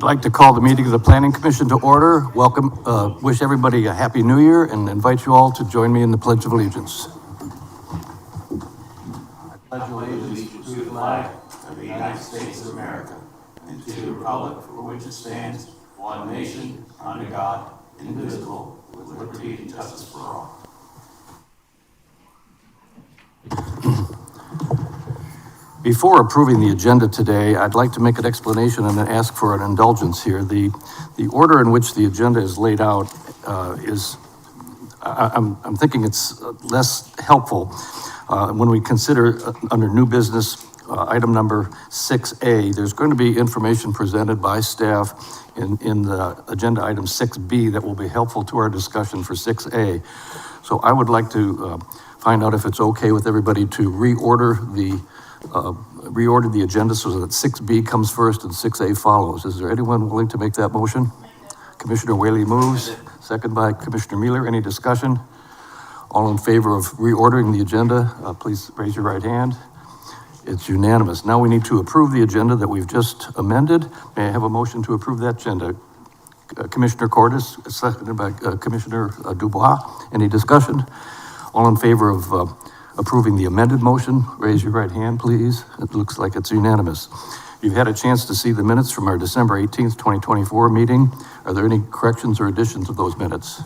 I'd like to call the meeting of the Planning Commission to order. Welcome, wish everybody a Happy New Year and invite you all to join me in the Pledge of Allegiance. I pledge allegiance to the flag of the United States of America and to the republic for which it stands, one nation, under God, indivisible, with liberty and justice for all. Before approving the agenda today, I'd like to make an explanation and ask for an indulgence here. The order in which the agenda is laid out I'm thinking it's less helpful when we consider under new business item number 6A. There's going to be information presented by staff in the agenda item 6B that will be helpful to our discussion for 6A. So I would like to find out if it's okay with everybody to reorder the agenda so that 6B comes first and 6A follows. Is there anyone willing to make that motion? Commissioner Whaley moves, second by Commissioner Mueller. Any discussion? All in favor of reordering the agenda, please raise your right hand. It's unanimous. Now we need to approve the agenda that we've just amended. May I have a motion to approve that agenda? Commissioner Cordes, seconded by Commissioner Dubois. Any discussion? All in favor of approving the amended motion, raise your right hand, please. It looks like it's unanimous. You've had a chance to see the minutes from our December 18th, 2024 meeting. Are there any corrections or additions to those minutes?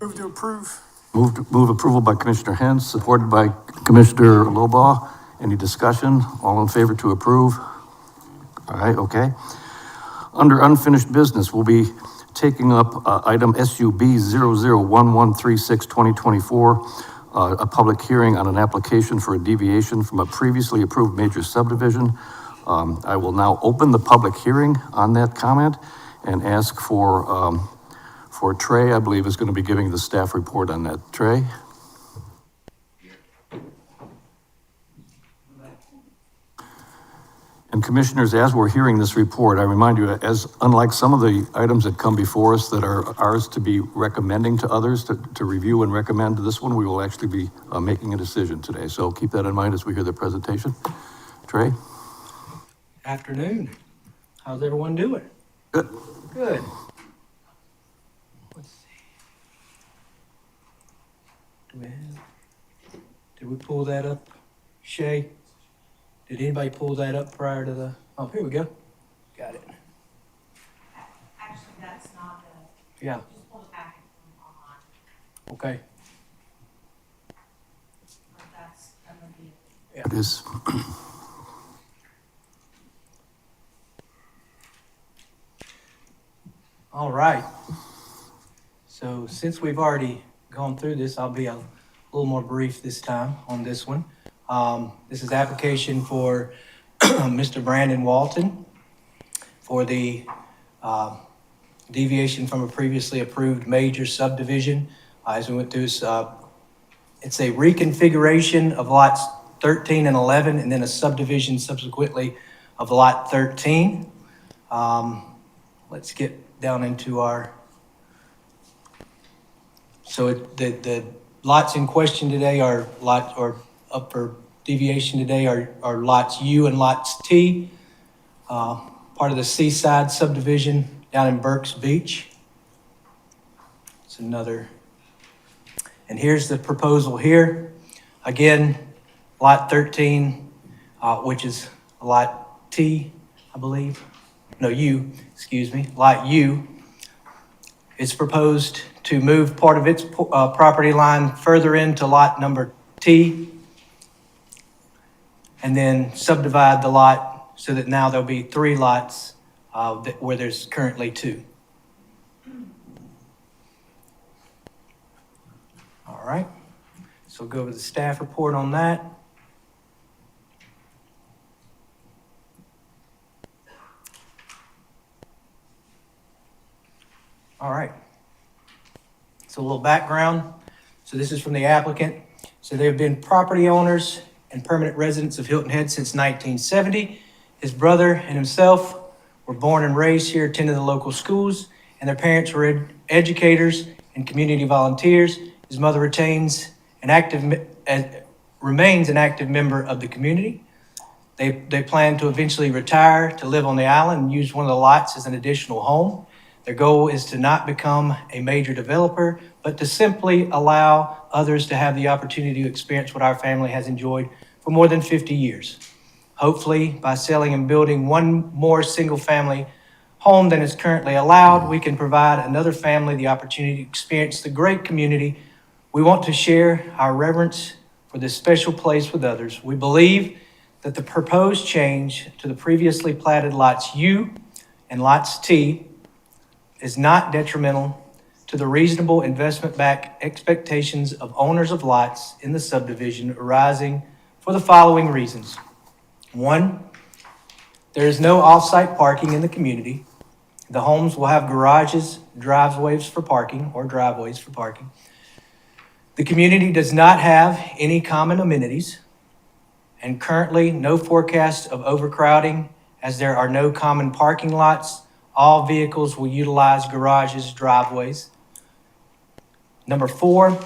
Move to approve. Move approval by Commissioner Hens, supported by Commissioner Lobaugh. Any discussion? All in favor to approve? All right, okay. Under unfinished business, we'll be taking up item SUB 001136-2024, a public hearing on an application for a deviation from a previously approved major subdivision. I will now open the public hearing on that comment and ask for Trey, I believe, is going to be giving the staff report on that. Trey? And commissioners, as we're hearing this report, I remind you, unlike some of the items that come before us that are ours to be recommending to others to review and recommend, this one we will actually be making a decision today. So keep that in mind as we hear the presentation. Trey? Afternoon. How's everyone doing? Good. Good. Let's see. Did we pull that up, Shay? Did anybody pull that up prior to the, oh, here we go. Got it. Actually, that's not the, Yeah, just pull the packet from online, okay. but that's, gonna be. It is. All right. So since we've already gone through this, I'll be a little more brief this time on this one. This is application for Mr. Brandon Walton for the deviation from a previously approved major subdivision. As we went through, it's a reconfiguration of lots 13 and 11, and then a subdivision subsequently of lot 13. Let's get down into our, so the lots in question today are up for deviation today are lots U and lots T, part of the Seaside subdivision down in Burks Beach. It's another, and here's the proposal here. Again, lot 13, which is lot T, I believe. No, U, excuse me, lot U. It's proposed to move part of its property line further into lot number T, and then subdivide the lot so that now there'll be 3 lots where there's currently 2. All right, so we'll go over the staff report on that. All right, so a little background. So this is from the applicant. So they've been property owners and permanent residents of Hilton Head since 1970. His brother and himself were born and raised here, attended the local schools, and their parents were educators and community volunteers. His mother remains an active member of the community. They plan to eventually retire to live on the island and use one of the lots as an additional home. Their goal is to not become a major developer, but to simply allow others to have the opportunity to experience what our family has enjoyed for more than 50 years. Hopefully, by selling and building one more single-family home than is currently allowed, we can provide another family the opportunity to experience the great community. We want to share our reverence for this special place with others. We believe that the proposed change to the previously platted lots U and lots T is not detrimental to the reasonable investment-backed expectations of owners of lots in the subdivision arising for the following reasons. One, there is no off-site parking in the community. The homes will have garages, driveways for parking, or driveways for parking. The community does not have any common amenities, and currently no forecast of overcrowding as there are no common parking lots. All vehicles will utilize garages, driveways. Number 4,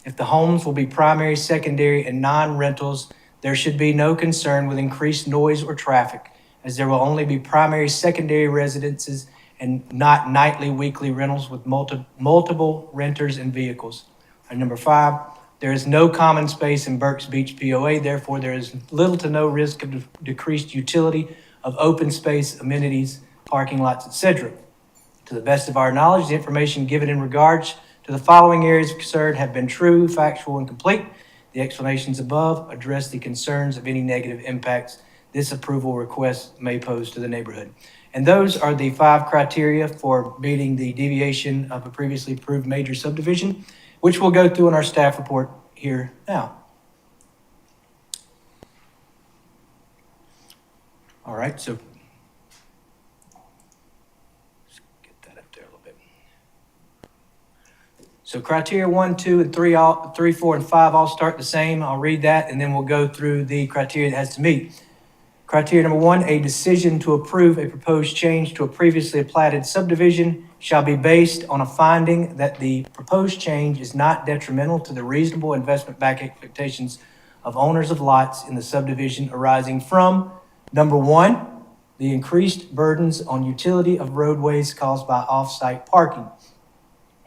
if the homes will be primary, secondary, and non-rentals, there should be no concern with increased noise or traffic, as there will only be primary, secondary residences and not nightly, weekly rentals with multiple renters and vehicles. And number 5, there is no common space in Burks Beach POA, therefore there is little to no risk of decreased utility of open space, amenities, parking lots, etc. To the best of our knowledge, the information given in regards to the following areas of concern have been true, factual, and complete. The explanations above address the concerns of any negative impacts this approval request may pose to the neighborhood. And those are the 5 criteria for meeting the deviation of a previously approved major subdivision, which we'll go through in our staff report here now. All right, so let's get that up there a little bit. So criteria 1, 2, and 3, 4, and 5 all start the same. I'll read that, and then we'll go through the criteria it has to meet. Criteria number 1, a decision to approve a proposed change to a previously platted subdivision shall be based on a finding that the proposed change is not detrimental to the reasonable investment-backed expectations of owners of lots in the subdivision arising from, number 1, the increased burdens on utility of roadways caused by off-site parking.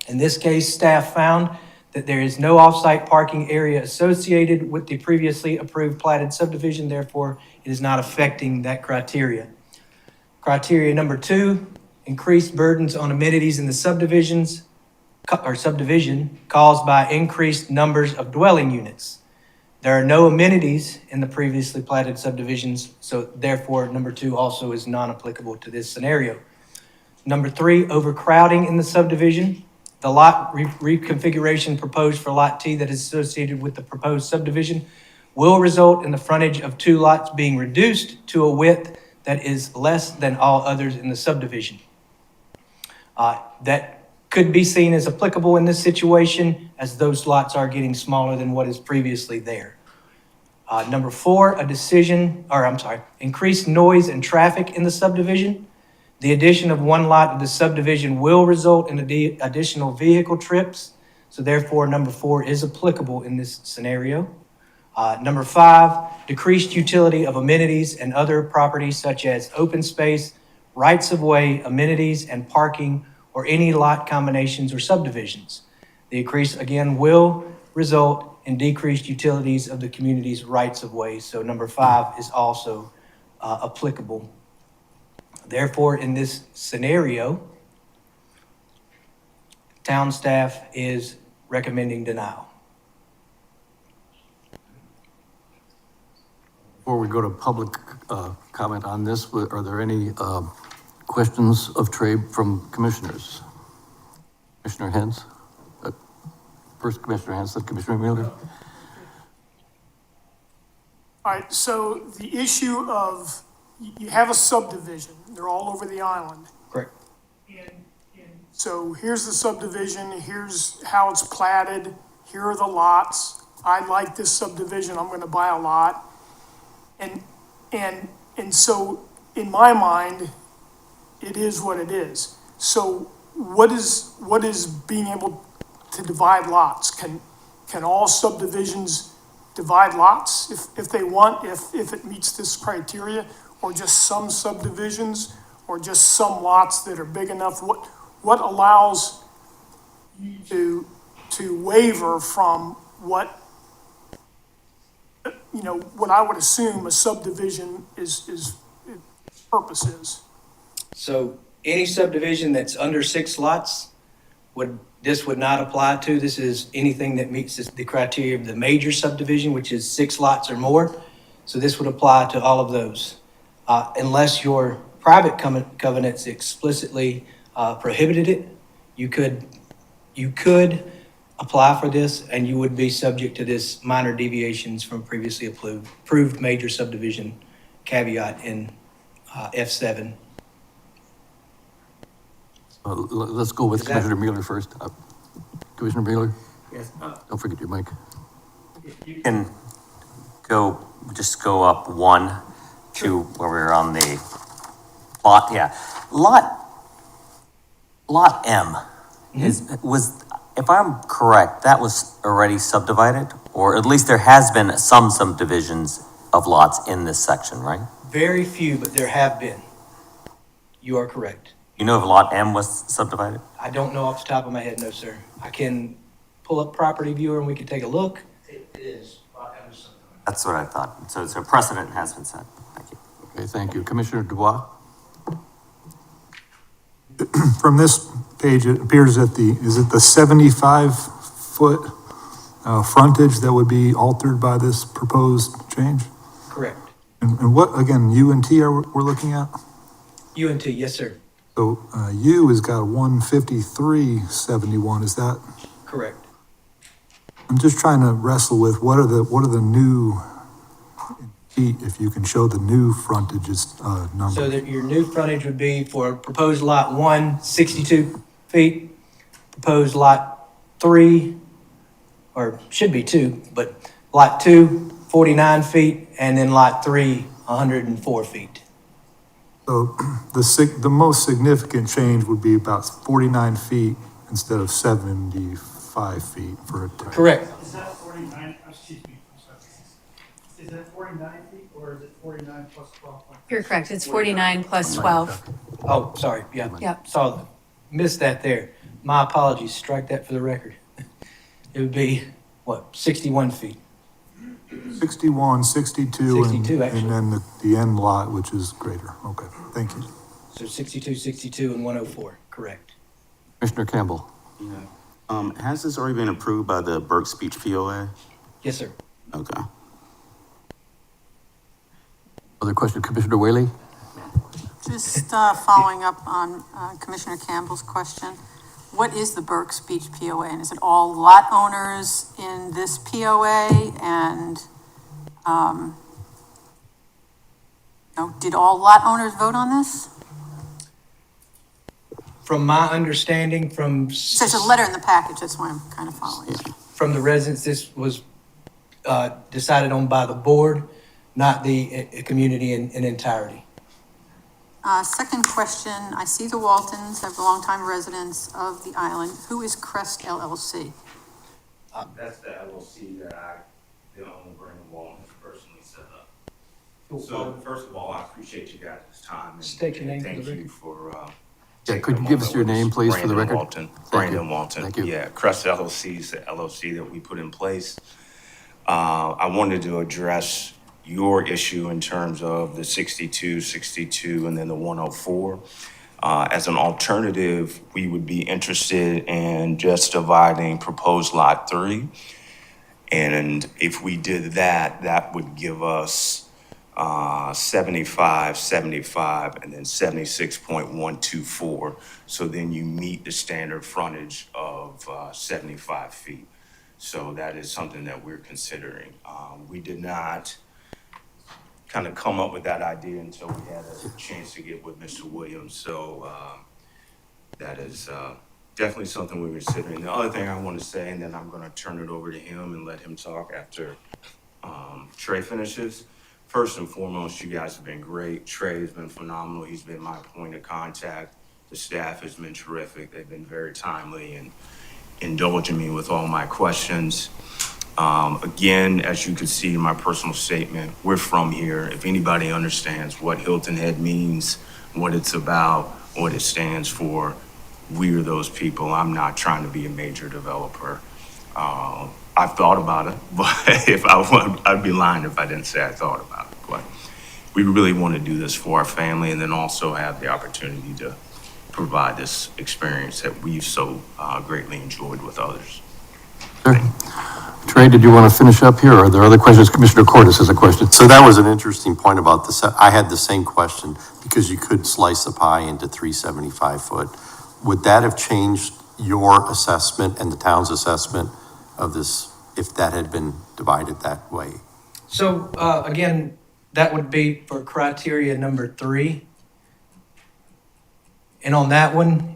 In this case, staff found that there is no off-site parking area associated with the previously approved platted subdivision, therefore it is not affecting that criteria. Criteria number 2, increased burdens on amenities in the subdivision caused by increased numbers of dwelling units. There are no amenities in the previously platted subdivisions, so therefore number 2 also is non-applicable to this scenario. Number 3, overcrowding in the subdivision. The lot reconfiguration proposed for Lot T that is associated with the proposed subdivision will result in the frontage of 2 lots being reduced to a width that is less than all others in the subdivision. That could be seen as applicable in this situation, as those lots are getting smaller than what is previously there. Number 4, increased noise and traffic in the subdivision. The addition of 1 lot of the subdivision will result in additional vehicle trips, so therefore number 4 is applicable in this scenario. Number 5, decreased utility of amenities and other properties such as open space, rights-of-way, amenities, and parking, or any lot combinations or subdivisions. The increase, again, will result in decreased utilities of the community's rights-of-way, so number 5 is also applicable. Therefore, in this scenario, town staff is recommending denial. Before we go to public comment on this, are there any questions of Trey from commissioners? Commissioner Hens? First Commissioner Hens, then Commissioner Mueller. All right, so the issue of, you have a subdivision, they're all over the island. Correct. So here's the subdivision, here's how it's platted, here are the lots. I like this subdivision, I'm gonna buy a lot. And so in my mind, it is what it is. So what is being able to divide lots? Can all subdivisions divide lots if they want, if it meets this criteria, or just some subdivisions, or just some lots that are big enough? What allows you to waver from what, what I would assume a subdivision its purpose is? So any subdivision that's under 6 lots this would not apply to. This is anything that meets the criteria of the major subdivision, which is 6 lots or more. So this would apply to all of those. Unless your private covenants explicitly prohibited it, you could apply for this, and you would be subject to this minor deviations from previously approved major subdivision caveat in F7. Let's go with Is that- Commissioner Mueller first. Commissioner Mueller, Yes. don't forget your mic. You can just go up one to where we're on the lot, Lot M if I'm correct, that was already subdivided, or at least there has been some subdivisions of lots in this section, right? Very few, but there have been. You are correct. You know if Lot M was subdivided? I don't know off the top of my head, no, sir. I can pull up Property Viewer and we can take a look. It is. That's what I thought. So a precedent has been set. Thank you. Okay, thank you. Commissioner Dubois? From this page, it appears that is it the 75-foot frontage that would be altered by this proposed change? Correct. And what, again, U and T we're looking at? UNT, yes, sir. So U has got 153.71, is that? Correct. I'm just trying to wrestle with what are the new feet, if you can show the new frontages numbers. So that your new frontage would be for proposed lot 1, 62 feet, proposed lot 3, or should be 2, but lot 2, 49 feet, and then lot 3, 104 feet. So the most significant change would be about 49 feet instead of 75 feet for it to. Correct. Is that 49, excuse me, I'm sorry. Is that 49 feet or is it 49 plus 12? You're correct, it's 49 plus 12. Oh, sorry, yeah. Yep. Missed that there. My apologies, strike that for the record. It would be, 61 feet? 61, 62, 62, actually. and then the end lot, which is greater. Okay, thank you. So 62, 62, and 104, correct. Commissioner Campbell? Has this already been approved by the Burke Speech POA? Yes, sir. Okay. Other question, Commissioner Whaley? Just following up on Commissioner Campbell's question, what is the Burke Speech POA? And is it all lot owners in this POA? And, did all lot owners vote on this? From my understanding, There's a letter in the package, that's why I'm kind of following. from the residents, this was decided on by the board, not the community in entirety. Second question, I see the Waltons, they're longtime residents of the island. Who is Crest LLC? That's the LLC that the owner, Brandon Walton, has personally set up. So first of all, I appreciate you guys' time. And State your name for the thank record. you for, Yeah, could you give us your name, please, for the Brandon record? Walton. Thank you. Brandon Walton. Thank you. Yeah, Crest LLC is the LLC that we put in place. I wanted to address your issue in terms of the 62, 62, and then the 104. As an alternative, we would be interested in just dividing proposed lot 3. And if we did that, that would give us 75, 75, and then 76.124. So then you meet the standard frontage of 75 feet. So that is something that we're considering. We did not kind of come up with that idea until we had a chance to get with Mr. Williams. So that is definitely something we're considering. The other thing I want to say, and then I'm going to turn it over to him and let him talk after Trey finishes. First and foremost, you guys have been great. Trey has been phenomenal. He's been my point of contact. The staff has been terrific. They've been very timely and indulging me with all my questions. Again, as you can see in my personal statement, we're from here. If anybody understands what Hilton Head means, what it's about, what it stands for, we're those people. I'm not trying to be a major developer. I've thought about it, but I'd be lying if I didn't say I thought about it. But we really want to do this for our family and then also have the opportunity to provide this experience that we've so greatly enjoyed with others. Sure. Trey, did you want to finish up here, or are there other questions? Commissioner Cordes has a question. So that was an interesting point about this. I had the same question because you could slice a pie into 375 foot. Would that have changed your assessment and the town's assessment of this if that had been divided that way? So, again, that would be for criteria number 3. And on that one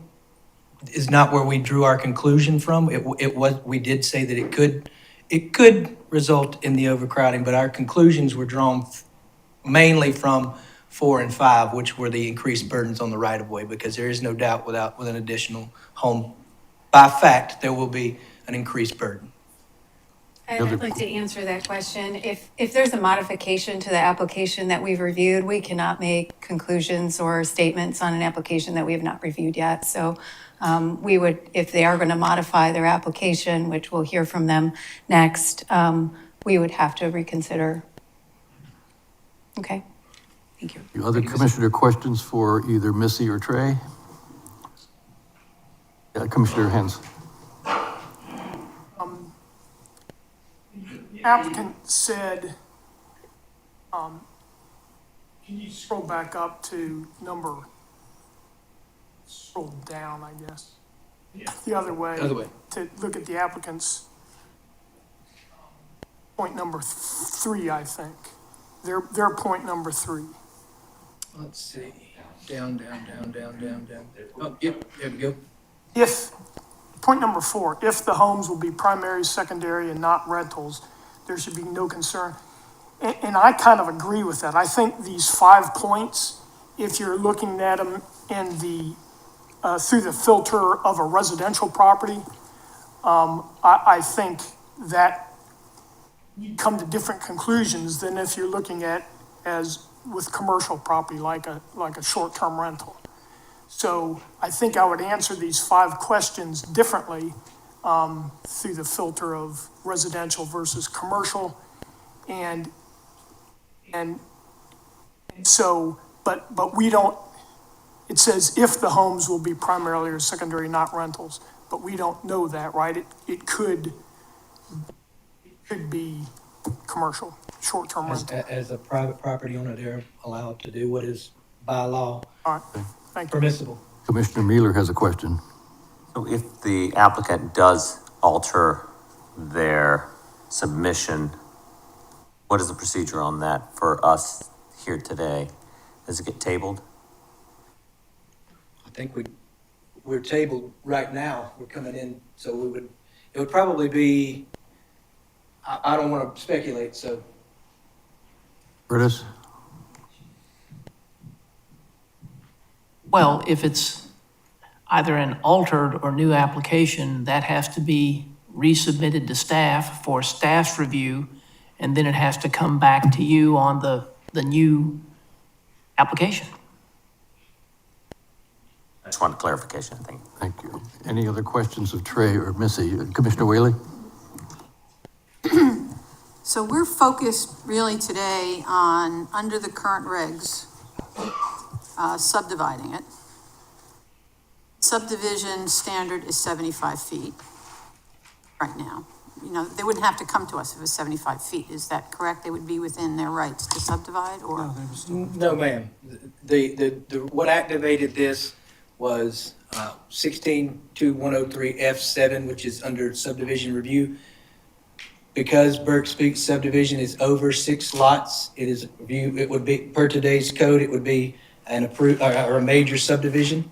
is not where we drew our conclusion from. It was, we did say that it could result in the overcrowding, but our conclusions were drawn mainly from 4 and 5, which were the increased burdens on the right-of-way, because there is no doubt with an additional home, by fact, there will be an increased burden. I'd like to answer that question. If there's a modification to the application that we've reviewed, we cannot make conclusions or statements on an application that we have not reviewed yet. So we would, if they are going to modify their application, which we'll hear from them next, we would have to reconsider. Okay, thank you. The other commissioner questions for either Missy or Trey? Commissioner Hens. Applicant said, can you scroll back up to scroll down, I guess? The other way. Other way. To look at the applicant's point number 3, I think. Their point number 3. Let's see, down. Oh, yep, there we go. Point number 4, if the homes will be primary, secondary, and not rentals, there should be no concern. And I kind of agree with that. I think these 5 points, if you're looking at them in through the filter of a residential property, I think that you come to different conclusions than if you're looking at as with commercial property, like a short-term rental. So I think I would answer these 5 questions differently through the filter of residential versus commercial. And so, but we don't, it says if the homes will be primarily or secondary, not rentals, but we don't know that, right? It could be commercial, short-term rental. As a private property owner, they're allowed to do what is by law All right, thank you. permissible. Commissioner Mueller has a question. So if the applicant does alter their submission, what is the procedure on that for us here today? Does it get tabled? I think we're tabled right now. We're coming in, so it would probably be, I don't want to speculate, so. Curtis? Well, if it's either an altered or new application, that has to be resubmitted to staff for staff's review, and then it has to come back to you on the new application. I just wanted clarification, I think. Thank you. Any other questions of Trey or Missy? Commissioner Whaley? So we're focused really today on, under the current regs, subdividing it. Subdivision standard is 75 feet right now. You know, they wouldn't have to come to us if it was 75 feet. Is that correct? They would be within their rights to subdivide, or? No, ma'am. What activated this was 16-103 F7, which is under subdivision review. Because Burke Speaks subdivision is over 6 lots, it would be, per today's code, it would be an approved, or a major subdivision.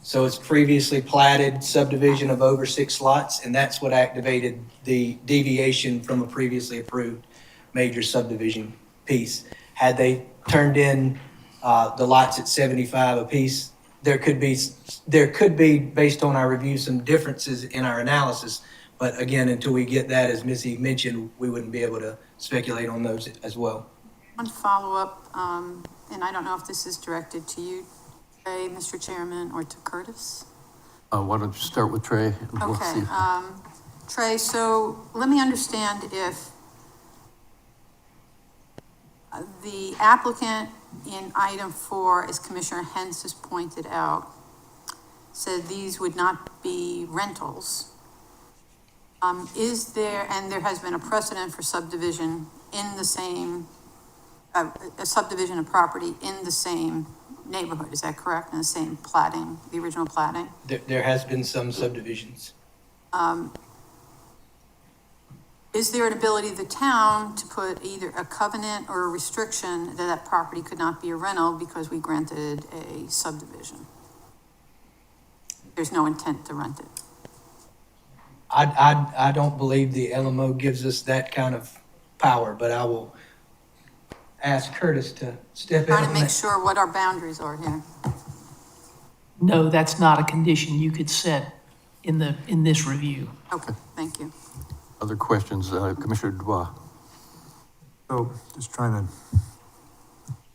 So it's previously platted subdivision of over 6 lots, and that's what activated the deviation from a previously approved major subdivision piece. Had they turned in the lots at 75 apiece, there could be, based on our review, some differences in our analysis, But again, until we get that, as Missy mentioned, we wouldn't be able to speculate on those as well. One follow-up, and I don't know if this is directed to you, Trey, Mr. Chairman, or to Curtis? Why don't you start with Trey? And we'll Okay, see. Trey, so let me understand if the applicant in item 4, as Commissioner Hens has pointed out, said these would not be rentals. Is there, and there has been a precedent for subdivision in the same, a subdivision of property in the same neighborhood, is that correct? In the same platting, the original platting? There has been some subdivisions. Is there an ability of the town to put either a covenant or a restriction that that property could not be a rental because we granted a subdivision? There's no intent to rent it. I don't believe the LMO gives us that kind of power, but I will ask Curtis to step in. Trying to on make that. sure what our boundaries are here. No, that's not a condition you could set in this review. Okay, thank you. Other questions, Commissioner Dubois? So just trying to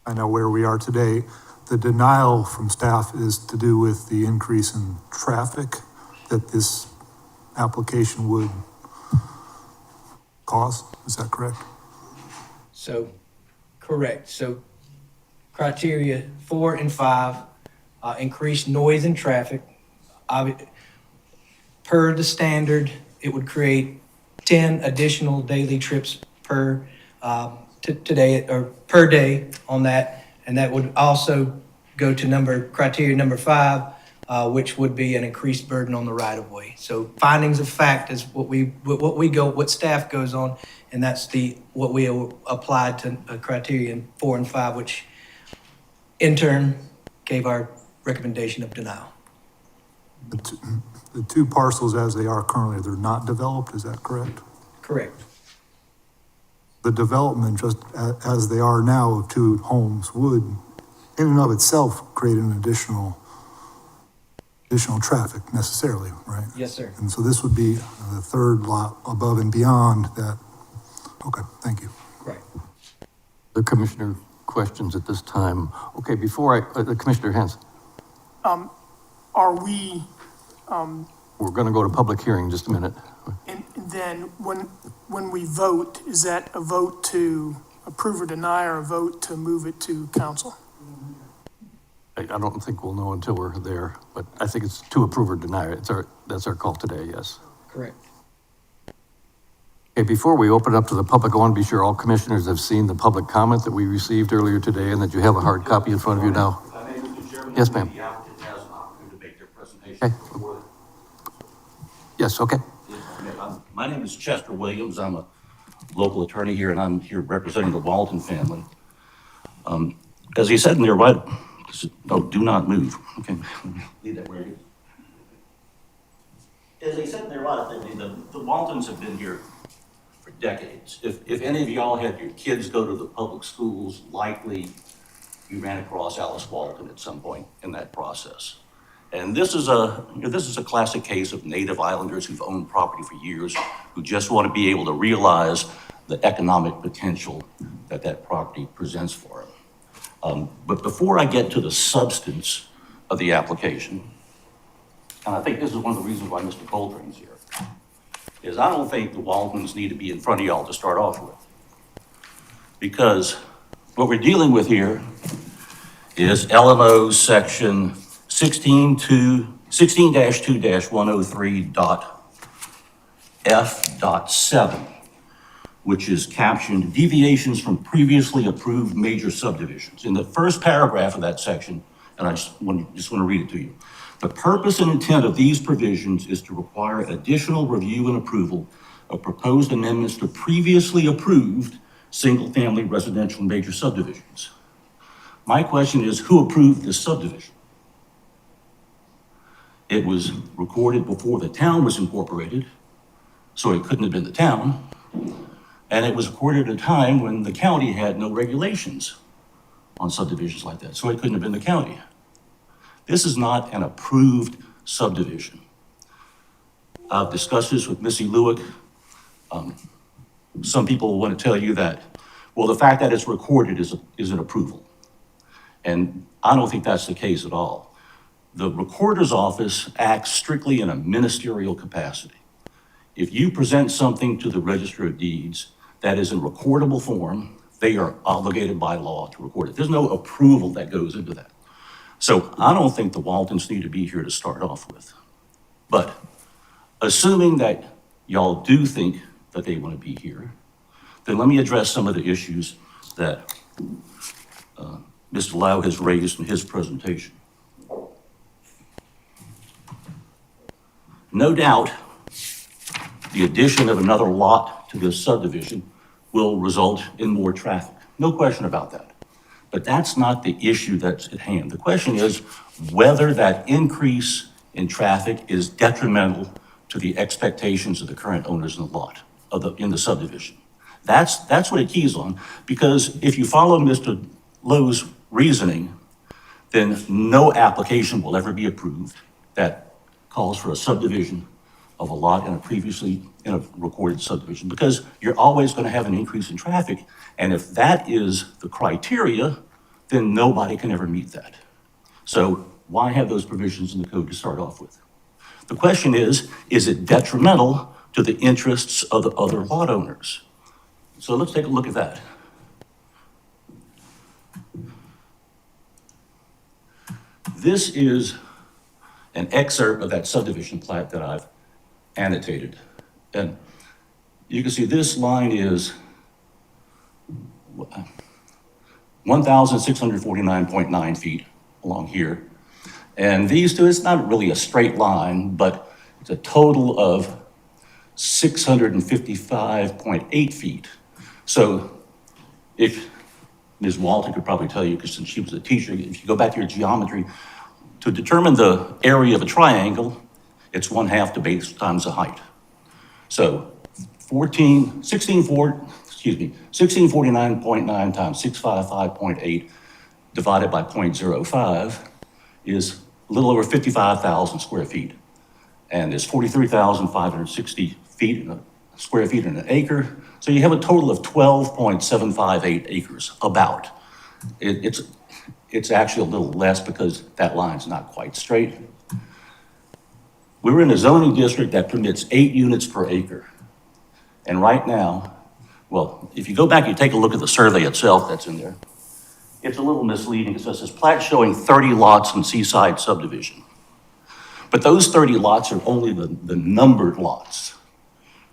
find out where we are today. The denial from staff is to do with the increase in traffic that this application would cause. Is that correct? So, correct. So criteria 4 and 5, increased noise and traffic. Per the standard, it would create 10 additional daily trips per today or per day on that. And that would also go to criteria number 5, which would be an increased burden on the right of way. So findings of fact is what staff goes on, and that's what we applied to criterion 4 and 5, which in turn gave our recommendation of denial. The two parcels as they are currently, they're not developed, is that correct? Correct. The development, just as they are now of two homes, would in and of itself create an additional traffic necessarily, right? Yes, sir. And so this would be the third lot above and beyond that. Okay, thank you. Right. The Commissioner questions at this time. Okay, before Commissioner Hens, Are we, we're going to go to public hearing in just a minute. and then when we vote, is that a vote to approve or deny or a vote to move it to council? I don't think we'll know until we're there, but I think it's to approve or deny. That's our call today, yes. Correct. Okay, before we open up to the public, I want to be sure all commissioners have seen the public comment that we received earlier today and that you have a hard copy in front of you now. If I may, Mr. Chairman, Yes, ma'am. The applicant has an opportunity to make their presentation Okay. before. Yes, okay. My name is Chester Williams. I'm a local attorney here, and I'm here representing the Walton family. As he said in there, right, no, do not move. Okay, leave that where it is. As he said in there, right, the Waltons have been here for decades. If any of y'all had your kids go to the public schools, likely you ran across Alice Walton at some point in that process. And this is a classic case of native islanders who've owned property for years, who just want to be able to realize the economic potential that that property presents for them. But before I get to the substance of the application, and I think this is one of the reasons why Mr. Coltrane's here, is I don't think the Waltons need to be in front of y'all to start off with. Because what we're dealing with here is LMO section 16-2-103.f.7, which is captioned deviations from previously approved major subdivisions. In the first paragraph of that section, and I just want to read it to you. The purpose and intent of these provisions is to require additional review and approval of proposed amendments to previously approved single-family residential major subdivisions. My question is, who approved this subdivision? It was recorded before the town was incorporated, so it couldn't have been the town. And it was recorded at a time when the county had no regulations on subdivisions like that, so it couldn't have been the county. This is not an approved subdivision. I've discussed this with Missy Lewick. Some people want to tell you that, well, the fact that it's recorded is an approval. And I don't think that's the case at all. The recorder's office acts strictly in a ministerial capacity. If you present something to the Register of Deeds that is in recordable form, they are obligated by law to record it. There's no approval that goes into that. So I don't think the Waltons need to be here to start off with. But assuming that y'all do think that they want to be here, then let me address some of the issues that Mr. Lau has raised in his presentation. No doubt, the addition of another lot to this subdivision will result in more traffic. No question about that. But that's not the issue that's at hand. The question is whether that increase in traffic is detrimental to the expectations of the current owners in the lot, in the subdivision. That's what it keys on, because if you follow Mr. Lowe's reasoning, then no application will ever be approved that calls for a subdivision of a lot in a recorded subdivision, because you're always going to have an increase in traffic. And if that is the criteria, then nobody can ever meet that. So why have those provisions in the code to start off with? The question is it detrimental to the interests of the other lot owners? So let's take a look at that. This is an excerpt of that subdivision plat that I've annotated. And you can see this line is 1,649.9 feet along here. And these two, it's not really a straight line, but it's a total of 655.8 feet. So if Ms. Walton could probably tell you, because since she was a teacher, if you go back to your geometry, to determine the area of a triangle, it's 1/2 the base times the height. So 1649.9 times 655.8 divided by 0.05 is a little over 55,000 square feet. And there's 43,560 square feet in an acre. So you have a total of 12.758 acres, about. It's actually a little less because that line's not quite straight. We're in a zoning district that permits 8 units per acre. And right now, well, if you go back, you take a look at the survey itself that's in there, it's a little misleading. It says this plat showing 30 lots in Seaside subdivision. But those 30 lots are only the numbered lots.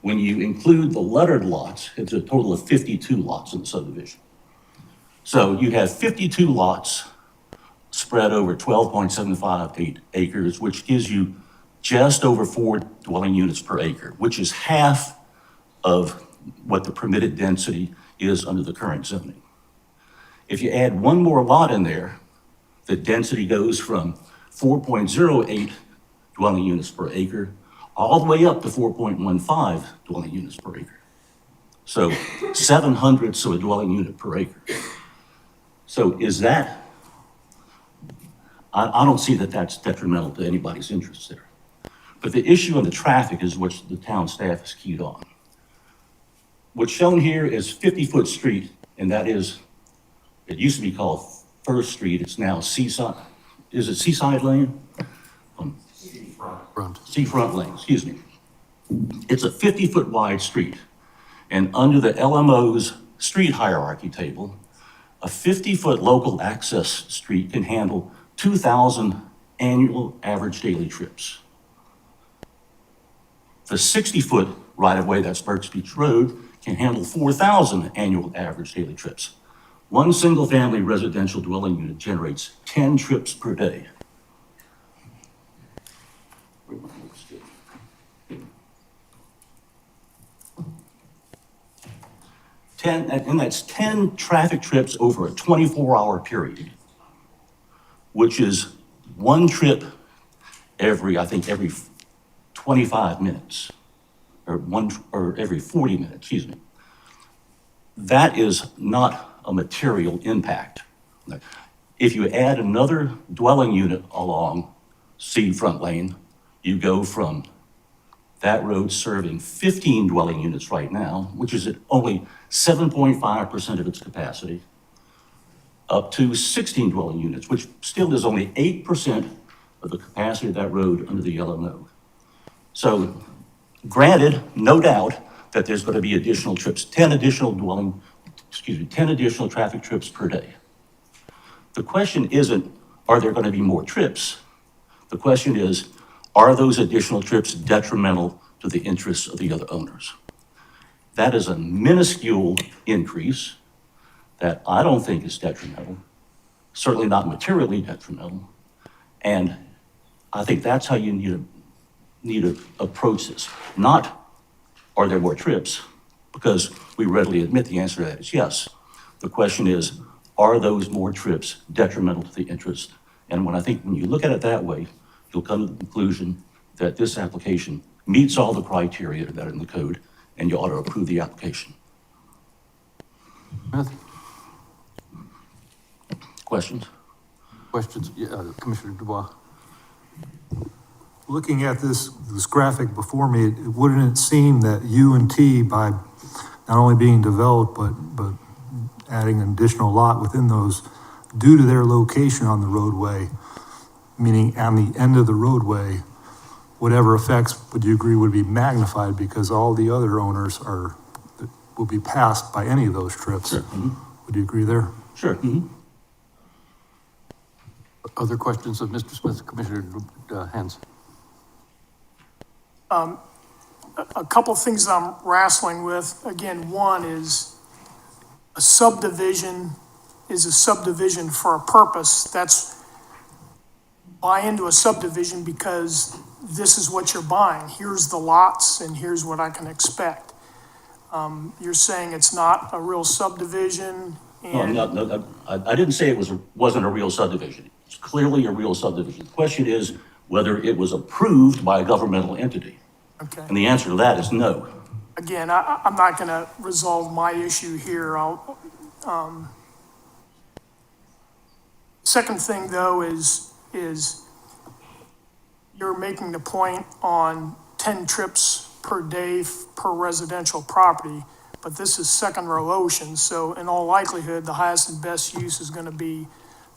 When you include the lettered lots, it's a total of 52 lots in the subdivision. So you have 52 lots spread over 12.758 acres, which gives you just over 4 dwelling units per acre, which is half of what the permitted density is under the current zoning. If you add one more lot in there, the density goes from 4.08 dwelling units per acre all the way up to 4.15 dwelling units per acre. So 0.07 of a dwelling unit per acre. So is that, I don't see that that's detrimental to anybody's interest there. But the issue of the traffic is what the town staff is keyed on. What's shown here is 50-foot street, and that is, it used to be called First Street, it's now Seaside, is it Seaside Lane? Seafront Lane, excuse me. It's a 50-foot wide street, and under the LMO's street hierarchy table, a 50-foot local access street can handle 2,000 annual average daily trips. The 60-foot right-of-way, that's Burks Beach Road, can handle 4,000 annual average daily trips. One single-family residential dwelling unit generates 10 trips per day. And that's 10 traffic trips over a 24-hour period, which is one trip every 25 minutes, or every 40 minutes, excuse me. That is not a material impact. If you add another dwelling unit along Seafront Lane, you go from that road serving 15 dwelling units right now, which is at only 7.5% of its capacity, up to 16 dwelling units, which still is only 8% of the capacity of that road under the yellow node. So granted, no doubt that there's going to be additional trips, 10 additional traffic trips per day. The question isn't, are there going to be more trips? The question is, are those additional trips detrimental to the interests of the other owners? That is a minuscule increase that I don't think is detrimental, certainly not materially detrimental. And I think that's how you need to approach this. Not, are there more trips? Because we readily admit the answer to that is yes. The question is, are those more trips detrimental to the interest? And when you look at it that way, you'll come to the conclusion that this application meets all the criteria that are in the code, and you ought to approve the application. Smith? Questions? Questions? Yeah, Commissioner Dubois? Looking at this graphic before me, wouldn't it seem that U and T, by not only being developed, but adding an additional lot within those, due to their location on the roadway, meaning on the end of the roadway, whatever effects, would you agree, would be magnified because all the other owners will be passed by any of those trips? Sure. Mm-hmm. Would you agree there? Sure. Mm-hmm. Other questions of Mr. Smith, Commissioner Hens? A couple things I'm wrestling with. Again, one is a subdivision is a subdivision for a purpose. That's buy into a subdivision because this is what you're buying. Here's the lots and here's what I can expect. You're saying it's not a real subdivision and No, I didn't say wasn't a real subdivision. It's clearly a real subdivision. The question is whether it was approved by a governmental entity. okay. And the answer to that is no. Again, I'm not gonna resolve my issue here. Second thing though is you're making the point on 10 trips per day per residential property, but this is second row ocean, so in all likelihood, the highest and best use is gonna be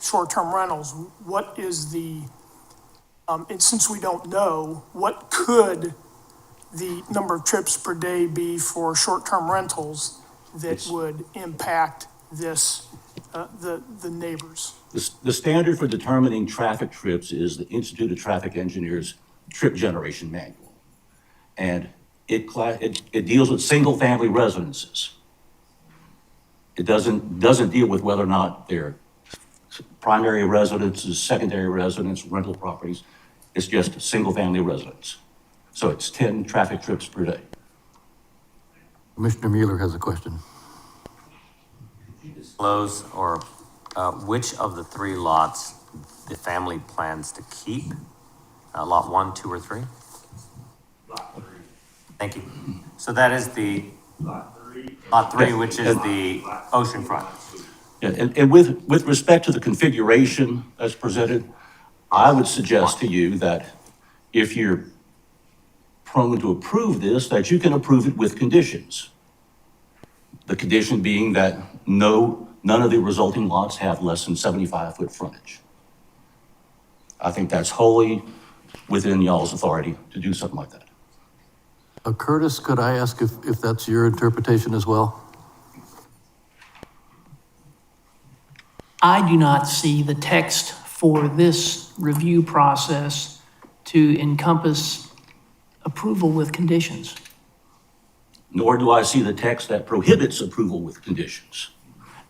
short-term rentals. What is and since we don't know, what could the number of trips per day be for short-term rentals that would impact this, the neighbors? The standard for determining traffic trips is the Institute of Traffic Engineers Trip Generation Manual. And it deals with single-family residences. It doesn't deal with whether or not they're primary residences, secondary residence, rental properties. It's just single-family residence. So it's 10 traffic trips per day. Commissioner Mueller has a question. Disclose or which of the three lots the family plans to keep? Lot 1, 2, or 3? Lot 3. Thank you. So that is the Lot 3. Lot 3, which is the oceanfront. Yeah, and with respect to the configuration as presented, I would suggest to you that if you're prone to approve this, that you can approve it with conditions. The condition being that none of the resulting lots have less than 75-foot frontage. I think that's wholly within y'all's authority to do something like that. Curtis, could I ask if that's your interpretation as well? I do not see the text for this review process to encompass approval with conditions. Nor do I see the text that prohibits approval with conditions.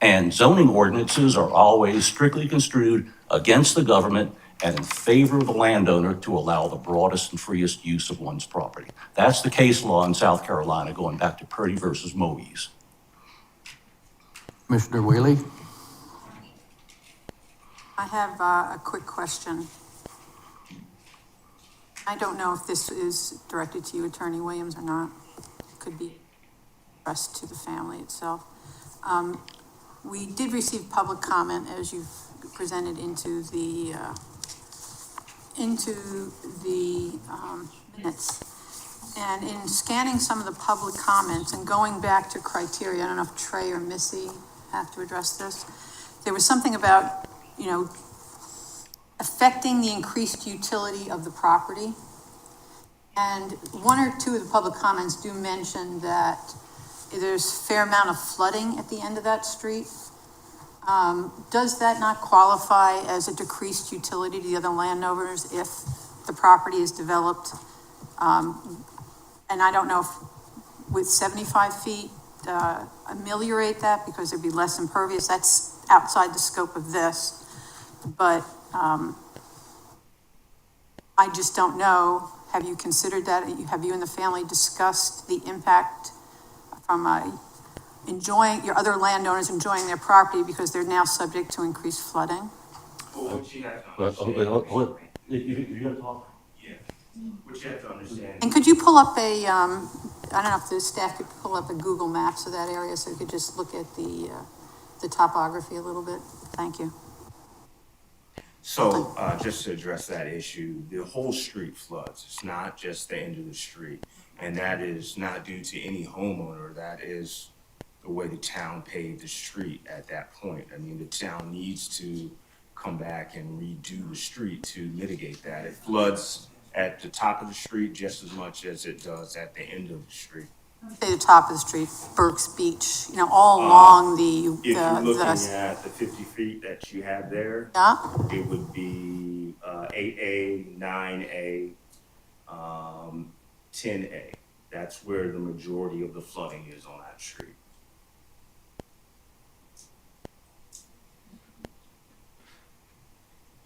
And zoning ordinances are always strictly construed against the government and in favor of the landowner to allow the broadest and freest use of one's property. That's the case law in South Carolina going back to Purdy versus Moise. Commissioner Whaley? I have a quick question. I don't know if this is directed to you, Attorney Williams, or not. It could be addressed to the family itself. We did receive public comment, as you've presented into the minutes. And in scanning some of the public comments and going back to criteria, I don't know if Trey or Missy have to address this. There was something about, affecting the increased utility of the property. And one or two of the public comments do mention that there's a fair amount of flooding at the end of that street. Does that not qualify as a decreased utility to the other landowners if the property is developed? And I don't know if with 75 feet, ameliorate that because there'd be less impervious. That's outside the scope of this. But I just don't know. Have you considered that? Have you and the family discussed the impact from enjoying, your other landowners enjoying their property because they're now subject to increased flooding? Well, what you have to understand. You're gonna talk? Yeah. What you have to understand. And could you pull up I don't know if the staff could pull up a Google Maps of that area so we could just look at the topography a little bit? Thank you. So, just to address that issue, the whole street floods. It's not just the end of the street. And that is not due to any homeowner. That is the way the town paved the street at that point. I mean, the town needs to come back and redo the street to mitigate that. It floods at the top of the street just as much as it does at the end of the street. Say the top of the street, Burke's Beach, all along If you're looking at the 50 feet that you have there, yeah? it would be 8A, 9A, 10A. That's where the majority of the flooding is on that street.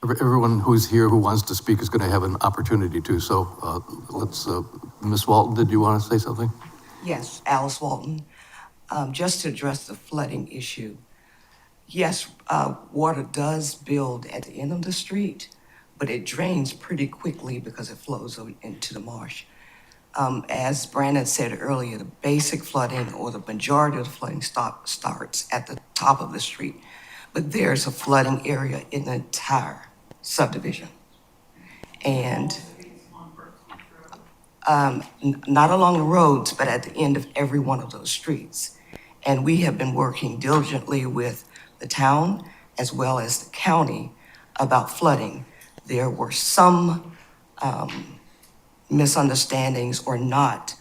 Everyone who's here who wants to speak is going to have an opportunity to, so let's, Ms. Walton, did you want to say something? Yes, Alice Walton. Just to address the flooding issue. Yes, water does build at the end of the street, but it drains pretty quickly because it flows into the marsh. As Brandon said earlier, the basic flooding or the majority of the flooding starts at the top of the street. But there's a flooding area in the entire subdivision. And not along the roads, but at the end of every one of those streets. And we have been working diligently with the town as well as the county about flooding. There were some misunderstandings or not.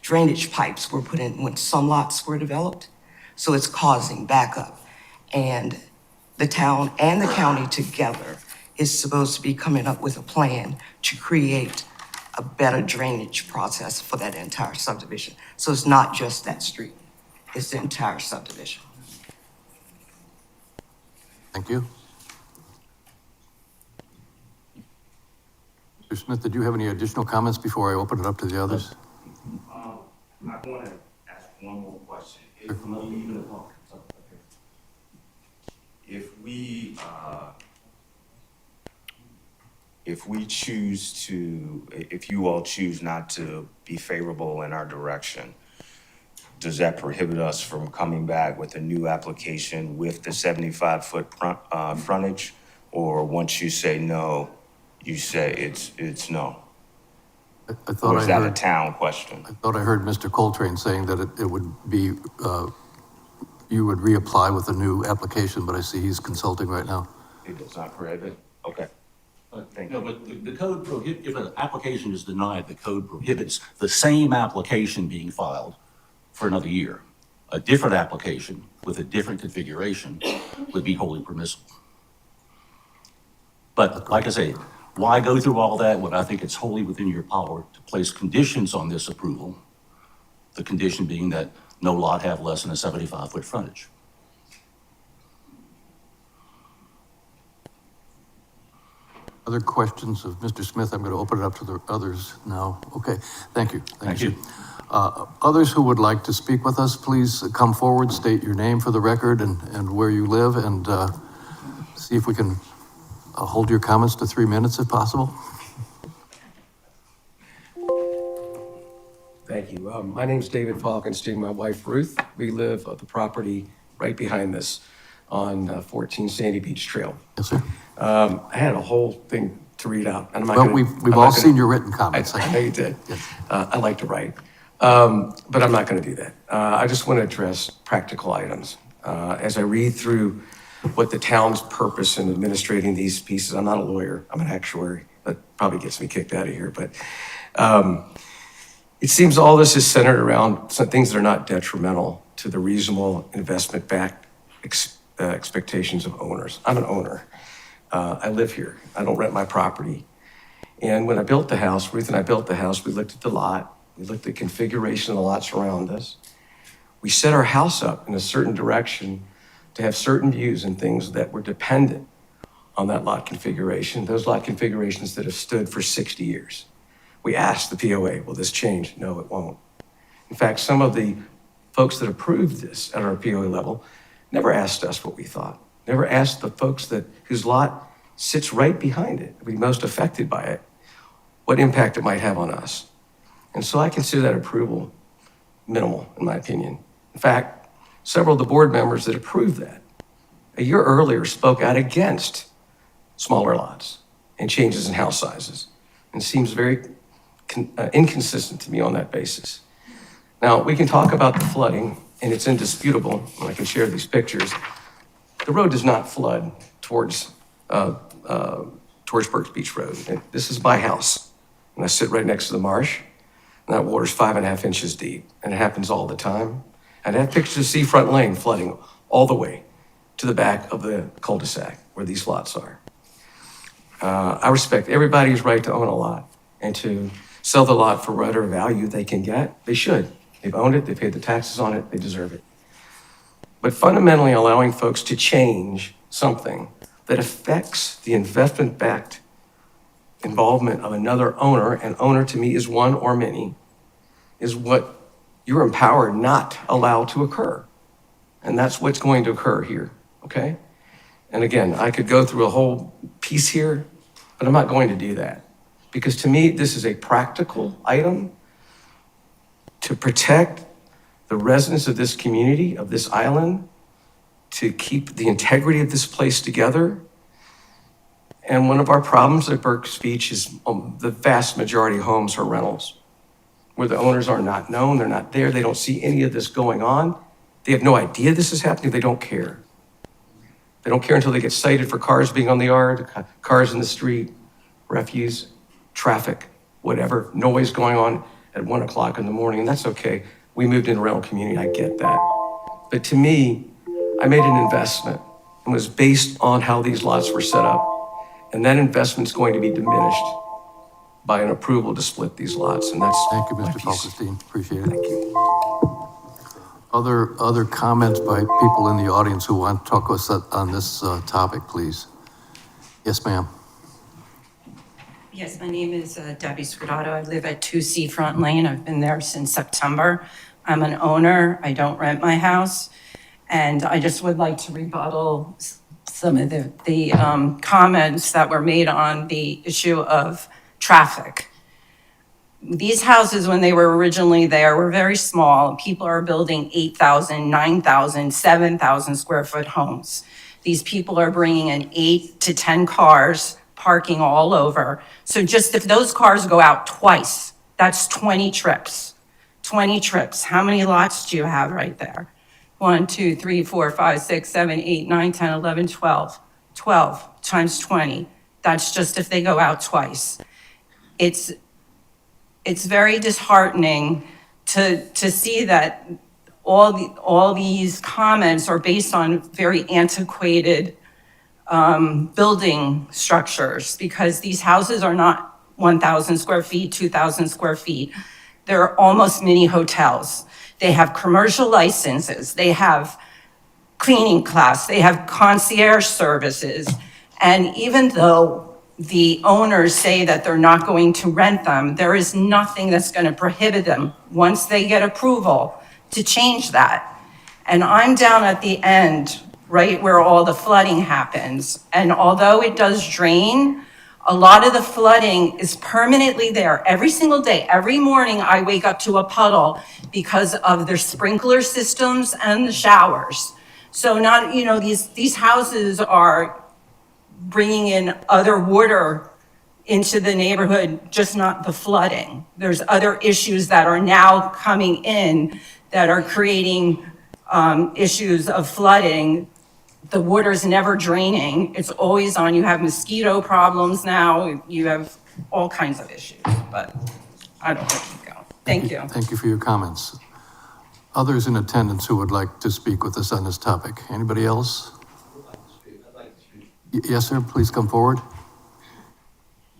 Drainage pipes were put in when some lots were developed, so it's causing backup. And the town and the county together is supposed to be coming up with a plan to create a better drainage process for that entire subdivision. So it's not just that street, it's the entire subdivision. Thank you. Mr. Smith, did you have any additional comments before I open it up to the others? I want to ask one more question. If you all choose not to be favorable in our direction, does that prohibit us from coming back with a new application with the 75-foot frontage? Or once you say no, you say it's no? I thought Or is that a town question? I thought I heard Mr. Coltrane saying that it would be, you would reapply with a new application, but I see he's consulting right now. It does not prohibit? Okay. Thank No, you. but the code if an application is denied, the code prohibits the same application being filed for another year. A different application with a different configuration would be wholly permissible. But like I say, why go through all that when I think it's wholly within your power to place conditions on this approval? The condition being that no lot have less than a 75-foot frontage. Other questions of Mr. Smith? I'm going to open it up to the others now. Okay, thank you. Thank you. Others who would like to speak with us, please come forward, state your name for the record and where you live, and see if we can hold your comments to 3 minutes if possible. Thank you. My name's David Falkenstein, my wife Ruth. We live at the property right behind this on 14 Sandy Beach Trail. Yes, sir. I had a whole thing to read out. And I'm not Well, gonna- we've I'm all not gonna- seen your written comments. I know you did. Yes. I like to write. But I'm not going to do that. I just want to address practical items. As I read through what the town's purpose in administrating these pieces, I'm not a lawyer, I'm an actuary. That probably gets me kicked out of here, but it seems all this is centered around some things that are not detrimental to the reasonable investment-backed expectations of owners. I'm an owner. I live here. I don't rent my property. And when I built the house, Ruth and I built the house, we looked at the lot, we looked at the configuration of the lots around us. We set our house up in a certain direction to have certain views and things that were dependent on that lot configuration, those lot configurations that have stood for 60 years. We asked the POA, will this change? No, it won't. In fact, some of the folks that approved this at our POA level never asked us what we thought, never asked the folks whose lot sits right behind it, would be most affected by it, what impact it might have on us. And so I consider that approval minimal, in my opinion. In fact, several of the board members that approved that a year earlier spoke out against smaller lots and changes in house sizes, and seems very inconsistent to me on that basis. Now, we can talk about the flooding, and it's indisputable, and I can share these pictures. The road does not flood towards Burke's Beach Road. This is my house, and I sit right next to the marsh, and that water's 5.5 inches deep, and it happens all the time. And I have pictures of Seafront Lane flooding all the way to the back of the cul-de-sac where these lots are. I respect everybody's right to own a lot and to sell the lot for whatever value they can get. They should. They've owned it, they paid the taxes on it, they deserve it. But fundamentally allowing folks to change something that affects the investment-backed involvement of another owner, and owner to me is one or many, is what you're empowered not to allow to occur. And that's what's going to occur here, okay? And again, I could go through a whole piece here, but I'm not going to do that. Because to me, this is a practical item to protect the residents of this community, of this island, to keep the integrity of this place together. And one of our problems at Burke's Beach is the vast majority of homes are rentals, where the owners are not known, they're not there, they don't see any of this going on. They have no idea this is happening, they don't care. They don't care until they get cited for cars being on the yard, cars in the street, refuse, traffic, whatever, noise going on at 1 o'clock in the morning, and that's okay. We moved in a rental community, I get that. But to me, I made an investment and was based on how these lots were set up. And that investment's going to be diminished by an approval to split these lots, and that's Thank you, my Mr. piece. Falkenstein, appreciate it. Thank you. Other comments by people in the audience who want to talk with us on this topic, please? Yes, ma'am. Yes, my name is Debbie Scordato. I live at 2 Seafront Lane. I've been there since September. I'm an owner. I don't rent my house. And I just would like to rebuttal some of the comments that were made on the issue of traffic. These houses, when they were originally there, were very small. People are building 8,000, 9,000, 7,000 square foot homes. These people are bringing in 8 to 10 cars, parking all over. So just if those cars go out twice, that's 20 trips. 20 trips. How many lots do you have right there? 1, 2, 3, 4, 5, 6, 7, 8, 9, 10, 11, 12. 12 times 20. That's just if they go out twice. It's very disheartening to see that all these comments are based on very antiquated building structures, because these houses are not 1,000 square feet, 2,000 square feet. They're almost mini hotels. They have commercial licenses. They have cleaning class. They have concierge services. And even though the owners say that they're not going to rent them, there is nothing that's going to prohibit them, once they get approval, to change that. And I'm down at the end, right where all the flooding happens. And although it does drain, a lot of the flooding is permanently there every single day. Every morning I wake up to a puddle because of their sprinkler systems and the showers. So these houses are bringing in other water into the neighborhood, just not the flooding. There's other issues that are now coming in that are creating issues of flooding. The water's never draining. It's always on. You have mosquito problems now. You have all kinds of issues, but I don't think you go. Thank you. Thank you for your comments. Others in attendance who would like to speak with us on this topic? Anybody else? Yes, sir, please come forward.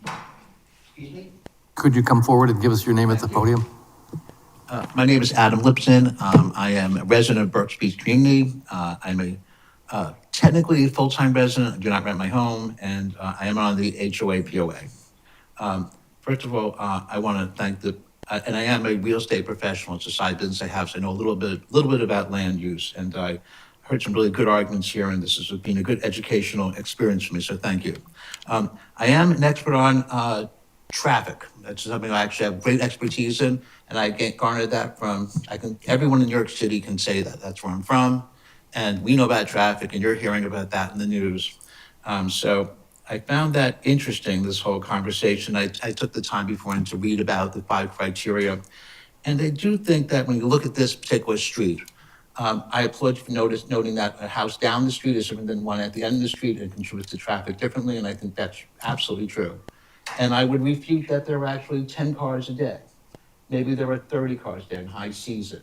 Excuse me? Could you come forward and give us your name at the podium? My name is Adam Lipson. I am a resident of Berks Beach Community. I'm technically a full-time resident. I do not rent my home, and I am on the HOA POA. First of all, I want to thank and I am a real estate professional. It's a side business I have, so I know a little bit about land use, and I heard some really good arguments here, and this has been a good educational experience for me, so thank you. I am an expert on traffic. That's something I actually have great expertise in, and I garnered that from, everyone in New York City can say that. That's where I'm from, and we know about traffic, and you're hearing about that in the news. So I found that interesting, this whole conversation. I took the time beforehand to read about the 5 criteria, and I do think that when you look at this particular street, I applaud you for noting that a house down the street is different than one at the end of the street and contributes to traffic differently, and I think that's absolutely true. And I would refute that there are actually 10 cars a day. Maybe there are 30 cars a day in high season,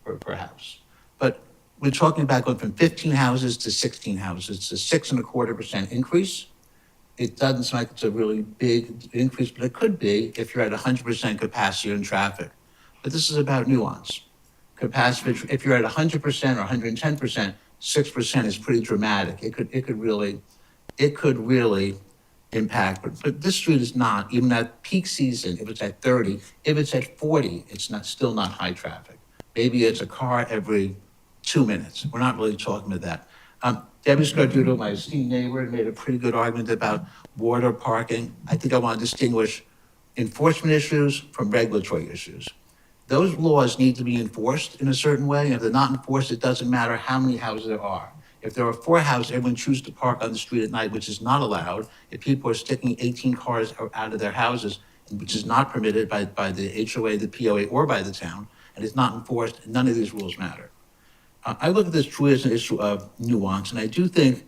perhaps. But we're talking about going from 15 houses to 16 houses. It's a 6.25% increase. It doesn't seem like it's a really big increase, but it could be if you're at 100% capacity in traffic. But this is about nuance. Capacity, if you're at 100% or 110%, 6% is pretty dramatic. It could really impact, but this street is not, even at peak season, if it's at 30, if it's at 40, it's still not high traffic. Maybe it's a car every 2 minutes. We're not really talking about that. Debbie Scarduto, my esteemed neighbor, made a pretty good argument about water parking. I think I want to distinguish enforcement issues from regulatory issues. Those laws need to be enforced in a certain way, and if they're not enforced, it doesn't matter how many houses there are. If there are 4 houses, everyone chooses to park on the street at night, which is not allowed. If people are sticking 18 cars out of their houses, which is not permitted by the HOA, the POA, or by the town, and it's not enforced, none of these rules matter. I look at this truly as an issue of nuance, and I do think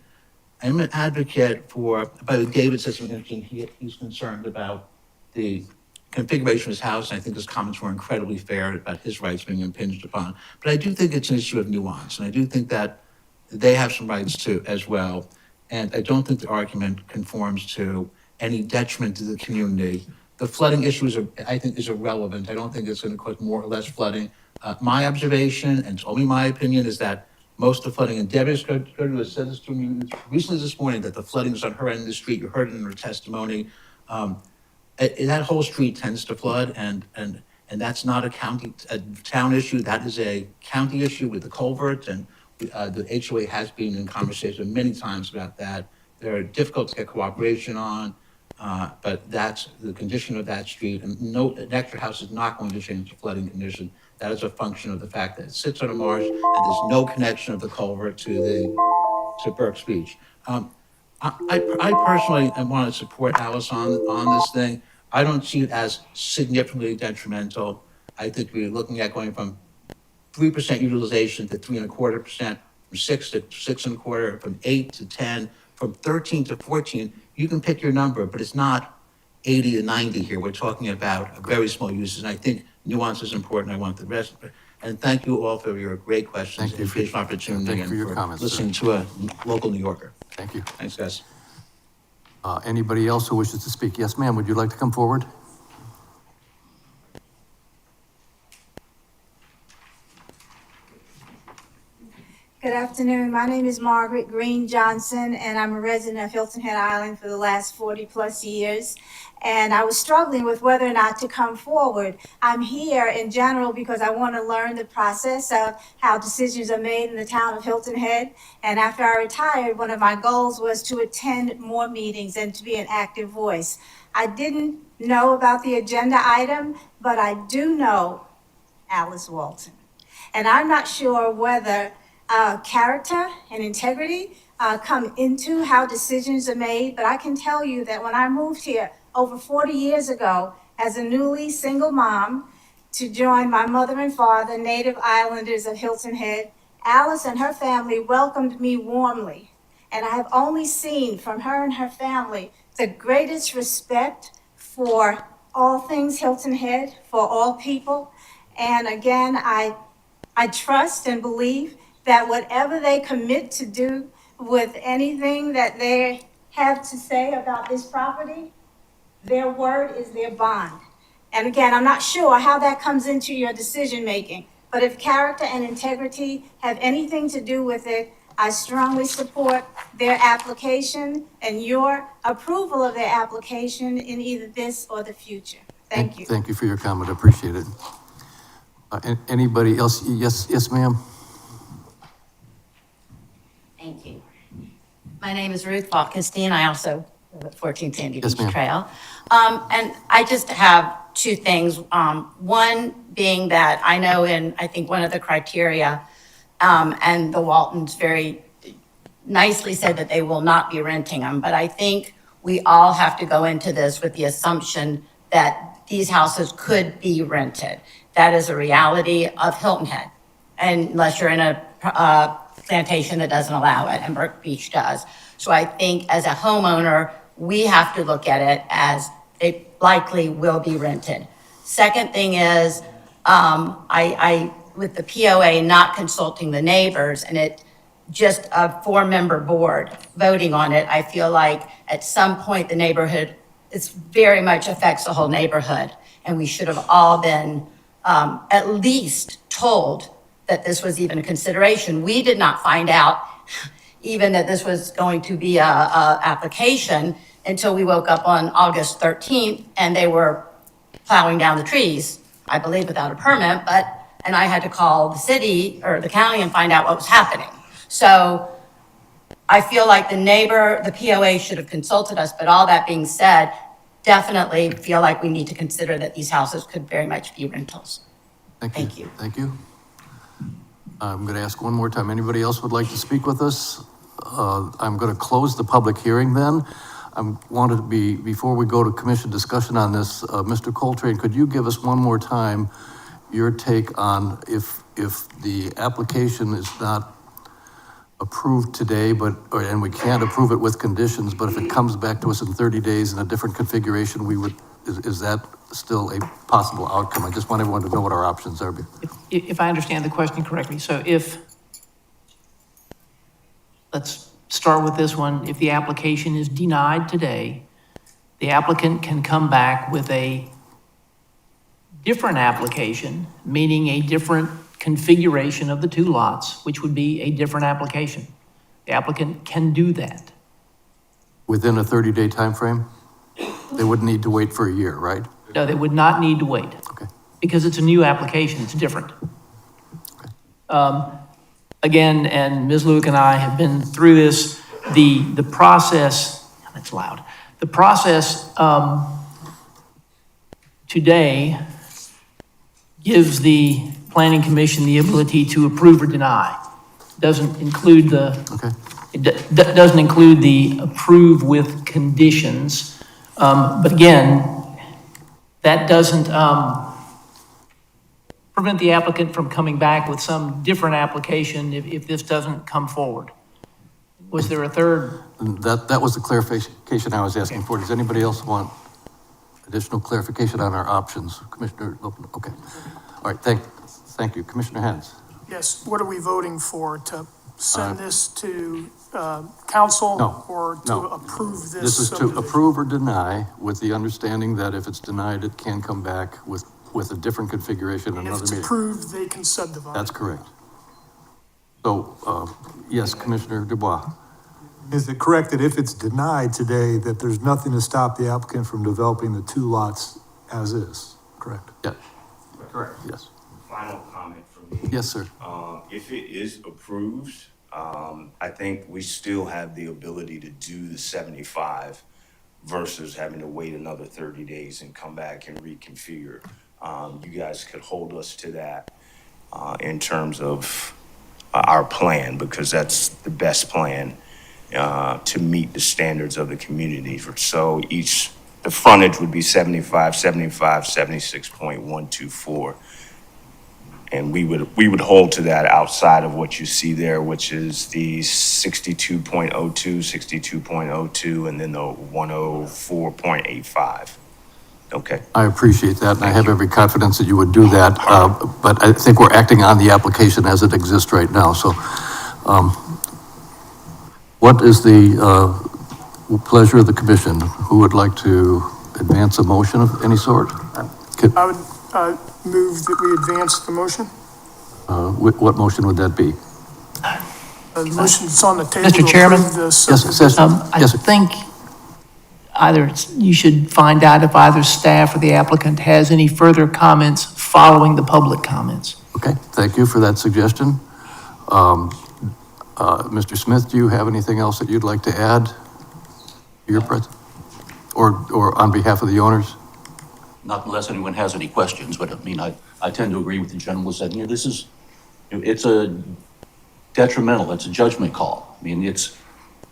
I'm an advocate for, but David said something interesting, he's concerned about the configuration of his house, and I think his comments were incredibly fair about his rights being impinged upon. But I do think it's an issue of nuance, and I do think that they have some rights too, as well. And I don't think the argument conforms to any detriment to the community. The flooding issue I think is irrelevant. I don't think it's going to cause more or less flooding. My observation, and it's only my opinion, is that most of the flooding, and Debbie has said this to me recently this morning, that the flooding is on her end of the street. You heard it in her testimony. That whole street tends to flood, and that's not a town issue. That is a county issue with the culverts, and the HOA has been in conversation many times about that. They're difficult to get cooperation on, but that's the condition of that street, and an extra house is not going to change the flooding condition. That is a function of the fact that it sits on a marsh, and there's no connection of the culvert to Berks Beach. I personally want to support Alice on this thing. I don't see it as significantly detrimental. I think we're looking at going from 3% utilization to 3.25%, from 6 to 6.25, from 8 to 10, from 13 to 14. You can pick your number, but it's not 80 to 90 here. We're talking about very small uses, and I think nuance is important. I want the rest of it. And thank you all for your great questions. Thank you for your opportunity. Thank you for your comments, listening to a local New Yorker. Thank you. Thanks, guys. Anybody else who wishes to speak? Yes, ma'am, would you like to come forward? Good afternoon. My name is Margaret Green Johnson, and I'm a resident of Hilton Head Island for the last 40+ years. And I was struggling with whether or not to come forward. I'm here in general because I want to learn the process of how decisions are made in the town of Hilton Head. And after I retired, one of my goals was to attend more meetings and to be an active voice. I didn't know about the agenda item, but I do know Alice Walton. And I'm not sure whether character and integrity come into how decisions are made, but I can tell you that when I moved here over 40 years ago as a newly single mom to join my mother and father, native islanders of Hilton Head, Alice and her family welcomed me warmly. And I have only seen from her and her family the greatest respect for all things Hilton Head, for all people. And again, I trust and believe that whatever they commit to do with anything that they have to say about this property, their word is their bond. And again, I'm not sure how that comes into your decision-making, but if character and integrity have anything to do with it, I strongly support their application and your approval of their application in either this or the future. Thank you. Thank you for your comment, I appreciate it. Anybody else? Yes, ma'am? Thank you. My name is Ruth Falkenstein. I also live at 14 Sandy Yes, Beach ma'am. Trail. And I just have two things. One being that I know I think one of the criteria, and the Waltons very nicely said that they will not be renting them, but I think we all have to go into this with the assumption that these houses could be rented. That is a reality of Hilton Head, unless you're in a plantation that doesn't allow it, and Burke Beach does. So I think as a homeowner, we have to look at it as it likely will be rented. Second thing is, with the POA not consulting the neighbors and it just a 4-member board voting on it, I feel like at some point the neighborhood, it's very much affects the whole neighborhood. And we should have all been at least told that this was even a consideration. We did not find out even that this was going to be a application until we woke up on August 13th and they were plowing down the trees, I believe without a permit, and I had to call the city or the county and find out what was happening. So I feel like the POA should have consulted us, but all that being said, definitely feel like we need to consider that these houses could very much be rentals. Thank you. Thank you. I'm going to ask one more time. Anybody else would like to speak with us? I'm going to close the public hearing then. Before we go to commission discussion on this, Mr. Coltrane, could you give us one more time your take on if the application is not approved today, and we can't approve it with conditions, but if it comes back to us in 30 days in a different configuration, is that still a possible outcome? I just want everyone to know what our options are. If I understand the question correctly, so let's start with this one. If the application is denied today, the applicant can come back with a different application, meaning a different configuration of the two lots, which would be a different application. The applicant can do that. Within a 30-day time frame? They wouldn't need to wait for a year, right? No, they would not need to wait. Okay. Because it's a new application, it's different. Again, and Ms. Luke and I have been through this, the process, that's loud. The process today gives the Planning Commission the ability to approve or deny. Doesn't include it doesn't include the approve with conditions. But again, that doesn't prevent the applicant from coming back with some different application if this doesn't come forward. Was there a third? That was the clarification I was asking for. Does anybody else want additional clarification on our options? Commissioner, okay. All right, thank you. Commissioner Hens. Yes, what are we voting for? To send this to council? No, or to no. approve this? This is to subdivision? approve or deny with the understanding that if it's denied, it can come back with a different configuration in And if another it's meeting. approved, they can subdivide. That's correct. So, yes, Commissioner Dubois. Is it correct that if it's denied today, that there's nothing to stop the applicant from developing the two lots as is, correct? Yeah. Correct. Yes. Final comment from me. Yes, sir. If it is approved, I think we still have the ability to do the 75 versus having to wait another 30 days and come back and reconfigure. You guys could hold us to that in terms of our plan, because that's the best plan. to meet the standards of the community. So the frontage would be 75, 75, 76.124. And we would hold to that outside of what you see there, which is the 62.02, 62.02, and then the 104.85. Okay. I appreciate that, and I have every confidence that you would do that, but I think we're acting on the application as it exists right now, so, what is the, pleasure of the commission? Who would like to advance a motion of any sort? I would move that we advance the motion. What motion would that be? The motion that's on the table. Mr. to Chairman? approve this. I think either you should find out if either staff or the applicant has any further comments following the public comments. Okay, thank you for that suggestion. Mr. Smith, do you have anything else that you'd like to add to your or on behalf of the owners? Not unless anyone has any questions, but I mean, I tend to agree with the gentleman who said, it's a detrimental, it's a judgment call. I mean, is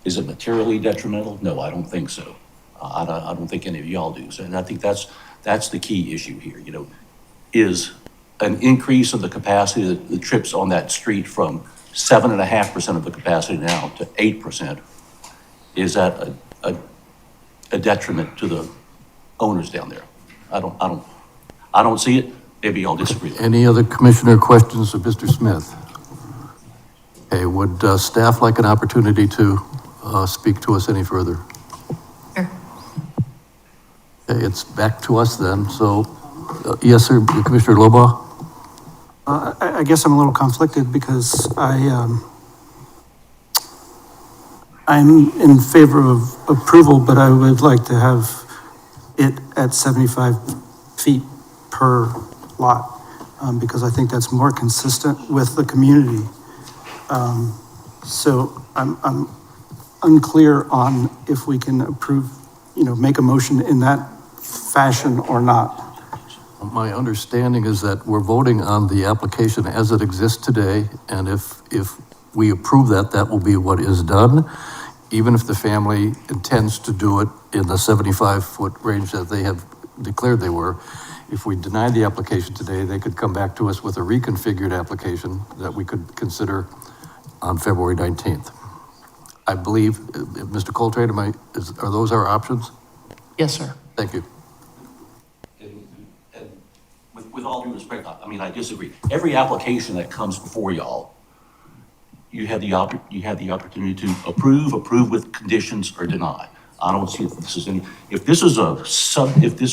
it materially detrimental? No, I don't think so. I don't think any of y'all do. So, and I think that's the key issue here, is an increase of the capacity of the trips on that street from 7.5% of the capacity now to 8%. Is that a detriment to the owners down there? I don't see it. Maybe y'all disagree. Any other commissioner questions of Mr. Smith? Okay, would staff like an opportunity to speak to us any further? Sure. Okay, it's back to us then. So, yes, sir, Commissioner Lobaugh? I guess I'm a little conflicted because I'm in favor of approval, but I would like to have it at 75 feet per lot, because I think that's more consistent with the community. So I'm unclear on if we can approve, make a motion in that fashion or not. My understanding is that we're voting on the application as it exists today, and if we approve that, that will be what is done, even if the family intends to do it in the 75-foot range that they have declared they were. If we deny the application today, they could come back to us with a reconfigured application that we could consider on February 19th. I believe, Mr. Coltrane, are those our options? Yes, sir. Thank you. And with all due respect, I mean, I disagree. Every application that comes before y'all, you have the opportunity to approve with conditions, or deny. I don't see if this is if this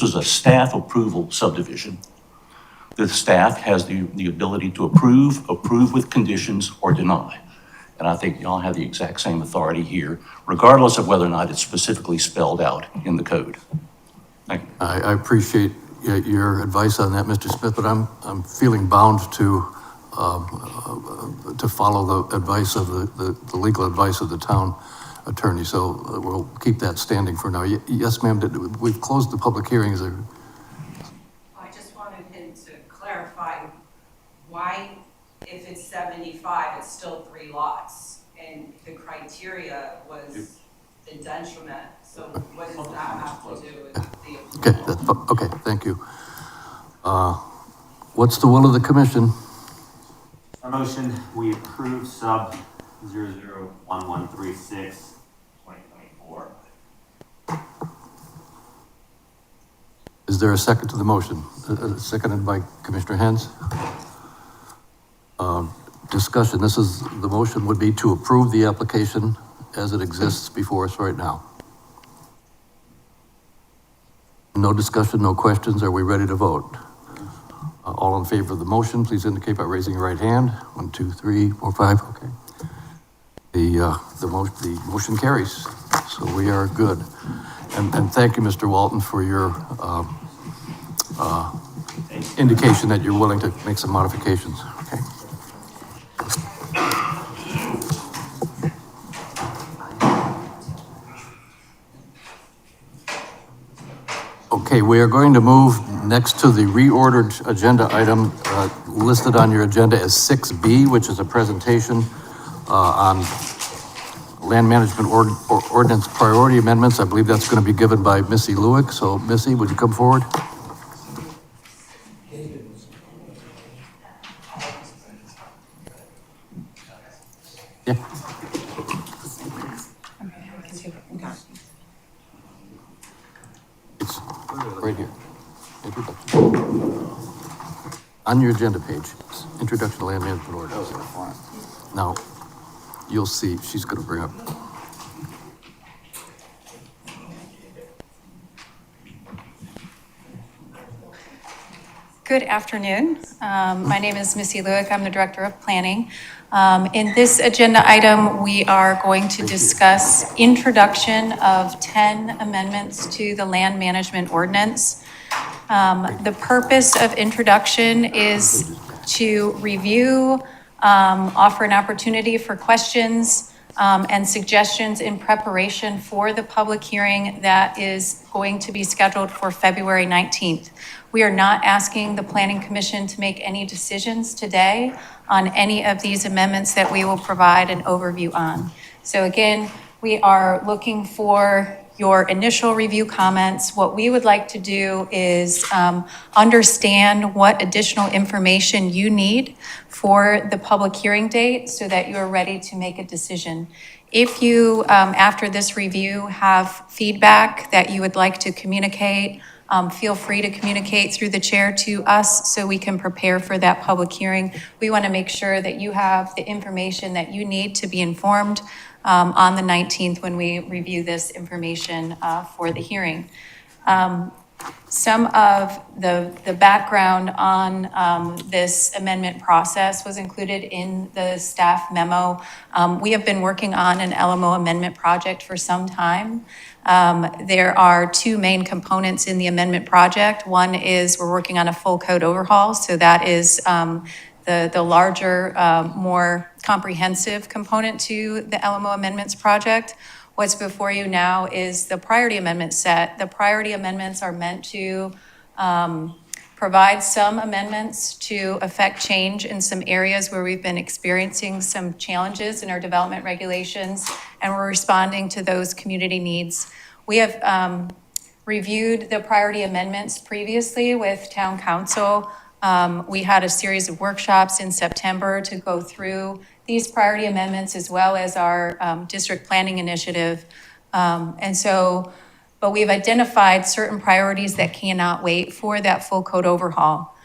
is a staff approval subdivision, the staff has the ability to approve with conditions, or deny. And I think y'all have the exact same authority here, regardless of whether or not it's specifically spelled out in the code. Thank you. I appreciate your advice on that, Mr. Smith, but I'm feeling bound to follow the advice of the legal advice of the town attorney. So we'll keep that standing for now. Yes, ma'am. We've closed the public hearing. Is there? I just wanted him to clarify why, if it's 75, it's still 3 lots, and the criteria was the detriment. So what does that have to do with the approval? Okay, thank you. What's the will of the commission? A motion, we approve sub 001136 2024. Is there a second to the motion? Seconded by Commissioner Hens. Discussion. The motion would be to approve the application as it exists before us right now. No discussion, no questions. Are we ready to vote? All in favor of the motion, please indicate by raising your right hand. 1, 2, 3, 4, 5. Okay. The motion carries. So we are good. And thank you, Mr. Walton, for your indication that you're willing to make some modifications. Okay. Okay, we are going to move next to the reordered agenda item listed on your agenda as 6B, which is a presentation on land management ordinance priority amendments. I believe that's going to be given by Missy Lewick. So Missy, would you come forward? Yeah. It's right here. Introduction. On your agenda page, it's Introduction to Land Management Ordinance. Now, you'll see, she's going to bring up. Good afternoon. My name is Missy Lewick. I'm the Director of Planning. In this agenda item, we are going to discuss introduction of 10 amendments to the Land Management Ordinance. The purpose of introduction is to review, offer an opportunity for questions and suggestions in preparation for the public hearing that is going to be scheduled for February 19th. We are not asking the Planning Commission to make any decisions today on any of these amendments that we will provide an overview on. So again, we are looking for your initial review comments. What we would like to do is understand what additional information you need for the public hearing date so that you're ready to make a decision. If you, after this review, have feedback that you would like to communicate, feel free to communicate through the chair to us so we can prepare for that public hearing. We want to make sure that you have the information that you need to be informed on the 19th when we review this information for the hearing. Some of the background on this amendment process was included in the staff memo. We have been working on an LMO amendment project for some time. There are two main components in the amendment project. One is we're working on a full code overhaul. So that is the larger, more comprehensive component to the LMO amendments project. What's before you now is the priority amendment set. The priority amendments are meant to provide some amendments to affect change in some areas where we've been experiencing some challenges in our development regulations, and we're responding to those community needs. We have reviewed the priority amendments previously with town council. We had a series of workshops in September to go through these priority amendments as well as our district planning initiative. But we've identified certain priorities that cannot wait for that full code overhaul.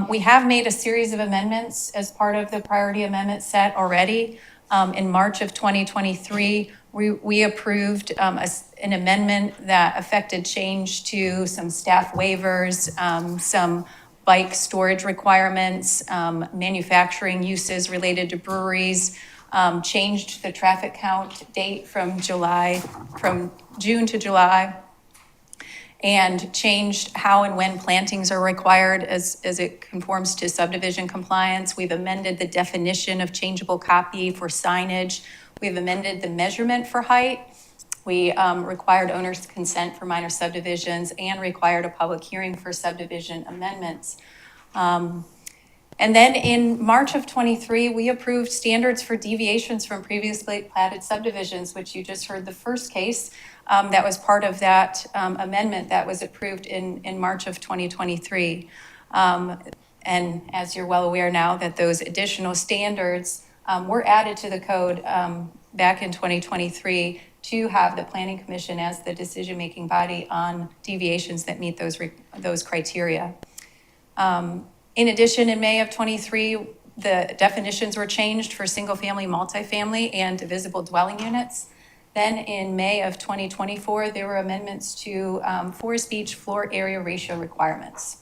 We have made a series of amendments as part of the priority amendment set already. In March of 2023, we approved an amendment that affected change to some staff waivers, some bike storage requirements, manufacturing uses related to breweries, changed the traffic count date from June to July, and changed how and when plantings are required as it conforms to subdivision compliance. We've amended the definition of changeable copy for signage. We've amended the measurement for height. We required owner's consent for minor subdivisions and required a public hearing for subdivision amendments. And then in March of 23, we approved standards for deviations from previously platted subdivisions, which you just heard the first case that was part of that amendment that was approved in March of 2023. And as you're well aware now that those additional standards were added to the code back in 2023 to have the Planning Commission as the decision-making body on deviations that meet those criteria. In addition, in May of 23, the definitions were changed for single-family, multifamily, and divisible dwelling units. Then in May of 2024, there were amendments to Forest Beach floor area ratio requirements.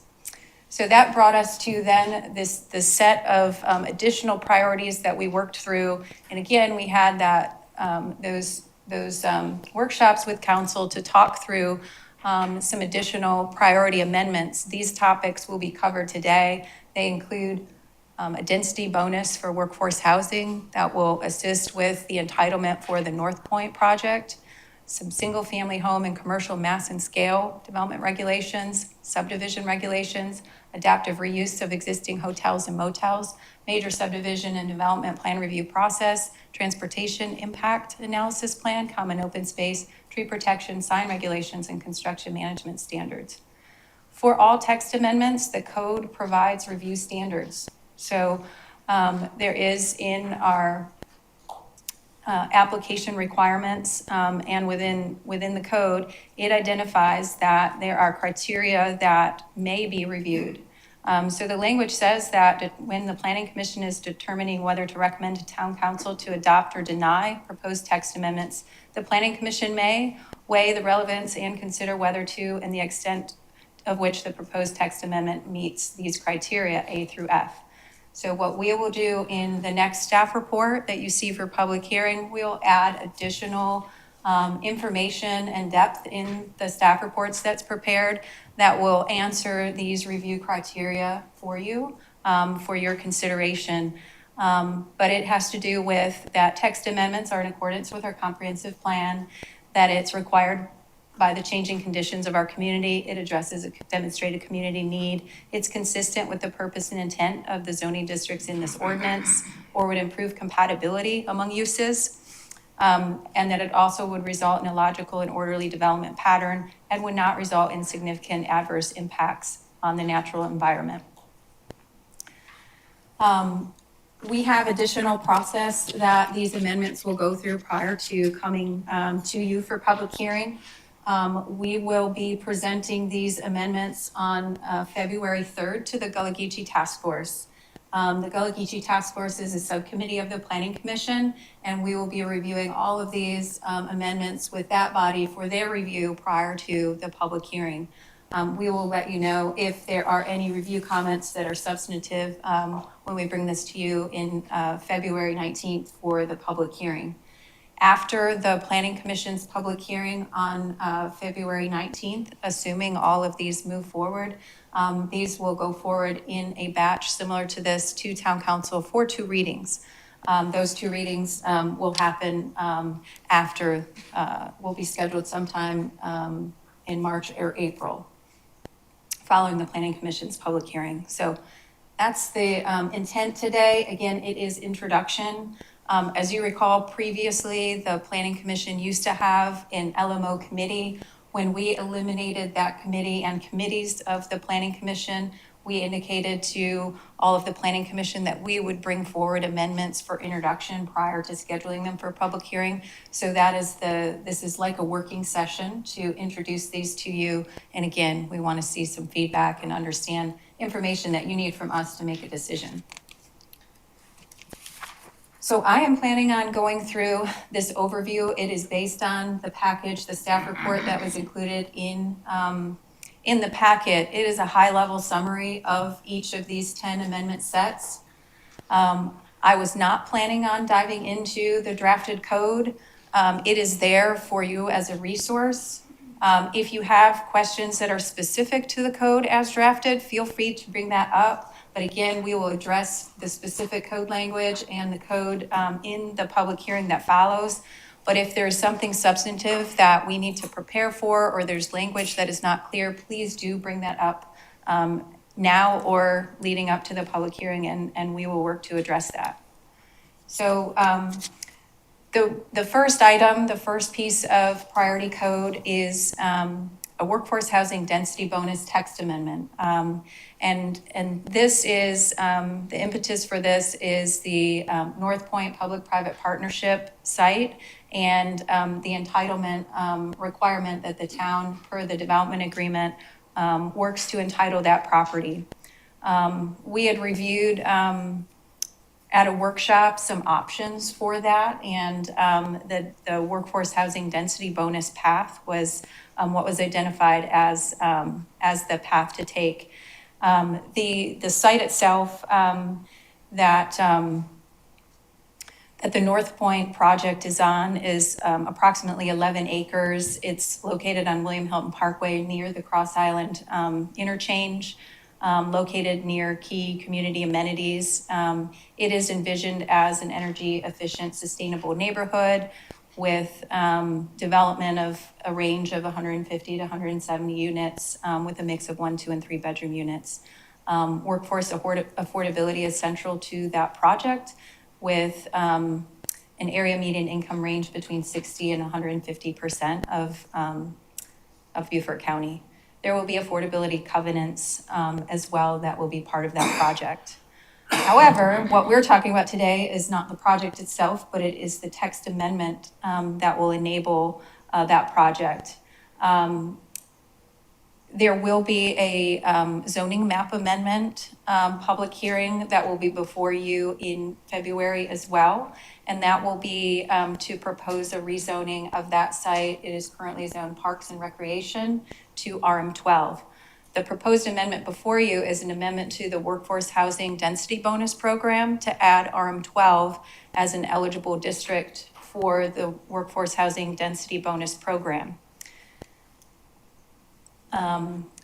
So that brought us to then this set of additional priorities that we worked through. And again, we had those workshops with council to talk through some additional priority amendments. These topics will be covered today. They include a density bonus for workforce housing that will assist with the entitlement for the North Point project, some single-family home and commercial mass and scale development regulations, subdivision regulations, adaptive reuse of existing hotels and motels, major subdivision and development plan review process, transportation impact analysis plan, common open space, tree protection, sign regulations, and construction management standards. For all text amendments, the code provides review standards. So there is in our application requirements and within the code, it identifies that there are criteria that may be reviewed. So the language says that when the Planning Commission is determining whether to recommend to Town Council to adopt or deny proposed text amendments, the Planning Commission may weigh the relevance and consider whether to and the extent of which the proposed text amendment meets these criteria A through F. So what we will do in the next staff report that you see for public hearing, we'll add additional information and depth in the staff reports that's prepared that will answer these review criteria for you, for your consideration. But it has to do with that text amendments are in accordance with our comprehensive plan, that it's required by the changing conditions of our community. It addresses a demonstrated community need. It's consistent with the purpose and intent of the zoning districts in this ordinance, or would improve compatibility among uses. And that it also would result in a logical and orderly development pattern and would not result in significant adverse impacts on the natural environment. We have additional process that these amendments will go through prior to coming to you for public hearing. We will be presenting these amendments on February 3rd to the Gullah Geechee Task Force. The Gullah Geechee Task Force is a subcommittee of the Planning Commission, and we will be reviewing all of these amendments with that body for their review prior to the public hearing. We will let you know if there are any review comments that are substantive when we bring this to you in February 19th for the public hearing. After the Planning Commission's public hearing on February 19th, assuming all of these move forward, these will go forward in a batch similar to this to Town Council for 2 readings. Those 2 readings will happen after, will be scheduled sometime in March or April, following the Planning Commission's public hearing. So that's the intent today. Again, it is introduction. As you recall, previously, the Planning Commission used to have an LMO committee. When we eliminated that committee and committees of the Planning Commission, we indicated to all of the Planning Commission that we would bring forward amendments for introduction prior to scheduling them for public hearing. So that is this is like a working session to introduce these to you. And again, we want to see some feedback and understand information that you need from us to make a decision. So I am planning on going through this overview. It is based on the package, the staff report that was included in the packet. It is a high-level summary of each of these 10 amendment sets. I was not planning on diving into the drafted code. It is there for you as a resource. If you have questions that are specific to the code as drafted, feel free to bring that up. But again, we will address the specific code language and the code in the public hearing that follows. But if there's something substantive that we need to prepare for, or there's language that is not clear, please do bring that up now or leading up to the public hearing, and we will work to address that. So the first item, the first piece of priority code is a workforce housing density bonus text amendment. And this is, the impetus for this is the North Point Public-Private Partnership site and the entitlement requirement that the town, per the development agreement, works to entitle that property. We had reviewed at a workshop some options for that, and the workforce housing density bonus path was what was identified as the path to take. The site itself that the North Point project is on is approximately 11 acres. It's located on William Hilton Parkway near the Cross Island interchange, located near key community amenities. It is envisioned as an energy efficient, sustainable neighborhood with development of a range of 150 to 170 units with a mix of 1, 2, and 3 bedroom units. Workforce affordability is central to that project with an area median income range between 60 and 150% of Beaufort County. There will be affordability covenants as well that will be part of that project. However, what we're talking about today is not the project itself, but it is the text amendment that will enable that project. There will be a zoning map amendment public hearing that will be before you in February as well. And that will be to propose a rezoning of that site. It is currently zoned Parks and Recreation to RM12. The proposed amendment before you is an amendment to the Workforce Housing Density Bonus Program to add RM12 as an eligible district for the Workforce Housing Density Bonus Program.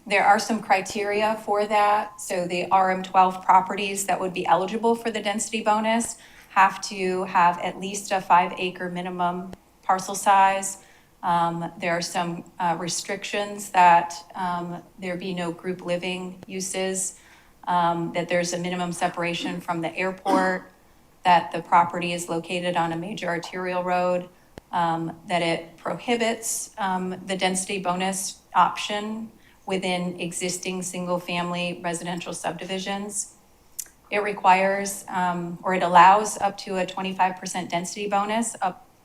There are some criteria for that. So the RM12 properties that would be eligible for the density bonus have to have at least a 5-acre minimum parcel size. There are some restrictions that there be no group living uses, that there's a minimum separation from the airport, that the property is located on a major arterial road, that it prohibits the density bonus option within existing single-family residential subdivisions. It requires, or it allows up to a 25% density bonus,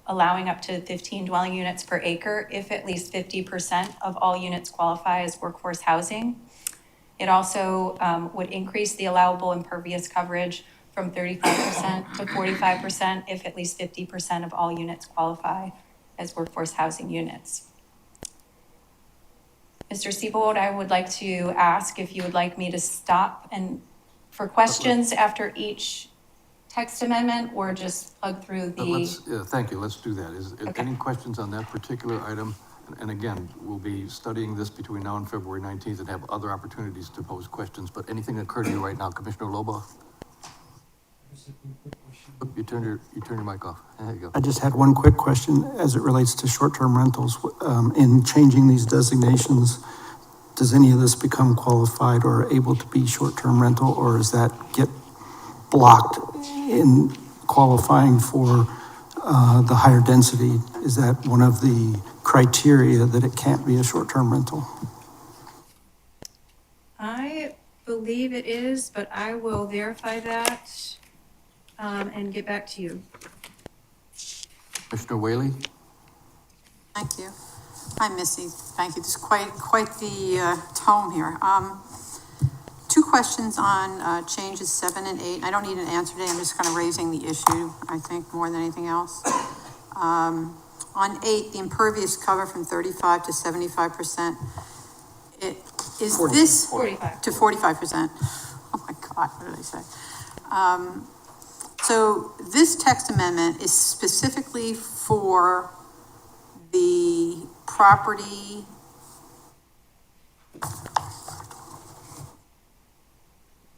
allowing up to 15 dwelling units per acre if at least 50% of all units qualify as workforce housing. It also would increase the allowable impervious coverage from 35% to 45% if at least 50% of all units qualify as workforce housing units. Mr. Siebold, I would like to ask if you would like me to stop and for questions after each text amendment or just plug through the. Thank you, let's do that. Is Okay. any questions on that particular item? And again, we'll be studying this between now and February 19th and have other opportunities to pose questions, but anything that occurred to you right now, Commissioner Loba? You turn your mic off. There you go. I just had one quick question as it relates to short-term rentals. In changing these designations, does any of this become qualified or able to be short-term rental, or does that get blocked in qualifying for the higher density? Is that one of the criteria that it can't be a short-term rental? I believe it is, but I will verify that and get back to you. Commissioner Whaley? Thank you. Hi, Missy. Thank you. This is quite the tome here. 2 questions on changes 7 and 8. I don't need an answer today. I'm just kind of raising the issue, I think, more than anything else. On 8, the impervious cover from 35 to 75%. Is 40. this 45 to 45%? Oh my God, what did I say? So this text amendment is specifically for the property.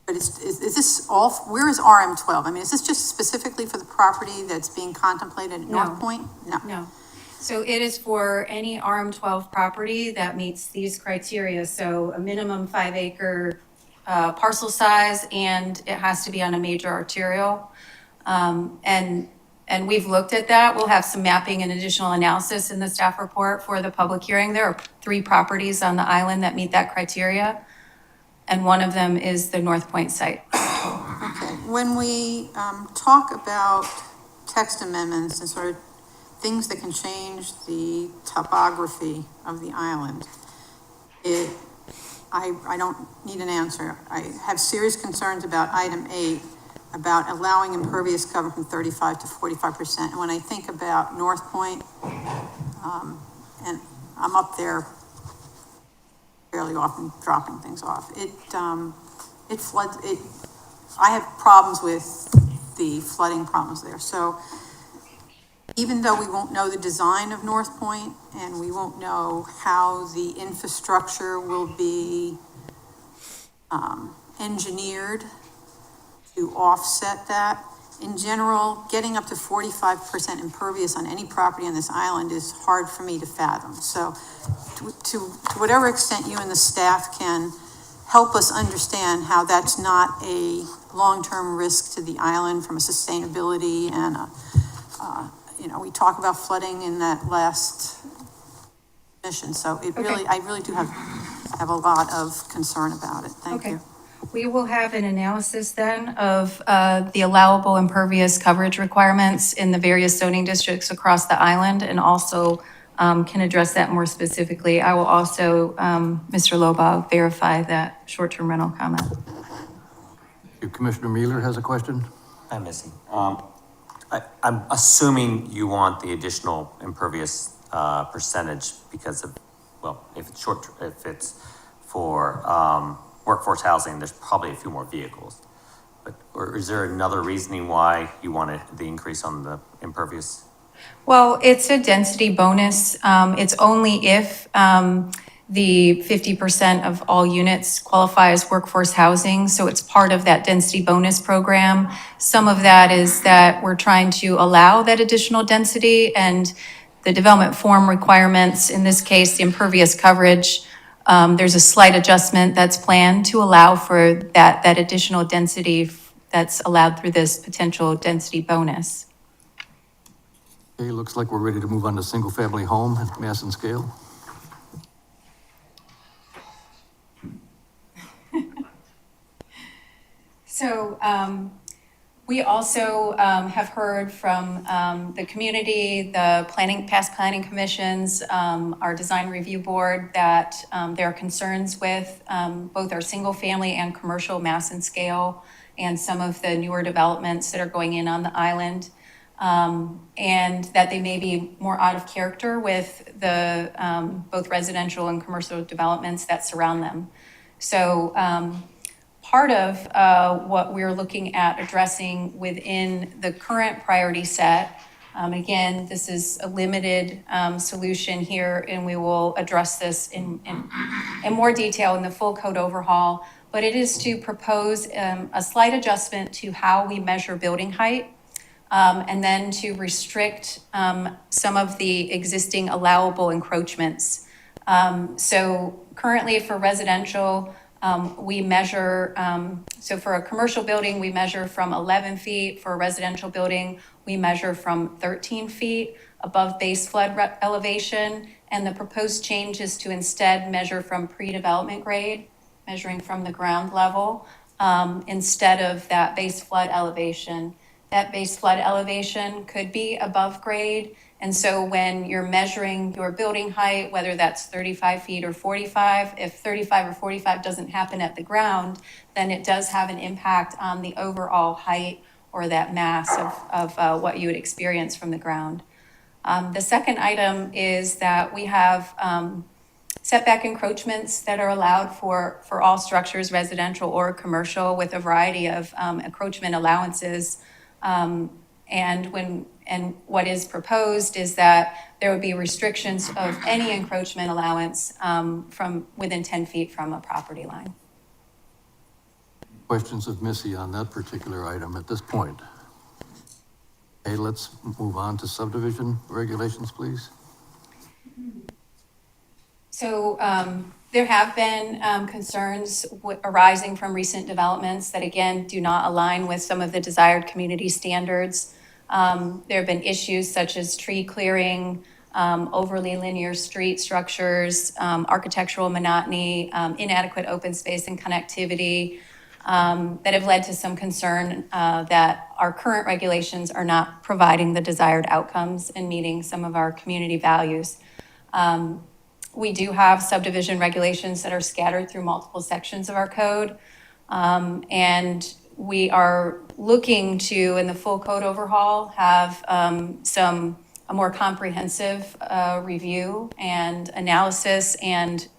But is this all, where is RM12? I mean, is this just specifically for the property that's being contemplated at North Point? No. So it is for any RM12 property that meets these criteria. So a minimum 5-acre parcel size, and it has to be on a major arterial. And we've looked at that. We'll have some mapping and additional analysis in the staff report for the public hearing. There are 3 properties on the island that meet that criteria, and one of them is the North Point site. Okay, when we talk about text amendments and sort of things that can change the topography of the island, I don't need an answer. I have serious concerns about item 8, about allowing impervious cover from 35 to 45%. And when I think about North Point, and I'm up there fairly often dropping things off, it floods, I have problems with the flooding problems there. So even though we won't know the design of North Point and we won't know how the infrastructure will be engineered to offset that, in general, getting up to 45% impervious on any property on this island is hard for me to fathom. So to whatever extent you and the staff can help us understand how that's not a long-term risk to the island from a sustainability and we talk about flooding in that last mission. So it really, I really do have a lot of concern about it. Thank you. We will have an analysis then of the allowable impervious coverage requirements in the various zoning districts across the island, and also can address that more specifically. I will also, Mr. Loba, verify that short-term rental comment. Commissioner Mueller has a question? Hi, Missy. I'm assuming you want the additional impervious percentage because of, well, if it's for workforce housing, there's probably a few more vehicles. Or is there another reasoning why you wanted the increase on the impervious? Well, it's a density bonus. It's only if the 50% of all units qualify as workforce housing. So it's part of that density bonus program. Some of that is that we're trying to allow that additional density, and the development form requirements, in this case, the impervious coverage, there's a slight adjustment that's planned to allow for that additional density that's allowed through this potential density bonus. Okay, looks like we're ready to move on to single-family home at mass and scale. So we also have heard from the community, the past planning commissions, our design review board, that there are concerns with both our single family and commercial mass and scale and some of the newer developments that are going in on the island, and that they may be more out of character with the both residential and commercial developments that surround them. So part of what we're looking at addressing within the current priority set, again, this is a limited solution here, and we will address this in more detail in the full code overhaul, but it is to propose a slight adjustment to how we measure building height, and then to restrict some of the existing allowable encroachments. So currently for residential, we measure, so for a commercial building, we measure from 11 feet. For a residential building, we measure from 13 feet above base flood elevation. And the proposed change is to instead measure from pre-development grade, measuring from the ground level, instead of that base flood elevation. That base flood elevation could be above grade. And so when you're measuring your building height, whether that's 35 feet or 45, if 35 or 45 doesn't happen at the ground, then it does have an impact on the overall height or that mass of what you would experience from the ground. The second item is that we have setback encroachments that are allowed for all structures, residential or commercial, with a variety of encroachment allowances. And what is proposed is that there would be restrictions of any encroachment allowance from within 10 feet from a property line. Questions of Missy on that particular item at this point? Okay, let's move on to subdivision regulations, please. So there have been concerns arising from recent developments that, again, do not align with some of the desired community standards. There have been issues such as tree clearing, overly linear street structures, architectural monotony, inadequate open space and connectivity, that have led to some concern that our current regulations are not providing the desired outcomes and meeting some of our community values. We do have subdivision regulations that are scattered through multiple sections of our code, and we are looking to, in the full code overhaul, have a more comprehensive review and analysis, and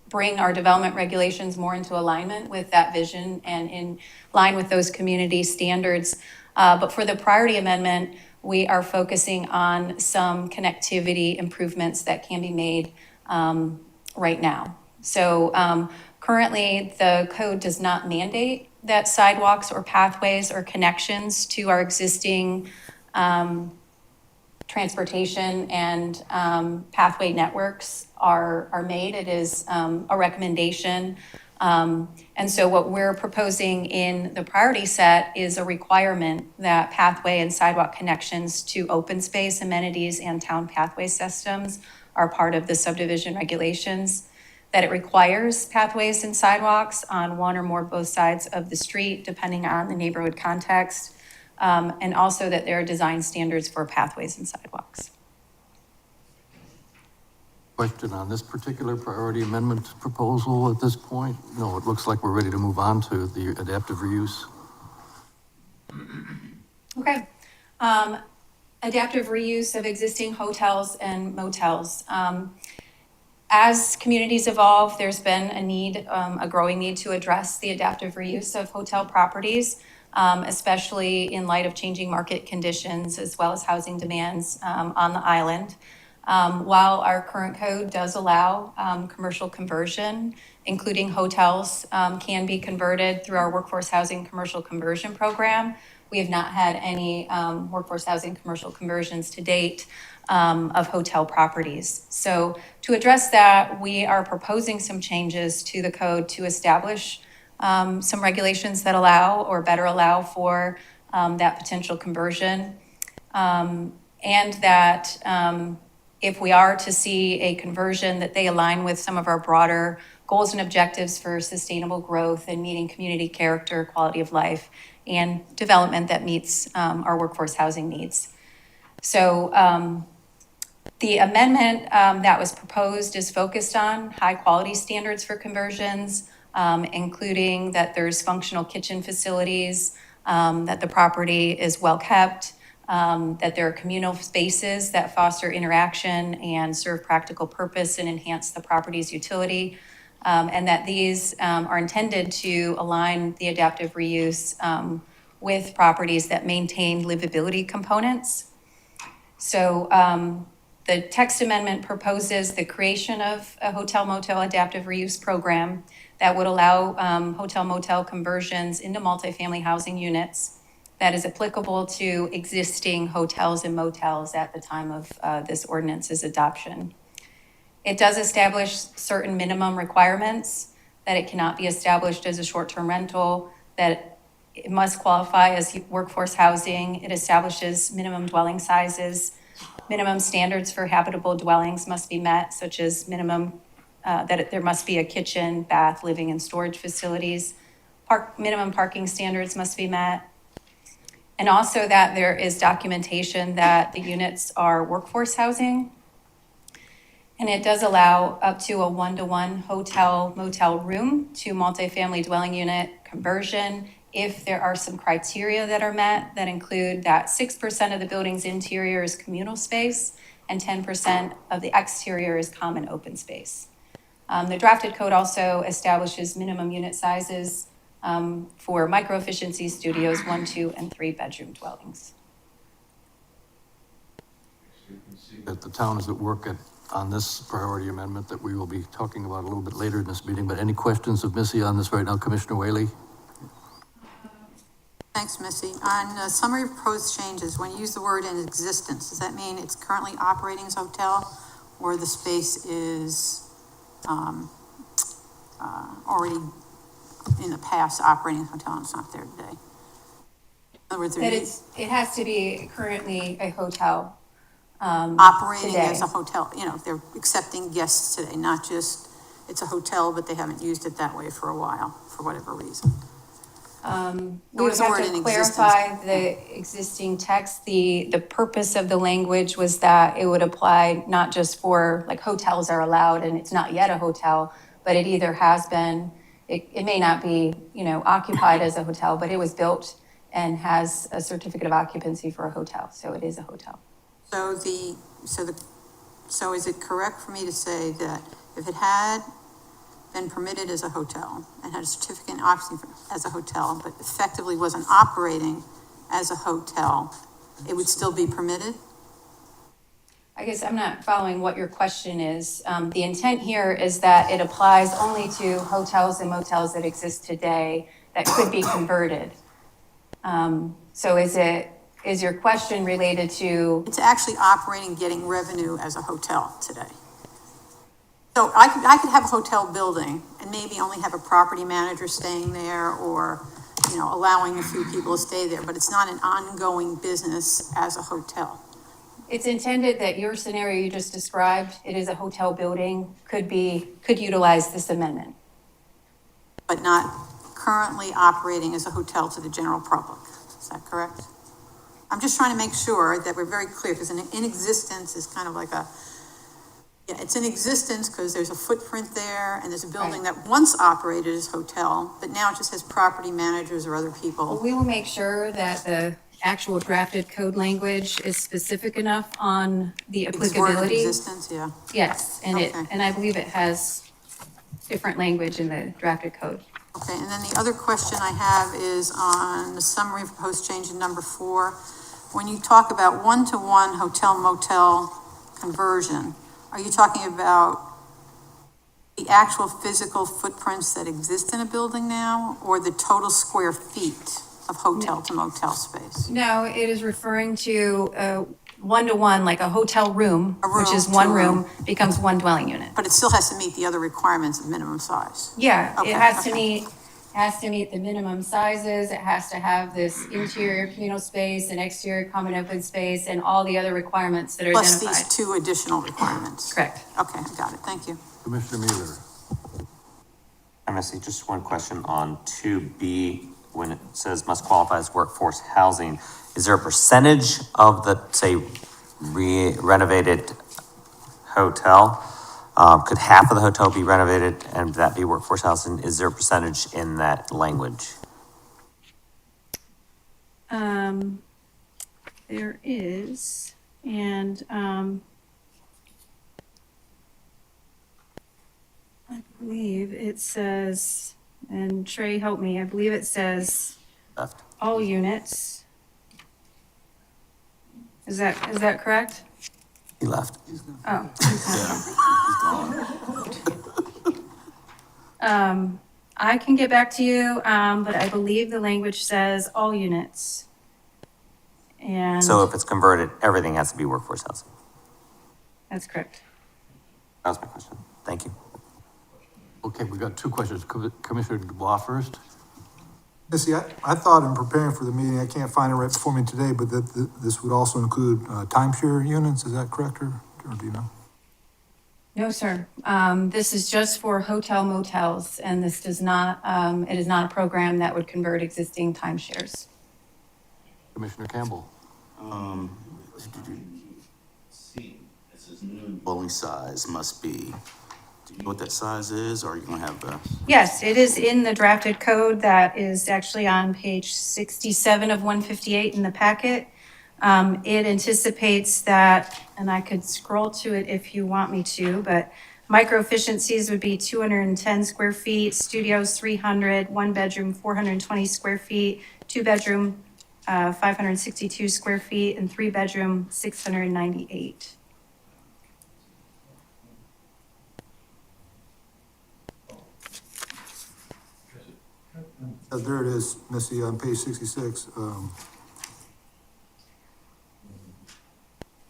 bring our development regulations more into alignment with that vision and in line with those community standards. But for the priority amendment, we are focusing on some connectivity improvements that can be made right now. So currently, the code does not mandate that sidewalks or pathways or connections to our existing transportation and pathway networks are made. It is a recommendation. And so what we're proposing in the priority set is a requirement that pathway and sidewalk connections to open space amenities and town pathway systems are part of the subdivision regulations, that it requires pathways and sidewalks on one or more both sides of the street, depending on the neighborhood context, and also that there are design standards for pathways and sidewalks. Question on this particular priority amendment proposal at this point? No, it looks like we're ready to move on to the adaptive reuse. Okay. Adaptive reuse of existing hotels and motels. As communities evolve, there's been a need, a growing need to address the adaptive reuse of hotel properties, especially in light of changing market conditions as well as housing demands on the island. While our current code does allow commercial conversion, including hotels can be converted through our workforce housing commercial conversion program, we have not had any workforce housing commercial conversions to date of hotel properties. So to address that, we are proposing some changes to the code to establish some regulations that allow or better allow for that potential conversion. And that if we are to see a conversion, that they align with some of our broader goals and objectives for sustainable growth and meeting community character, quality of life, and development that meets our workforce housing needs. So the amendment that was proposed is focused on high quality standards for conversions, including that there's functional kitchen facilities, that the property is well kept, that there are communal spaces that foster interaction and serve practical purpose and enhance the property's utility, and that these are intended to align the adaptive reuse with properties that maintain livability components. So the text amendment proposes the creation of a hotel motel adaptive reuse program that would allow hotel motel conversions into multifamily housing units that is applicable to existing hotels and motels at the time of this ordinance's adoption. It does establish certain minimum requirements, that it cannot be established as a short-term rental, that it must qualify as workforce housing. It establishes minimum dwelling sizes. Minimum standards for habitable dwellings must be met, such as minimum, there must be a kitchen, bath, living, and storage facilities. Minimum parking standards must be met. And also that there is documentation that the units are workforce housing. And it does allow up to a 1-to-1 hotel motel room to multifamily dwelling unit conversion if there are some criteria that are met that include that 6% of the building's interior is communal space and 10% of the exterior is common open space. The drafted code also establishes minimum unit sizes for micro-efficiency studios, 1, 2, and 3 bedroom dwellings. That the town is at work on this priority amendment that we will be talking about a little bit later in this meeting, but any questions of Missy on this right now, Commissioner Whaley? Thanks, Missy. On summary of proposed changes, when you use the word in existence, does that mean it's currently operating as a hotel, or the space is already in the past operating as a hotel and it's not there today? In other words, That it has to be currently a hotel. Operating today. as a hotel, you know, they're accepting guests today, not just it's a hotel, but they haven't used it that way for a while, for whatever reason. We would have to clarify the existing text. The purpose of the language was that it would apply not just for, like, hotels are allowed and it's not yet a hotel, but it either has been, it may not be, you know, occupied as a hotel, but it was built and has a certificate of occupancy for a hotel, so it is a hotel. So is it correct for me to say that if it had been permitted as a hotel and had a certificate of occupancy as a hotel, but effectively wasn't operating as a hotel, it would still be permitted? I guess I'm not following what your question is. The intent here is that it applies only to hotels and motels that exist today that could be converted. So is your question related to? It's actually operating, getting revenue as a hotel today. So I could have a hotel building and maybe only have a property manager staying there or, you know, allowing a few people to stay there, but it's not an ongoing business as a hotel. It's intended that your scenario you just described, it is a hotel building, could utilize this amendment. But not currently operating as a hotel to the general public. Is that correct? I'm just trying to make sure that we're very clear, because in existence is kind of like yeah, it's in existence because there's a footprint there and there's a building that once operated as hotel, but now it just has property managers or other people. Well, we will make sure that the actual drafted code language is specific enough on the It's word of applicability. existence, yeah. Yes, and I believe it has different language in the drafted code. Okay, and then the other question I have is on the summary of proposed change in number 4. When you talk about one-to-one hotel motel conversion, are you talking about the actual physical footprints that exist in a building now, or the total square feet of hotel to motel space? No, it is referring to one-to-one, like a hotel room, which is to one a room, becomes one dwelling unit. But it still has to meet the other requirements of minimum size. Yeah, Okay, it has to okay. meet the minimum sizes, it has to have this interior communal space and exterior common open space and all the other requirements that are Plus identified. these 2 additional requirements. Correct. Okay, I got it, thank you. Commissioner Mueller. MSC, just one question on 2B, when it says must qualify as workforce housing. Is there a percentage of the, say, renovated hotel? Could half of the hotel be renovated and that be workforce housing? Is there a percentage in that language? There is, and, I believe it says, and Trey, help me, I believe it says Left. all units. Is that correct? He left. Oh. I can get back to you, but I believe the language says all units. And So if it's converted, everything has to be workforce housing. that's correct. That was my question. Thank you. Okay, we've got 2 questions. Commissioner Dubois first. Missy, I thought in preparing for the meeting, I can't find it right before me today, but that this would also include timeshare units, is that correct, or do you know? No, sir. This is just for hotel motels, and this does not, it is not a program that would convert existing timeshares. Commissioner Campbell. See, this is new dwelling size must be, do you know what that size is, or are you gonna have the? Yes, it is in the drafted code that is actually on page 67 of 158 in the packet. It anticipates that, and I could scroll to it if you want me to, but micro efficiencies would be 210 square feet, studios 300, 1 bedroom 420 square feet, 2 bedroom 562 square feet, and 3 bedroom 698. There it is, Missy, on page 66.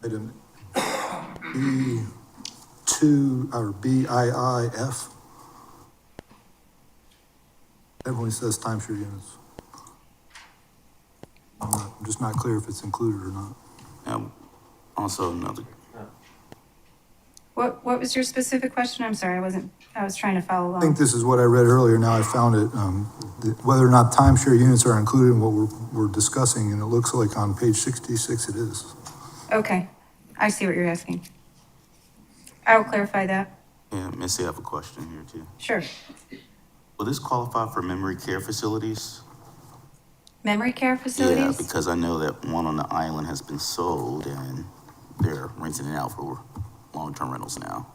Item B2, or BIIF. Everyone says timeshare units. I'm just not clear if it's included or not. Also another, What was your specific question? I'm sorry, I was trying to follow I think along. this is what I read earlier, now I found it, whether or not timeshare units are included in what we're discussing, and it looks like on page 66 it is. Okay, I see what you're asking. I will clarify that. yeah, Missy, I have a question here too. Sure. Will this qualify for memory care facilities? Memory care Yeah, facilities? because I know that one on the island has been sold and they're renting it out for long-term rentals now.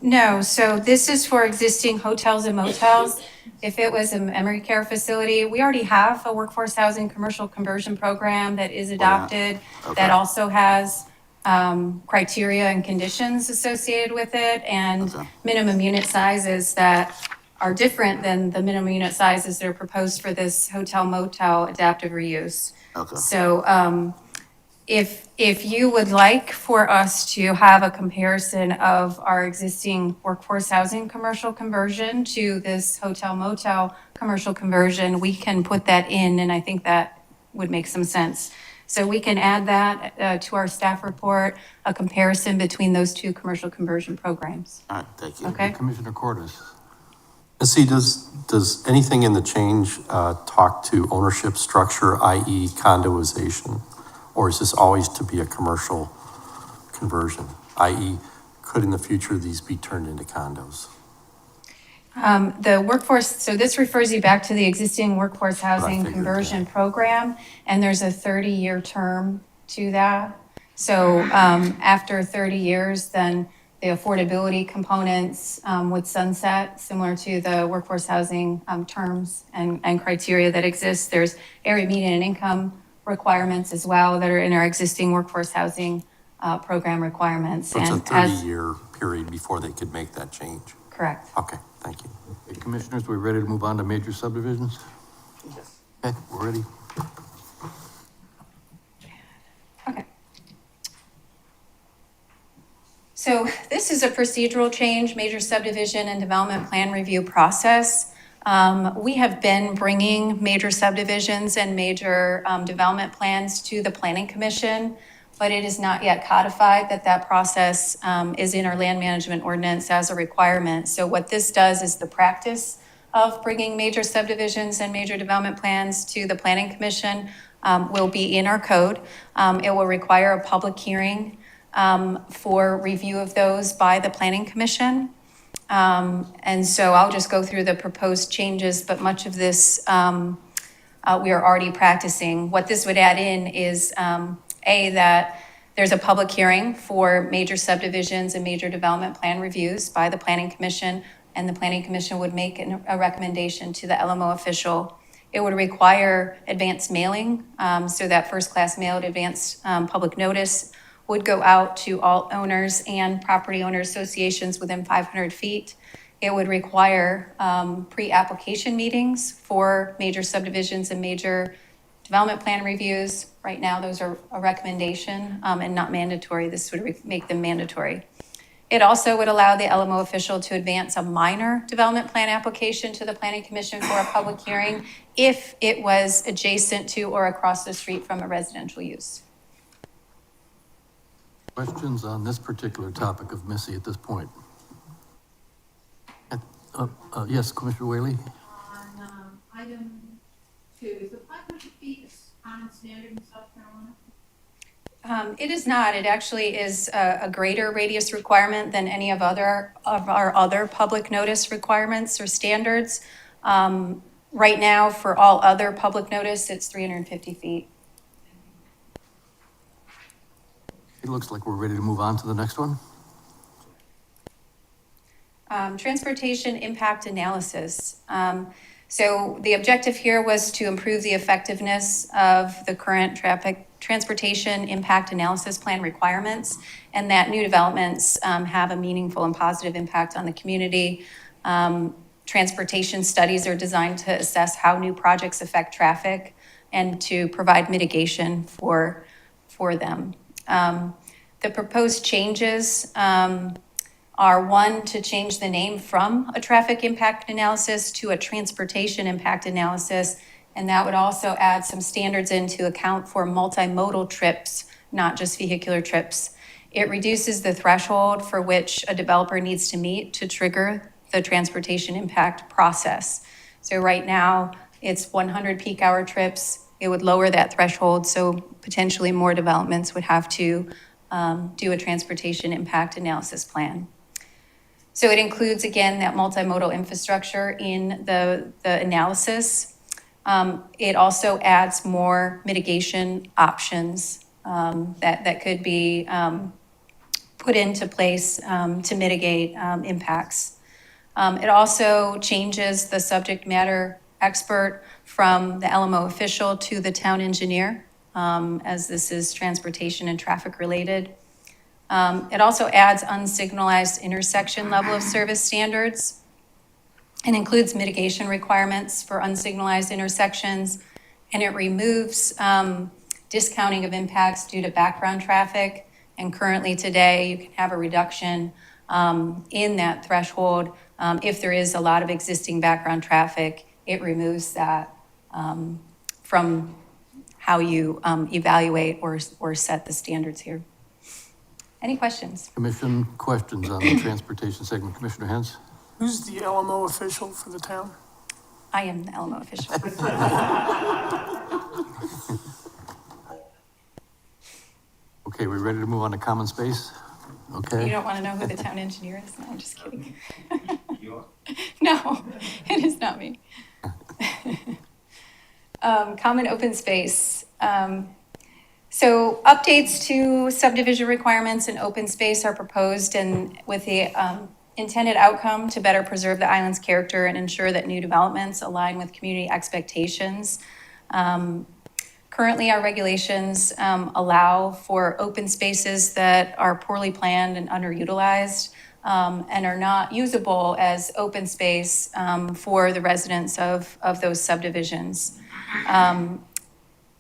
No, so this is for existing hotels and motels. If it was a memory care facility, we already have a workforce housing commercial conversion program that is adopted, Okay. that also has criteria and conditions associated with it, and minimum unit sizes that are different than the minimum unit sizes that are proposed for this hotel motel adaptive reuse. Okay. So, if you would like for us to have a comparison of our existing workforce housing commercial conversion to this hotel motel commercial conversion, we can put that in, and I think that would make some sense. So we can add that to our staff report, a comparison between those two commercial conversion programs. All right, thank you. Okay? Commissioner Cordes. See, does anything in the change talk to ownership structure, i.e. condoization? Or is this always to be a commercial conversion, i.e. could in the future these be turned into condos? The workforce, so this refers you back to the existing workforce housing figured, conversion program, and there's a 30-year term to that. So after 30 years, then the affordability components would sunset, similar to the workforce housing terms and criteria that exist. There's area median and income requirements as well that are in our existing workforce housing program requirements. So it's a And as 30-year period before they could make that change? correct. Okay, thank you. Okay, Commissioners, we're ready to move on to major subdivisions? Yes. Okay, we're ready. Okay. So this is a procedural change, major subdivision and development plan review process. We have been bringing major subdivisions and major development plans to the Planning Commission, but it is not yet codified that process is in our land management ordinance as a requirement. So what this does is the practice of bringing major subdivisions and major development plans to the Planning Commission will be in our code. It will require a public hearing for review of those by the Planning Commission. And so I'll just go through the proposed changes, but much of this we are already practicing. What this would add in is that there's a public hearing for major subdivisions and major development plan reviews by the Planning Commission, and the Planning Commission would make a recommendation to the LMO official. It would require advanced mailing, so that first-class mailed advanced public notice would go out to all owners and property owner associations within 500 feet. It would require pre-application meetings for major subdivisions and major development plan reviews. Right now, those are a recommendation and not mandatory. This would make them mandatory. It also would allow the LMO official to advance a minor development plan application to the Planning Commission for a public hearing if it was adjacent to or across the street from a residential use. Questions on this particular topic of Missy at this point? Yes, Commissioner Whaley? On item 2, is the 500 feet common standard in South Carolina? It is not. It actually is a greater radius requirement than any of our other public notice requirements or standards. Right now, for all other public notice, it's 350 feet. It looks like we're ready to move on to the next one. Transportation impact analysis. So the objective here was to improve the effectiveness of the current transportation impact analysis plan requirements, and that new developments have a meaningful and positive impact on the community. Transportation studies are designed to assess how new projects affect traffic and to provide mitigation for them. The proposed changes are one, to change the name from a traffic impact analysis to a transportation impact analysis. And that would also add some standards in to account for multimodal trips, not just vehicular trips. It reduces the threshold for which a developer needs to meet to trigger the transportation impact process. So right now, it's 100 peak hour trips. It would lower that threshold, so potentially more developments would have to do a transportation impact analysis plan. So it includes, again, that multimodal infrastructure in the analysis. It also adds more mitigation options that could be put into place to mitigate impacts. It also changes the subject matter expert from the LMO official to the town engineer, as this is transportation and traffic related. It also adds unsignalized intersection level of service standards. and includes mitigation requirements for unsignalized intersections, and it removes discounting of impacts due to background traffic. And currently today, you can have a reduction in that threshold. If there is a lot of existing background traffic, it removes that from how you evaluate or set the standards here. Any questions? Commission questions on the transportation segment. Commissioner Hens? Who's the LMO official for the town? I am the LMO official. Okay, we ready to move on to common space? Okay. You don't want to know who the town engineer is? No, I'm just kidding. No, it is not me. Common open space. So updates to subdivision requirements and open space are proposed and with the intended outcome to better preserve the island's character and ensure that new developments align with community expectations. Currently, our regulations allow for open spaces that are poorly planned and underutilized and are not usable as open space for the residents of those subdivisions.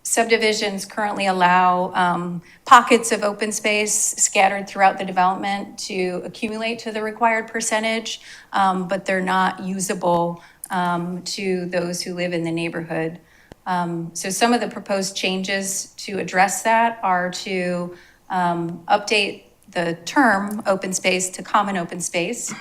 Subdivisions currently allow pockets of open space scattered throughout the development to accumulate to the required percentage, but they're not usable to those who live in the neighborhood. So some of the proposed changes to address that are to update the term open space to common open space,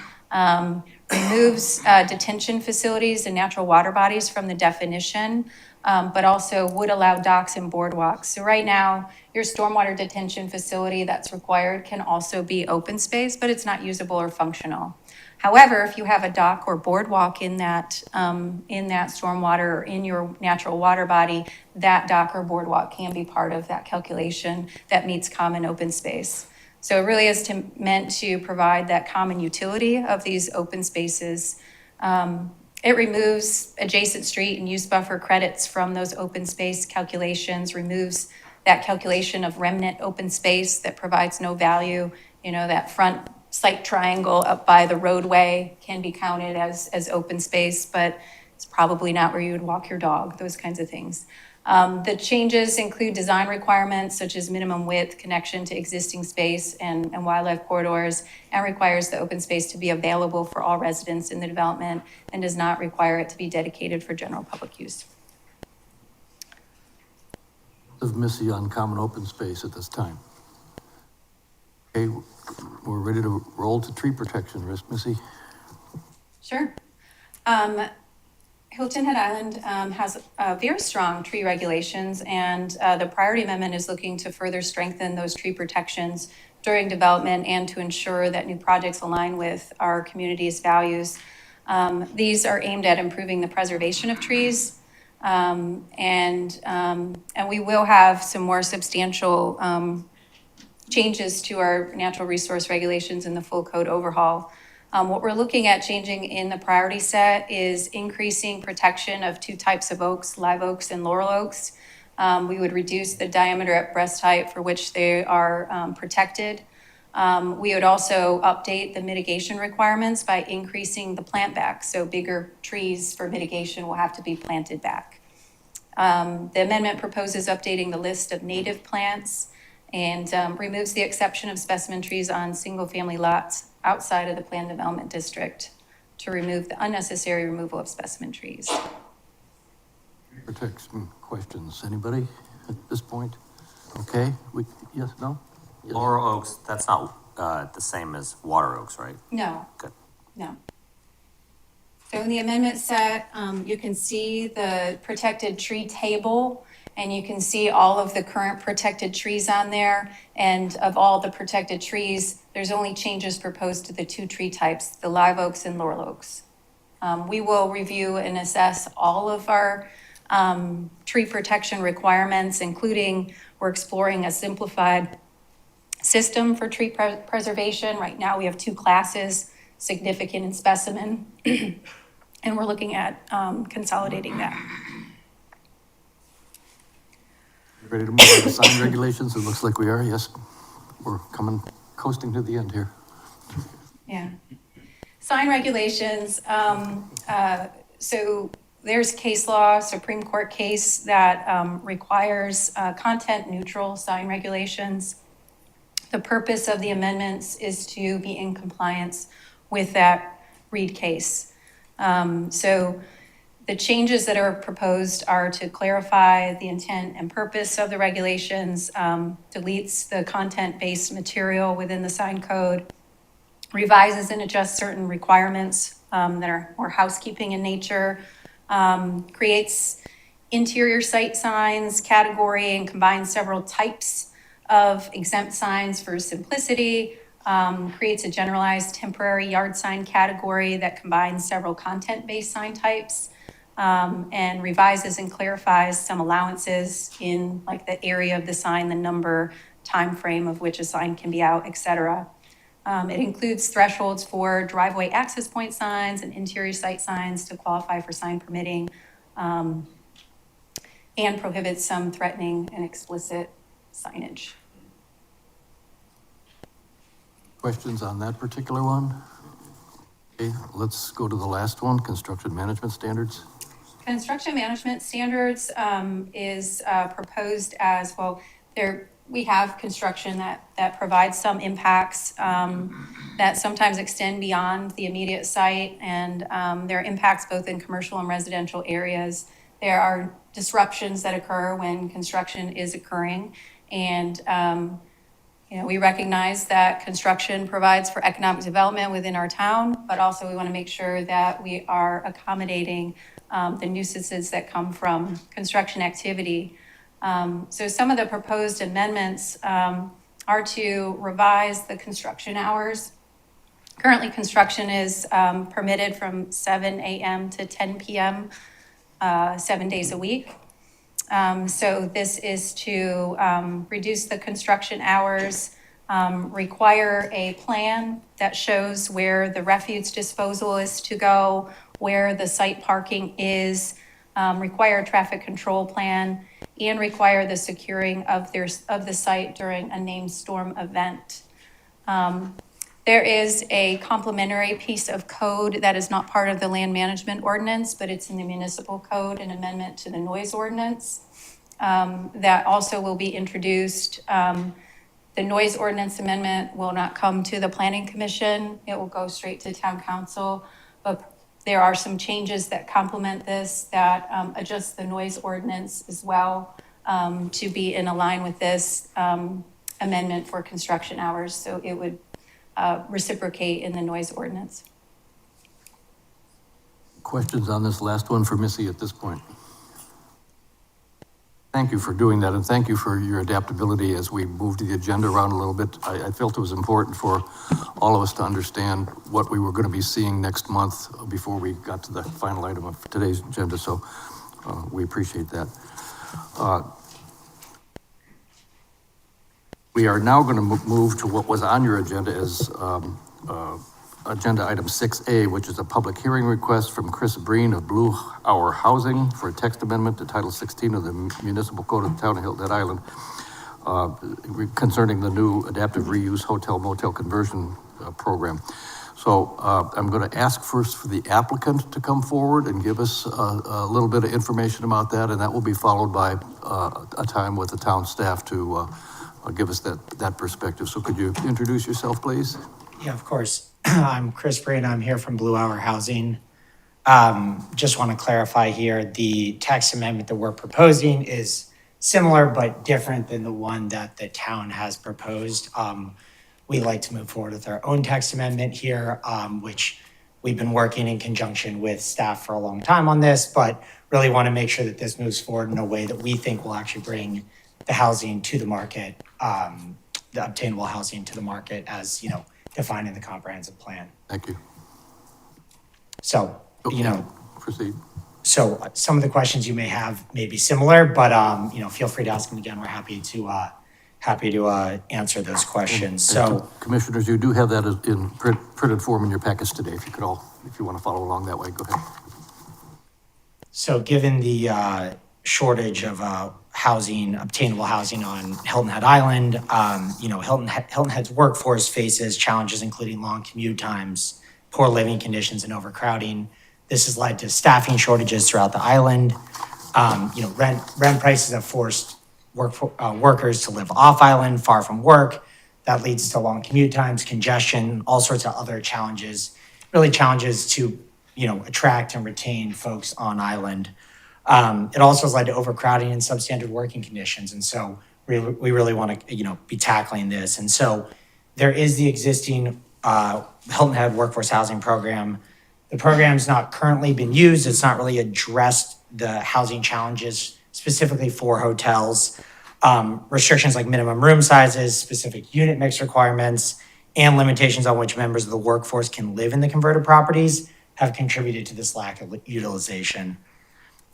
removes detention facilities and natural water bodies from the definition, but also would allow docks and boardwalks. So right now, your stormwater detention facility that's required can also be open space, but it's not usable or functional. However, if you have a dock or boardwalk in that stormwater or in your natural water body, that dock or boardwalk can be part of that calculation that meets common open space. So it really is meant to provide that common utility of these open spaces. It removes adjacent street and use buffer credits from those open space calculations, removes that calculation of remnant open space that provides no value. You know, that front slight triangle up by the roadway can be counted as open space, but it's probably not where you would walk your dog, those kinds of things. The changes include design requirements such as minimum width, connection to existing space and wildlife corridors, and requires the open space to be available for all residents in the development and does not require it to be dedicated for general public use. Of Missy on common open space at this time. Okay, we're ready to roll to tree protection. Missy? Sure. Hilton Head Island has very strong tree regulations, and the priority amendment is looking to further strengthen those tree protections during development and to ensure that new projects align with our community's values. These are aimed at improving the preservation of trees, and we will have some more substantial changes to our natural resource regulations in the full code overhaul. What we're looking at changing in the priority set is increasing protection of two types of oaks, live oaks and laurel oaks. We would reduce the diameter at breast height for which they are protected. We would also update the mitigation requirements by increasing the plant back. So bigger trees for mitigation will have to be planted back. The amendment proposes updating the list of native plants and removes the exception of specimen trees on single-family lots outside of the planned development district to remove the unnecessary removal of specimen trees. Protection questions. Anybody at this point? Okay, yes, no? Yes. Laurel oaks, that's not the same as water oaks, right? No. Good. No. So in the amendment set, you can see the protected tree table, and you can see all of the current protected trees on there. And of all the protected trees, there's only changes proposed to the two tree types, the live oaks and laurel oaks. We will review and assess all of our tree protection requirements, including we're exploring a simplified system for tree preservation. Right now we have two classes, significant and specimen, and we're looking at consolidating that. Ready to move on to sign regulations? It looks like we are, yes. We're coasting to the end here. Yeah. Sign regulations, so there's case law, Supreme Court case that requires content-neutral sign regulations. The purpose of the amendments is to be in compliance with that Reed case. So the changes that are proposed are to clarify the intent and purpose of the regulations, deletes the content-based material within the sign code, revises and adjusts certain requirements that are more housekeeping in nature, creates interior site signs category and combines several types of exempt signs for simplicity, creates a generalized temporary yard sign category that combines several content-based sign types, and revises and clarifies some allowances in like the area of the sign, the number, time frame of which a sign can be out, et cetera. It includes thresholds for driveway access point signs and interior site signs to qualify for sign permitting, and prohibits some threatening and explicit signage. Questions on that particular one? Okay, let's go to the last one, construction management standards. Construction management standards is proposed as, well, we have construction that provides some impacts that sometimes extend beyond the immediate site, and there are impacts both in commercial and residential areas. There are disruptions that occur when construction is occurring, and we recognize that construction provides for economic development within our town, but also we want to make sure that we are accommodating the nuisances that come from construction activity. So some of the proposed amendments are to revise the construction hours. Currently, construction is permitted from 7 a.m. to 10 p.m., 7 days a week. So this is to reduce the construction hours, require a plan that shows where the refuse disposal is to go, where the site parking is, require a traffic control plan, and require the securing of the site during a named storm event. There is a complementary piece of code that is not part of the land management ordinance, but it's in the municipal code, an amendment to the noise ordinance that also will be introduced. The noise ordinance amendment will not come to the planning commission. It will go straight to town council, but there are some changes that complement this that adjust the noise ordinance as well to be in line with this amendment for construction hours. So it would reciprocate in the noise ordinance. Questions on this last one for Missy at this point? Thank you for doing that, and thank you for your adaptability as we moved the agenda around a little bit. I felt it was important for all of us to understand what we were going to be seeing next month before we got to the final item of today's agenda, so we appreciate that. We are now going to move to what was on your agenda as agenda item 6A, which is a public hearing request from Chris Breen of Blue Hour Housing for a text amendment to Title 16 of the Municipal Code of the Town of Hilton Head Island concerning the new adaptive reuse hotel motel conversion program. So I'm going to ask first for the applicant to come forward and give us a little bit of information about that, and that will be followed by a time with the town staff to give us that perspective. So could you introduce yourself, please? Yeah, of course. I'm Chris Breen. I'm here from Blue Hour Housing. Just want to clarify here, the text amendment that we're proposing is similar but different than the one that the town has proposed. We like to move forward with our own text amendment here, which we've been working in conjunction with staff for a long time on this, but really want to make sure that this moves forward in a way that we think will actually bring the housing to the market, the obtainable housing to the market as, defined in the comprehensive plan. Thank you. So, proceed. So some of the questions you may have may be similar, but, feel free to ask them again. We're happy to answer those questions. So commissioners, you do have that in printed form in your package today. If you want to follow along that way, go ahead. So given the shortage of housing, obtainable housing on Hilton Head Island, Hilton Head's workforce faces challenges including long commute times, poor living conditions and overcrowding. This has led to staffing shortages throughout the island. Rent prices have forced workers to live off island, far from work. That leads to long commute times, congestion, all sorts of other challenges, really challenges to, attract and retain folks on island. It also has led to overcrowding and substandard working conditions. And so we really want to, be tackling this. And so there is the existing Hilton Head Workforce Housing Program. The program's not currently been used. It's not really addressed the housing challenges specifically for hotels. Restrictions like minimum room sizes, specific unit mix requirements, and limitations on which members of the workforce can live in the converted properties have contributed to this lack of utilization.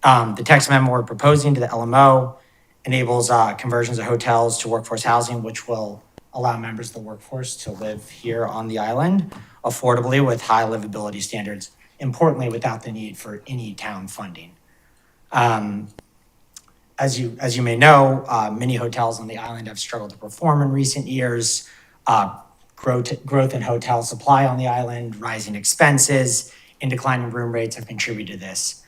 The text amendment we're proposing to the LMO enables conversions of hotels to workforce housing, which will allow members of the workforce to live here on the island affordably with high livability standards, importantly, without the need for any town funding. As you may know, many hotels on the island have struggled to perform in recent years. Growth in hotel supply on the island, rising expenses, and declining room rates have contributed to this.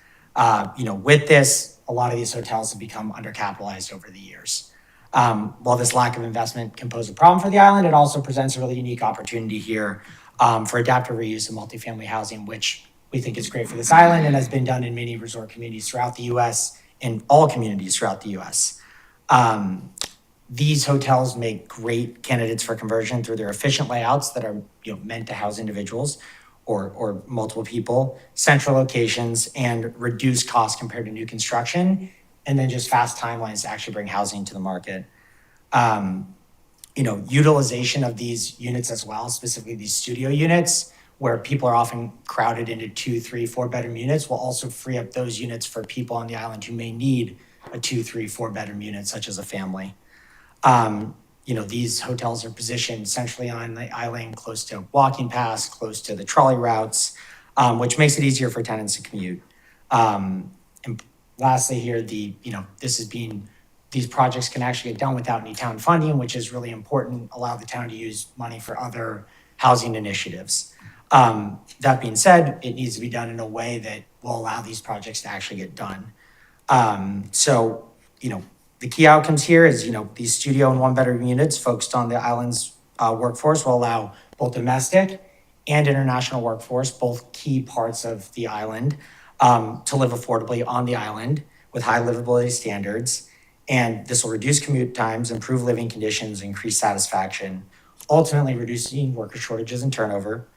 With this, a lot of these hotels have become undercapitalized over the years. While this lack of investment can pose a problem for the island, it also presents a really unique opportunity here for adaptive reuse of multifamily housing, which we think is great for this island and has been done in many resort communities throughout the U.S. and all communities throughout the U.S. These hotels make great candidates for conversion through their efficient layouts that are meant to house individuals or multiple people, central locations, and reduced costs compared to new construction, and then just fast timelines to actually bring housing to the market. Utilization of these units as well, specifically these studio units, where people are often crowded into 2, 3, 4-bedroom units, will also free up those units for people on the island who may need a 2, 3, 4-bedroom unit, such as a family. These hotels are positioned centrally on the island, close to walking paths, close to the trolley routes, which makes it easier for tenants to commute. And lastly here, these projects can actually get done without any town funding, which is really important, allow the town to use money for other housing initiatives. That being said, it needs to be done in a way that will allow these projects to actually get done. The key outcomes here is, these studio and 1-bedroom units focused on the island's workforce will allow both domestic and international workforce, both key parts of the island, to live affordably on the island with high livability standards. And this will reduce commute times, improve living conditions, increase satisfaction, ultimately reducing worker shortages and turnover,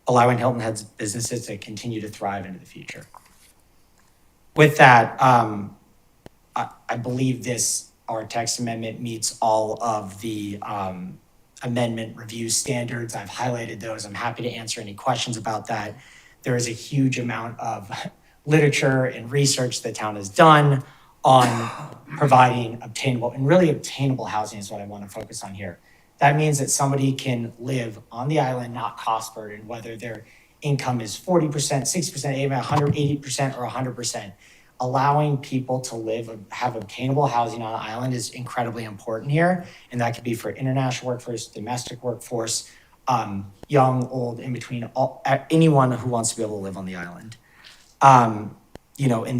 allowing Hilton Head's businesses to continue to thrive into the future. With that, I believe our text amendment meets all of the amendment review standards. I've highlighted those. I'm happy to answer any questions about that. There is a huge amount of literature and research the town has done on providing obtainable housing is what I want to focus on here. That means that somebody can live on the island, not cost burdened, whether their income is 40%, 60%, 180%, or 100%. Allowing people to have obtainable housing on the island is incredibly important here. And that could be for international workforce, domestic workforce, young, old, in between, anyone who wants to be able to live on the island. And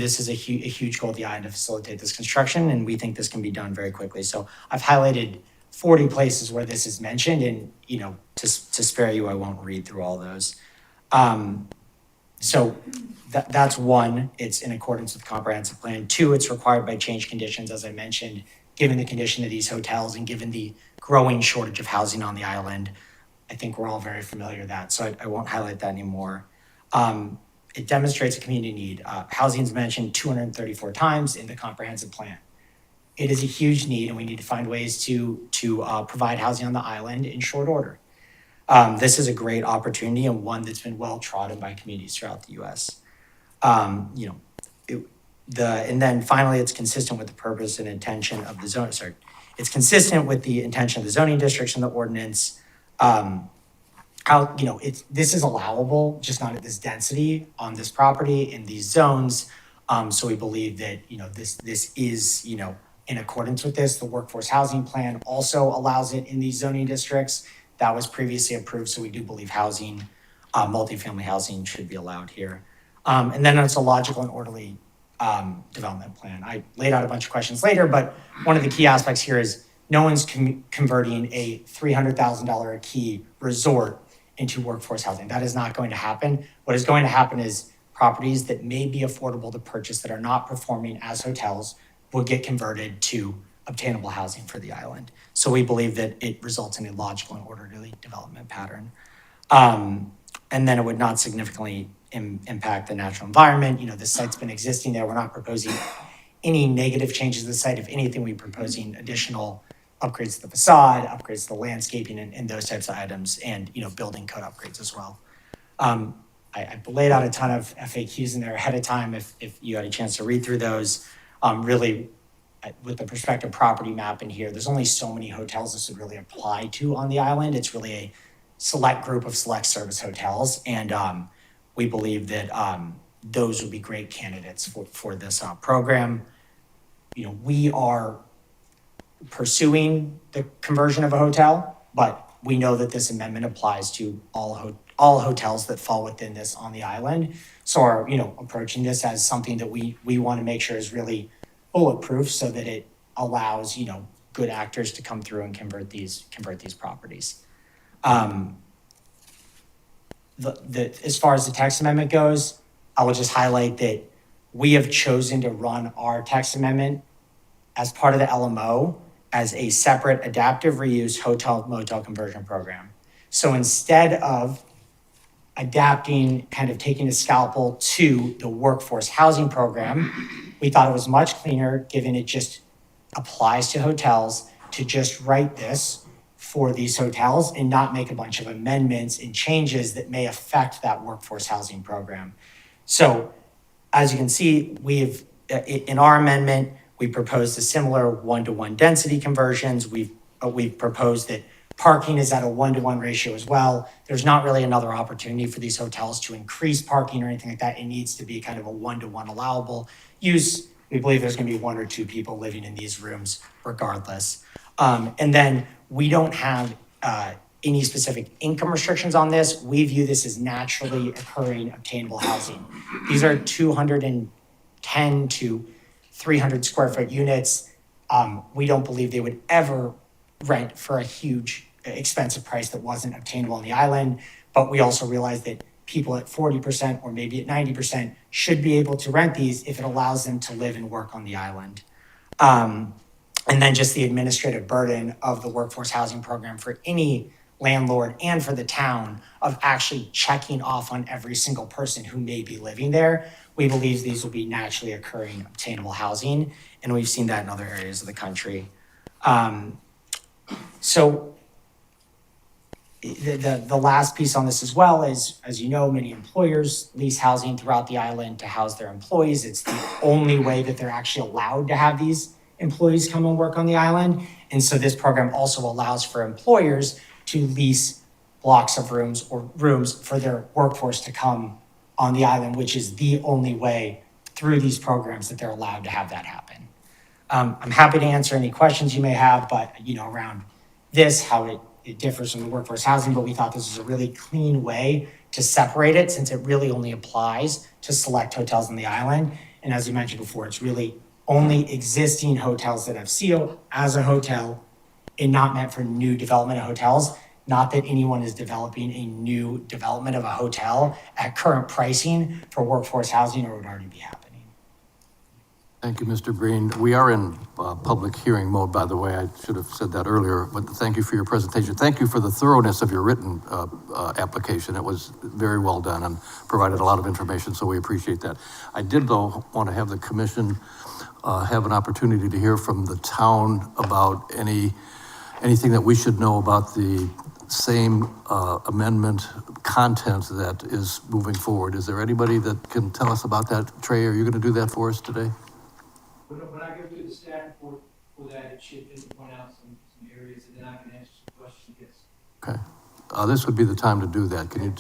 this is a huge goal of the island to facilitate this construction, and we think this can be done very quickly. So I've highlighted 40 places where this is mentioned, and, to spare you, I won't read through all those. So that's one, it's in accordance with the comprehensive plan. 2, it's required by change conditions, as I mentioned, given the condition of these hotels and given the growing shortage of housing on the island. I think we're all very familiar with that, so I won't highlight that anymore. It demonstrates a community need. Housing is mentioned 234 times in the comprehensive plan. It is a huge need, and we need to find ways to provide housing on the island in short order. This is a great opportunity and one that's been well trodden by communities throughout the U.S. And then finally, it's consistent with the purpose and intention of the zone. It's consistent with the intention of the zoning districts and the ordinance. This is allowable, just not at this density on this property in these zones. So we believe that this is in accordance with this. The workforce housing plan also allows it in these zoning districts. That was previously approved, so we do believe housing multifamily housing should be allowed here. And then it's a logical and orderly development plan. I laid out a bunch of questions later, but one of the key aspects here is no one's converting a $300,000 a key resort into workforce housing. That is not going to happen. What is going to happen is properties that may be affordable to purchase that are not performing as hotels will get converted to obtainable housing for the island. So we believe that it results in a logical and orderly development pattern. And then it would not significantly impact the natural environment. You know, the site's been existing there. We're not proposing any negative changes to the site. If anything, we're proposing additional upgrades to the facade, upgrades to the landscaping and those types of items, and, you know, building code upgrades as well. I laid out a ton of FAQs in there ahead of time if you had a chance to read through those. Really, with the prospective property map in here, there's only so many hotels this would really apply to on the island. It's really a select group of select service hotels, and we believe that those would be great candidates for this program. You know, we are pursuing the conversion of a hotel, but we know that this amendment applies to all hotels that fall within this on the island. So are, you know, approaching this as something that we want to make sure is really bulletproof so that it allows, you know, good actors to come through and convert these properties. As far as the text amendment goes, I will just highlight that we have chosen to run our text amendment as part of the LMO as a separate adaptive reuse hotel motel conversion program. So instead of adapting, kind of taking a scalpel to the workforce housing program, we thought it was much cleaner, given it just applies to hotels, to just write this for these hotels and not make a bunch of amendments and changes that may affect that workforce housing program. So as you can see, in our amendment, we proposed a similar 1-to-1 density conversions. We've proposed that parking is at a 1-to-1 ratio as well. There's not really another opportunity for these hotels to increase parking or anything like that. It needs to be kind of a 1-to-1 allowable use. We believe there's gonna be 1 or 2 people living in these rooms regardless. And then we don't have any specific income restrictions on this. We view this as naturally occurring obtainable housing. These are 210 to 300 square foot units. We don't believe they would ever rent for a huge expensive price that wasn't obtainable on the island. But we also realize that people at 40% or maybe at 90% should be able to rent these if it allows them to live and work on the island. And then just the administrative burden of the workforce housing program for any landlord and for the town of actually checking off on every single person who may be living there. We believe these will be naturally occurring obtainable housing, and we've seen that in other areas of the country. So the last piece on this as well is, as you know, many employers lease housing throughout the island to house their employees. It's the only way that they're actually allowed to have these employees come and work on the island. And so this program also allows for employers to lease blocks of rooms or rooms for their workforce to come on the island, which is the only way through these programs that they're allowed to have that happen. I'm happy to answer any questions you may have, but, you know, around this, how it differs from the workforce housing, but we thought this was a really clean way to separate it, since it really only applies to select hotels on the island. And as you mentioned before, it's really only existing hotels that have CO as a hotel and not meant for new development of hotels. Not that anyone is developing a new development of a hotel at current pricing for workforce housing, or it would already be happening. Thank you, Mr. Breen. We are in public hearing mode, by the way. I should have said that earlier, but thank you for your presentation. Thank you for the thoroughness of your written application. It was very well done and provided a lot of information, so we appreciate that. I did, though, want to have the commission have an opportunity to hear from the town about anything that we should know about the same amendment content that is moving forward. Is there anybody that can tell us about that? Trey, are you going to do that for us today? When I go through the staff report for that, it should point out some areas, and then I can answer some questions, yes. Okay. This would be the time to do that. Can you?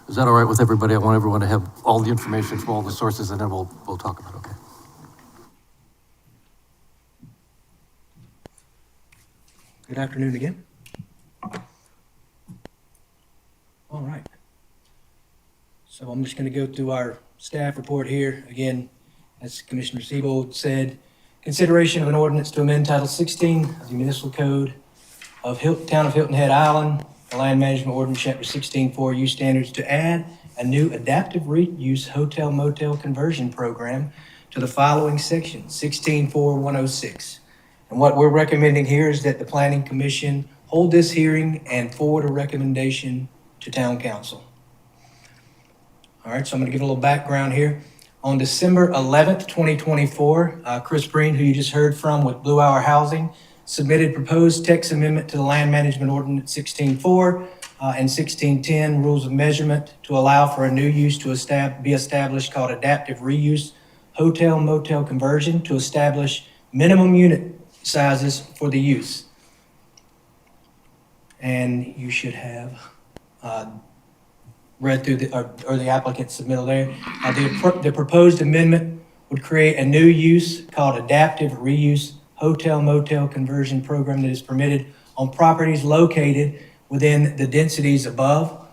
Is that all right with everybody? I want everyone to have all the information from all the sources, and then we'll talk about it. Okay. Good afternoon again. So I'm just going to go through our staff report here. Again, as Commissioner Siebold said, consideration of an ordinance to amend Title 16 of the Municipal Code of Town of Hilton Head Island, the Land Management Ordinance, Chapter 16, use standards to add a new adaptive reuse hotel motel conversion program to the following section, 16.4.106. And what we're recommending here is that the Planning Commission hold this hearing and forward a recommendation to Town Council. All right, so I'm going to give a little background here. On December 11th, 2024, Chris Breen, who you just heard from with Blue Hour Housing, submitted proposed text amendment to the Land Management Ordinance 16.4 and 16.10 Rules of Measurement to allow for a new use to be established called adaptive reuse hotel motel conversion to establish minimum unit sizes for the use. And you should have read through the applicant's submittal there. The proposed amendment would create a new use called adaptive reuse hotel motel conversion program that is permitted on properties located within the densities above.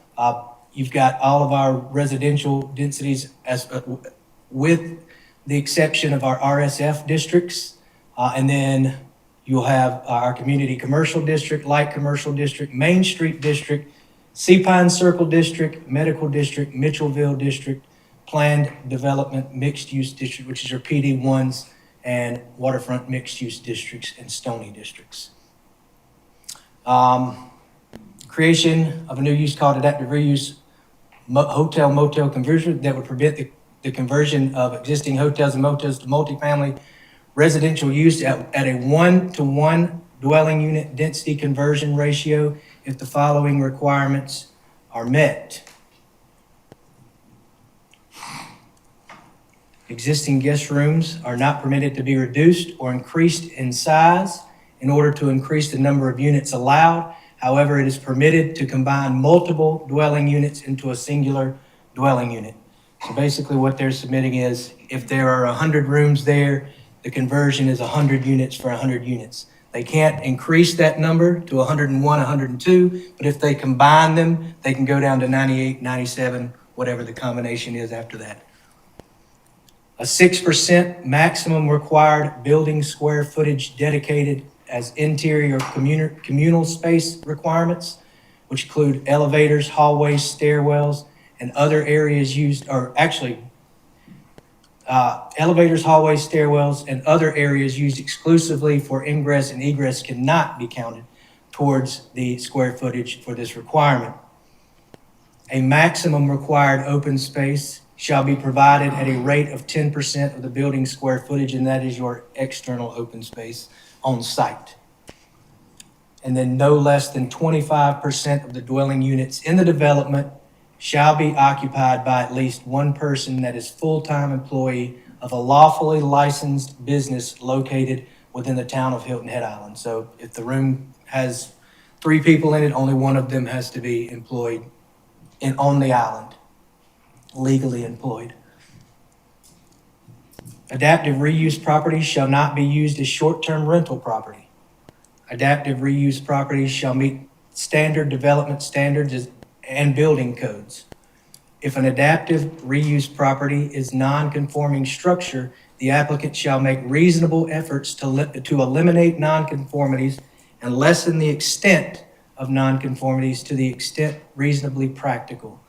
You've got all of our residential densities as with the exception of our RSF districts. And then you'll have our community commercial district, light commercial district, Main Street district, Sea Pine Circle District, Medical District, Mitchellville District, Planned Development Mixed Use District, which is your PD1s, and Waterfront Mixed Use Districts and Stony Districts. Creation of a new use called adaptive reuse hotel motel conversion that would prevent the conversion of existing hotels and motels to multifamily residential use at a 1-to-1 dwelling unit density conversion ratio if the following requirements are met. Existing guest rooms are not permitted to be reduced or increased in size in order to increase the number of units allowed. However, it is permitted to combine multiple dwelling units into a singular dwelling unit. So basically what they're submitting is if there are 100 rooms there, the conversion is 100 units for 100 units. They can't increase that number to 101, 102, but if they combine them, they can go down to 98, 97, whatever the combination is after that. A 6% maximum required building square footage dedicated as interior communal space requirements, which include elevators, hallways, stairwells, and other areas used, or actually, elevators, hallways, stairwells, and other areas used exclusively for ingress and egress cannot be counted towards the square footage for this requirement. A maximum required open space shall be provided at a rate of 10% of the building square footage, and that is your external open space on site. And then no less than 25% of the dwelling units in the development shall be occupied by at least one person that is full-time employee of a lawfully licensed business located within the town of Hilton Head Island. So if the room has 3 people in it, only one of them has to be employed on the island, legally employed. Adaptive reuse properties shall not be used as short-term rental property. Adaptive reuse properties shall meet standard development standards and building codes. If an adaptive reuse property is non-conforming structure, the applicant shall make reasonable efforts to eliminate nonconformities and lessen the extent of nonconformities to the extent reasonably practical.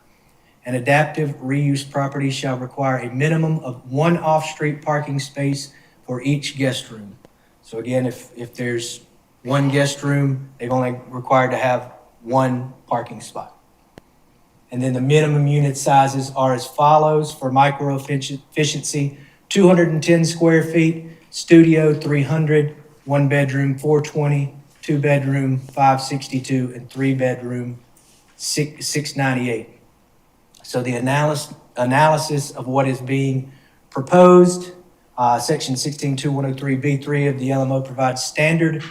An adaptive reuse property shall require a minimum of 1 off-street parking space for each guest room. So again, if there's 1 guest room, they've only required to have 1 parking spot. And then the minimum unit sizes are as follows for micro efficiency: 210 square feet, studio 300, 1 bedroom 420, 2 bedroom 562, and 3 bedroom 698. So the analysis of what is being proposed, section 16.2.103(b)(3) of the LMO provides standard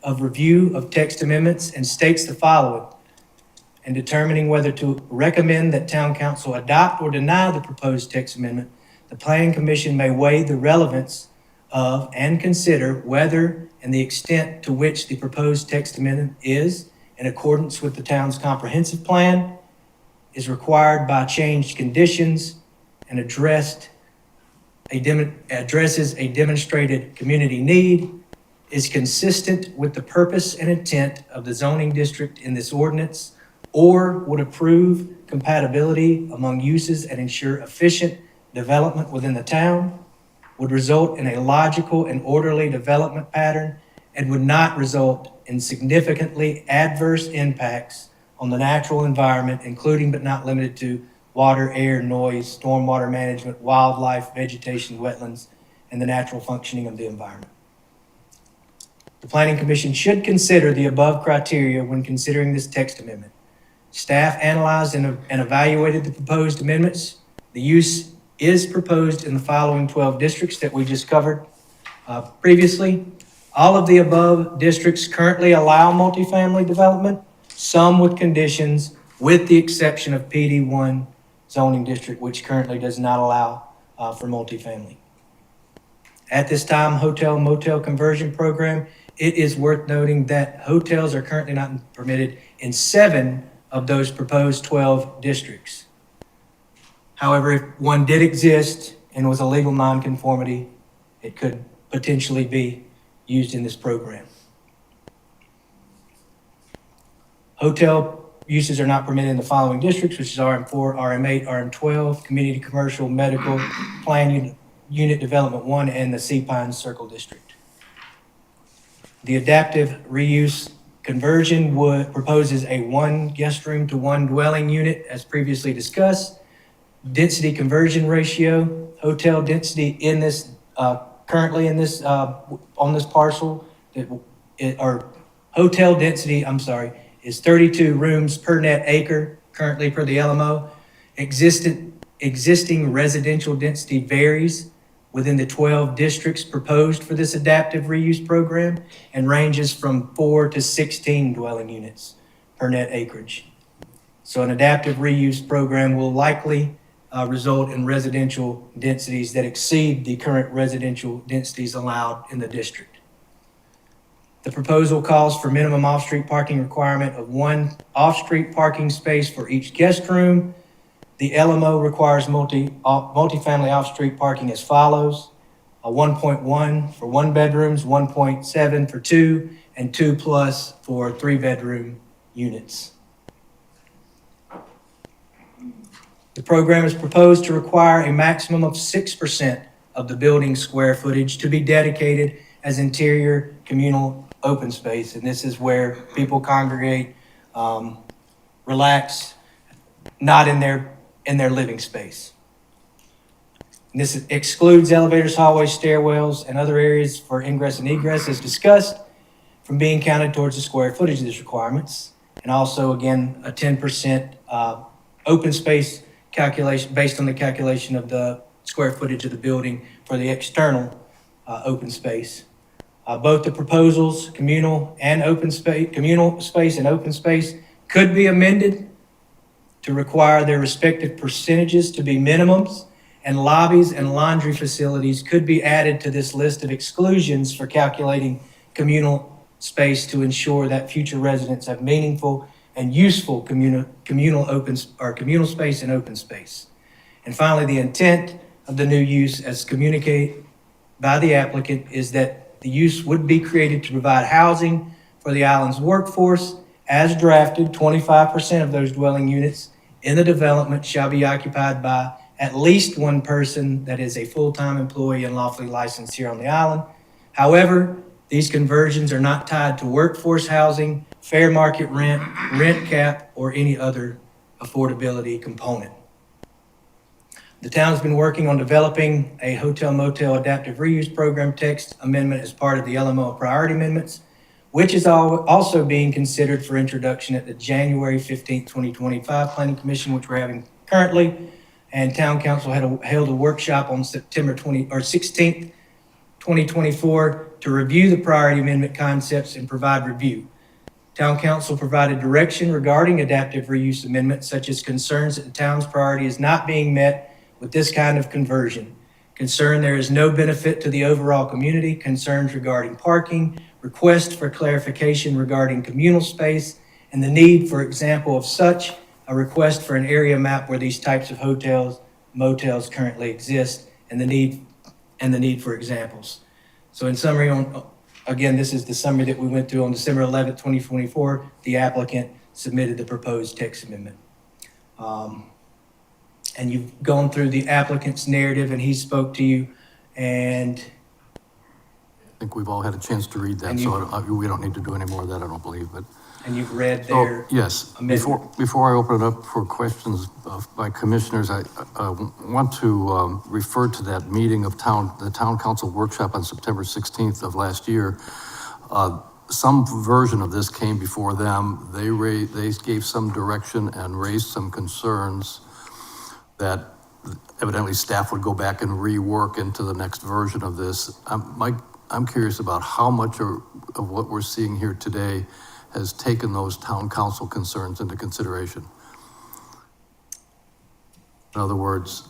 of review of text amendments and states the following: in determining whether to recommend that town council adopt or deny the proposed text amendment, the planning commission may weigh the relevance of and consider whether and the extent to which the proposed text amendment is in accordance with the town's comprehensive plan is required by changed conditions and addresses a demonstrated community need, is consistent with the purpose and intent of the zoning district in this ordinance, or would approve compatibility among uses and ensure efficient development within the town, would result in a logical and orderly development pattern, and would not result in significantly adverse impacts on the natural environment, including but not limited to water, air, noise, stormwater management, wildlife, vegetation, wetlands, and the natural functioning of the environment. The Planning Commission should consider the above criteria when considering this text amendment. Staff analyzed and evaluated the proposed amendments. The use is proposed in the following 12 districts that we just covered previously. All of the above districts currently allow multifamily development, some with conditions, with the exception of PD1 zoning district, which currently does not allow for multifamily. At this time, hotel motel conversion program, it is worth noting that hotels are currently not permitted in 7 of those proposed 12 districts. However, if one did exist and was a legal nonconformity, it could potentially be used in this program. Hotel uses are not permitted in the following districts, which is RM4, RM8, RM12, Community Commercial Medical Plan Unit Development 1, and the Sea Pines Circle District. The adaptive reuse conversion proposes a 1 guest room to 1 dwelling unit, as previously discussed. Density conversion ratio, hotel density in this, currently in this, on this parcel, hotel density, is 32 rooms per net acre, currently per the LMO. Existing residential density varies within the 12 districts proposed for this adaptive reuse program and ranges from 4 to 16 dwelling units per net acreage. So an adaptive reuse program will likely result in residential densities that exceed the current residential densities allowed in the district. The proposal calls for minimum off-street parking requirement of 1 off-street parking space for each guest room. The LMO requires multifamily off-street parking as follows: a 1.1 for 1 bedrooms, 1.7 for 2, and 2+ for 3-bedroom units. The program is proposed to require a maximum of 6% of the building square footage to be dedicated as interior communal open space. And this is where people congregate, relax, not in their living space. And this excludes elevators, hallways, stairwells, and other areas for ingress and egress, as discussed, from being counted towards the square footage of these requirements. And also, again, a 10% open space calculation based on the calculation of the square footage of the building for the external open space. Both the proposals, communal space and open space, could be amended to require their respective percentages to be minimums, and lobbies and laundry facilities could be added to this list of exclusions for calculating communal space to ensure that future residents have meaningful and useful communal space and open space. And finally, the intent of the new use, as communicated by the applicant, is that the use would be created to provide housing for the island's workforce. As drafted, 25% of those dwelling units in the development shall be occupied by at least 1 person that is a full-time employee and lawfully licensed here on the island. However, these conversions are not tied to workforce housing, fair market rent, rent cap, or any other affordability component. The town has been working on developing a hotel motel adaptive reuse program text amendment as part of the LMO priority amendments, which is also being considered for introduction at the January 15th, 2025 Planning Commission, which we're having currently. And Town Council held a workshop on September 16th, 2024 to review the priority amendment concepts and provide review. Town Council provided direction regarding adaptive reuse amendments, such as concerns that the town's priority is not being met with this kind of conversion. Concern there is no benefit to the overall community, concerns regarding parking, request for clarification regarding communal space, and the need, for example, of such a request for an area map where these types of hotels, motels currently exist, and the need for examples. So in summary, again, this is the summary that we went through on December 11th, 2024. The applicant submitted the proposed text amendment. And you've gone through the applicant's narrative, and he spoke to you, and I think we've all had a chance to read that, so we don't need to do any more of that, I don't believe, but. you've read their Yes, amendment. before I open it up for questions by commissioners, I want to refer to that meeting of the town council workshop on September 16th of last year. Some version of this came before them. They gave some direction and raised some concerns that evidently staff would go back and rework into the next version of this. I'm curious about how much of what we're seeing here today has taken those town council concerns into consideration. In other words,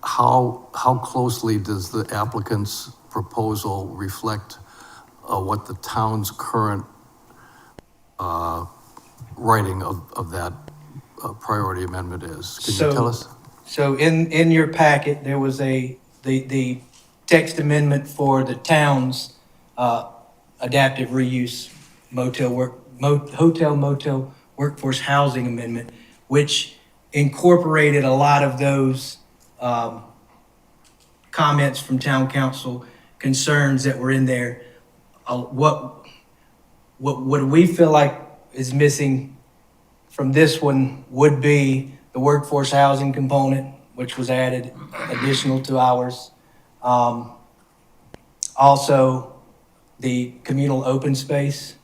how closely does the applicant's proposal reflect what the town's current writing of that priority amendment is? Can you tell us? So in your packet, there was the text amendment for the town's adaptive reuse hotel motel workforce housing amendment, which incorporated a lot of those comments from town council, concerns that were in there. What we feel like is missing from this one would be the workforce housing component, which was added additional to ours. Also, the communal open space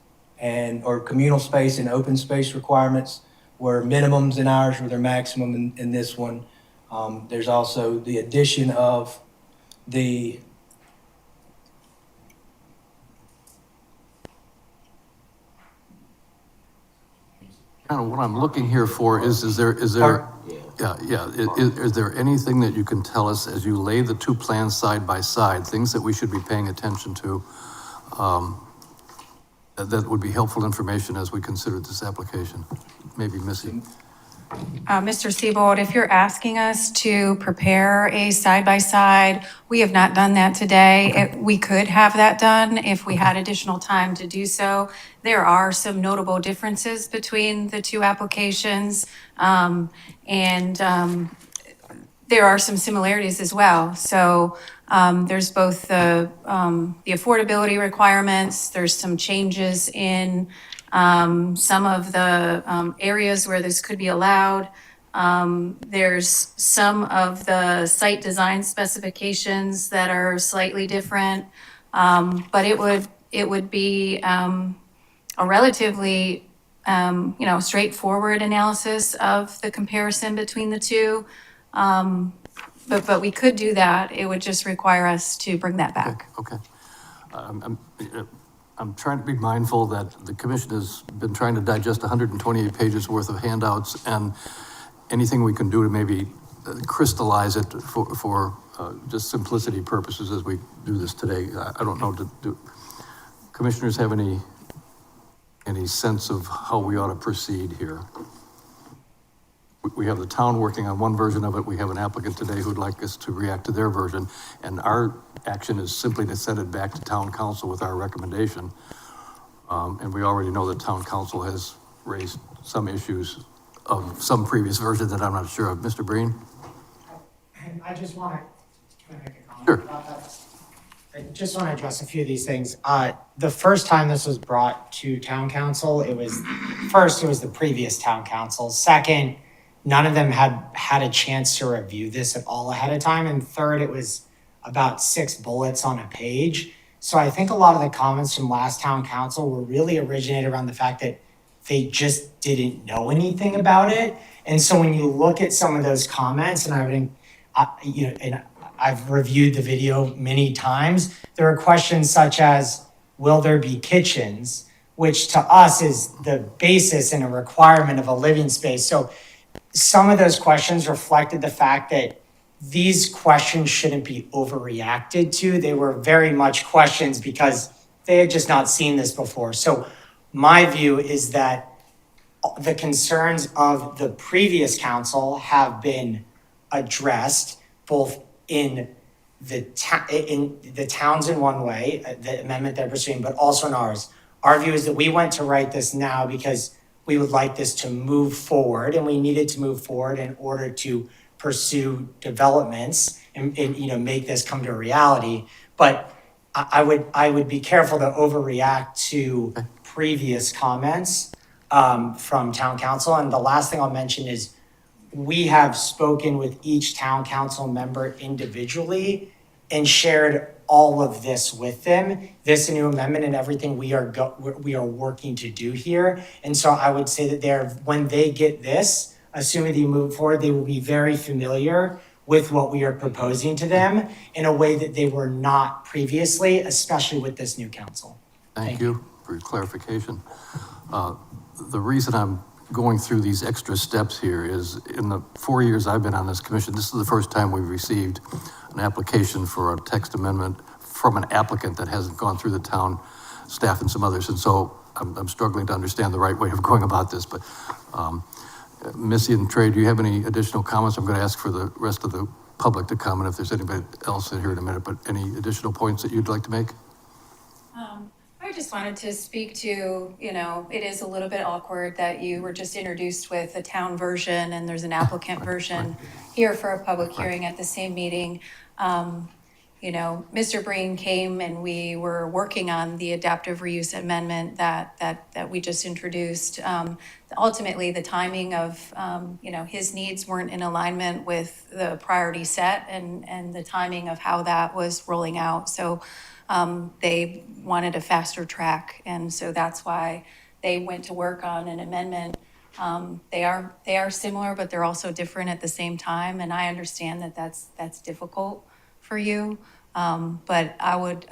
or communal space and open space requirements were minimums in ours, were their maximum in this one. There's also the addition of the Kind of what I'm looking here for is there, is there anything that you can tell us as you lay the two plans side by side, things that we should be paying attention to, that would be helpful information as we consider this application? Maybe Missy. Mr. Siebold, if you're asking us to prepare a side-by-side, we have not done that today. We could have that done if we had additional time to do so. There are some notable differences between the two applications, and there are some similarities as well. So there's both the affordability requirements, there's some changes in some of the areas where this could be allowed. There's some of the site design specifications that are slightly different, but it would be a relatively straightforward analysis of the comparison between the two. But we could do that. It would just require us to bring that back. Okay. I'm trying to be mindful that the commission has been trying to digest 128 pages worth of handouts, and anything we can do to maybe crystallize it for just simplicity purposes as we do this today. I don't know, do commissioners have any sense of how we ought to proceed here? We have the town working on one version of it. We have an applicant today who'd like us to react to their version. And our action is simply to send it back to town council with our recommendation. And we already know that town council has raised some issues of some previous version that I'm not sure of. Mr. Breen? I just want to make a comment Sure. about that. I just want to address a few of these things. The first time this was brought to town council, it was the previous town council. Second, none of them had a chance to review this at all ahead of time. And third, it was about 6 bullets on a page. So I think a lot of the comments from last town council were really originated around the fact that they just didn't know anything about it. And so when you look at some of those comments, and I've reviewed the video many times, there are questions such as, will there be kitchens? Which to us is the basis and a requirement of a living space. So some of those questions reflected the fact that these questions shouldn't be overreacted to. They were very much questions because they had just not seen this before. So my view is that the concerns of the previous council have been addressed both in the towns in one way, the amendment they're pursuing, but also in ours. Our view is that we went to write this now because we would like this to move forward, and we needed to move forward in order to pursue developments and make this come to reality. But I would be careful to overreact to previous comments from town council. And the last thing I'll mention is we have spoken with each town council member individually and shared all of this with them, this new amendment and everything we are working to do here. And so I would say that when they get this, assuming they move forward, they will be very familiar with what we are proposing to them in a way that they were not previously, especially with this new council. Thank you for your clarification. The reason I'm going through these extra steps here is in the 4 years I've been on this commission, this is the first time we've received an application for a text amendment from an applicant that hasn't gone through the town staff and some others. And so I'm struggling to understand the right way of going about this, but Missy and Trey, do you have any additional comments? I'm going to ask for the rest of the public to comment if there's anybody else in here in a minute, but any additional points that you'd like to make? I just wanted to speak to, it is a little bit awkward that you were just introduced with a town version and there's an applicant version here for a public hearing at the same meeting. Mr. Breen came and we were working on the adaptive reuse amendment that we just introduced. Ultimately, the timing of, his needs weren't in alignment with the priority set and the timing of how that was rolling out. So they wanted a faster track. And so that's why they went to work on an amendment. They are similar, but they're also different at the same time. And I understand that that's difficult for you. But I would,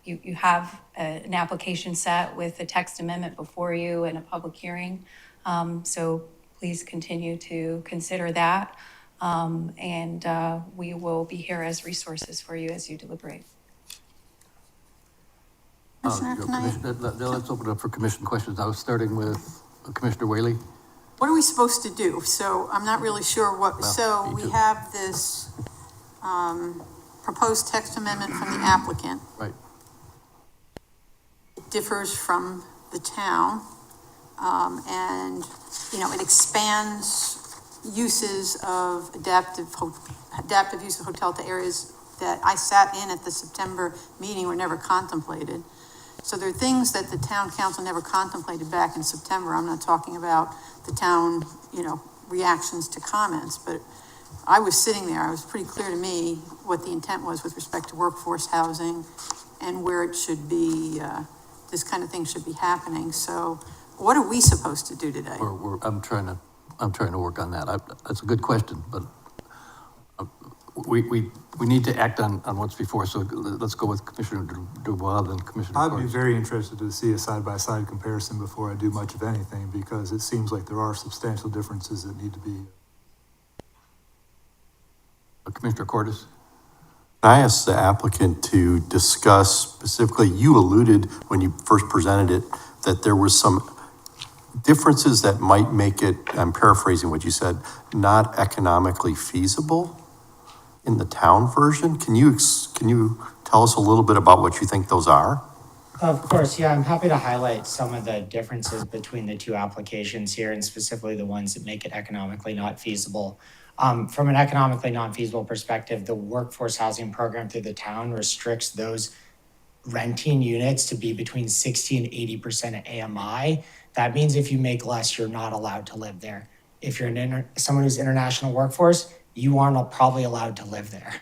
you have an application set with a text amendment before you and a public hearing. So please continue to consider that. And we will be here as resources for you as you deliberate. Let's open it up for commission questions. I was starting with Commissioner Whaley. What are we supposed to do? So I'm not really sure so we have this proposed text amendment from the applicant. Right. It differs from the town, and, it expands uses of adaptive use of hotel to areas that I sat in at the September meeting were never contemplated. So there are things that the town council never contemplated back in September. I'm not talking about the town, reactions to comments, but I was sitting there. It was pretty clear to me what the intent was with respect to workforce housing and where it should be, this kind of thing should be happening. So what are we supposed to do today? I'm trying to work on that. That's a good question, but we need to act on what's before. So let's go with Commissioner Dubois, then Commissioner I'd Cordes. be very interested to see a side-by-side comparison before I do much of anything, because it seems like there are substantial differences that need to be. Commissioner Cordes. I asked the applicant to discuss specifically, you alluded when you first presented it, that there was some differences that might make it, I'm paraphrasing what you said, not economically feasible in the town version. Can you tell us a little bit about what you think those are? Of course, yeah, I'm happy to highlight some of the differences between the two applications here, and specifically the ones that make it economically not feasible. From an economically non-feasible perspective, the workforce housing program through the town restricts those renting units to be between 60 and 80% of AMI. That means if you make less, you're not allowed to live there. If you're someone who's international workforce, you aren't probably allowed to live there.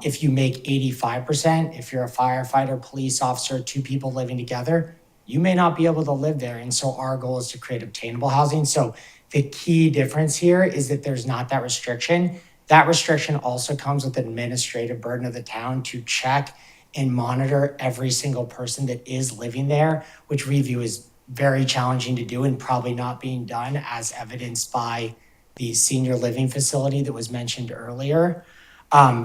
If you make 85%, if you're a firefighter, police officer, two people living together, you may not be able to live there. And so our goal is to create obtainable housing. So the key difference here is that there's not that restriction. That restriction also comes with an administrative burden of the town to check and monitor every single person that is living there, which we view as very challenging to do and probably not being done, as evidenced by the senior living facility that was mentioned earlier.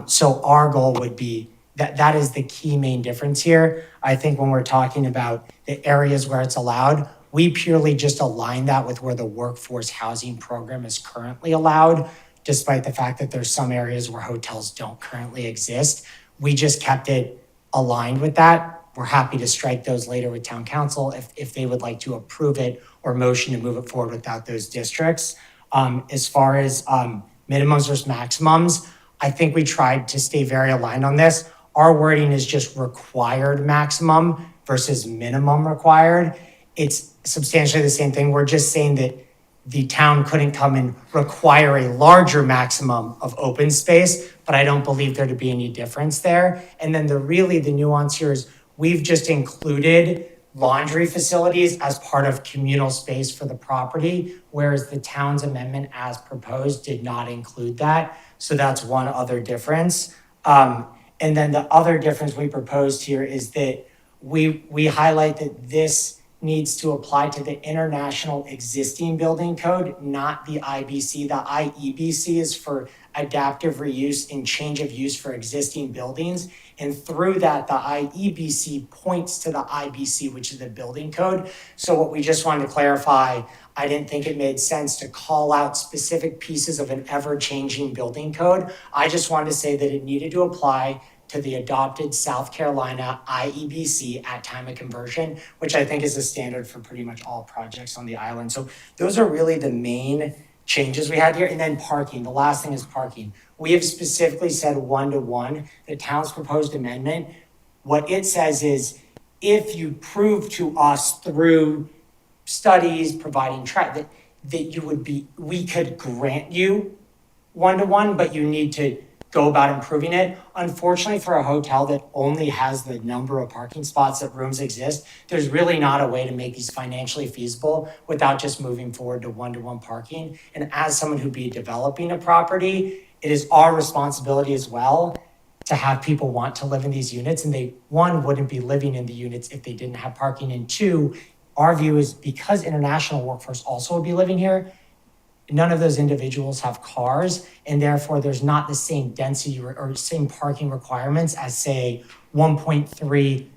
So our goal would be that is the key main difference here. I think when we're talking about the areas where it's allowed, We purely just align that with where the workforce housing program is currently allowed, despite the fact that there's some areas where hotels don't currently exist. We just kept it aligned with that. We're happy to strike those later with town council if they would like to approve it or motion to move it forward without those districts. As far as minimums versus maximums, I think we tried to stay very aligned on this. Our wording is just required maximum versus minimum required. It's substantially the same thing. We're just saying that the town couldn't come and require a larger maximum of open space, but I don't believe there to be any difference there. And then the nuance here is we've just included laundry facilities as part of communal space for the property, whereas the town's amendment as proposed did not include that. So that's one other difference. And then the other difference we proposed here is that we highlight that this needs to apply to the international existing building code, not the IBC. The IEBC is for adaptive reuse and change of use for existing buildings. And through that, the IEBC points to the IBC, which is the building code. So what we just wanted to clarify, I didn't think it made sense to call out specific pieces of an ever-changing building code. I just wanted to say that it needed to apply to the adopted South Carolina IEBC at time of conversion, which I think is a standard for pretty much all projects on the island. So those are really the main changes we had here. And then parking, the last thing is parking. We have specifically said 1-to-1, the town's proposed amendment. What it says is if you prove to us through studies, providing that you would be, we could grant you 1-to-1, but you need to go about improving it. Unfortunately, for a hotel that only has the number of parking spots that rooms exist, there's really not a way to make these financially feasible without just moving forward to 1-to-1 parking. And as someone who'd be developing a property, it is our responsibility as well to have people want to live in these units. And they, one, wouldn't be living in the units if they didn't have parking. And two, our view is because international workforce also would be living here, none of those individuals have cars, and therefore there's not the same density or same parking requirements as, say, 1.3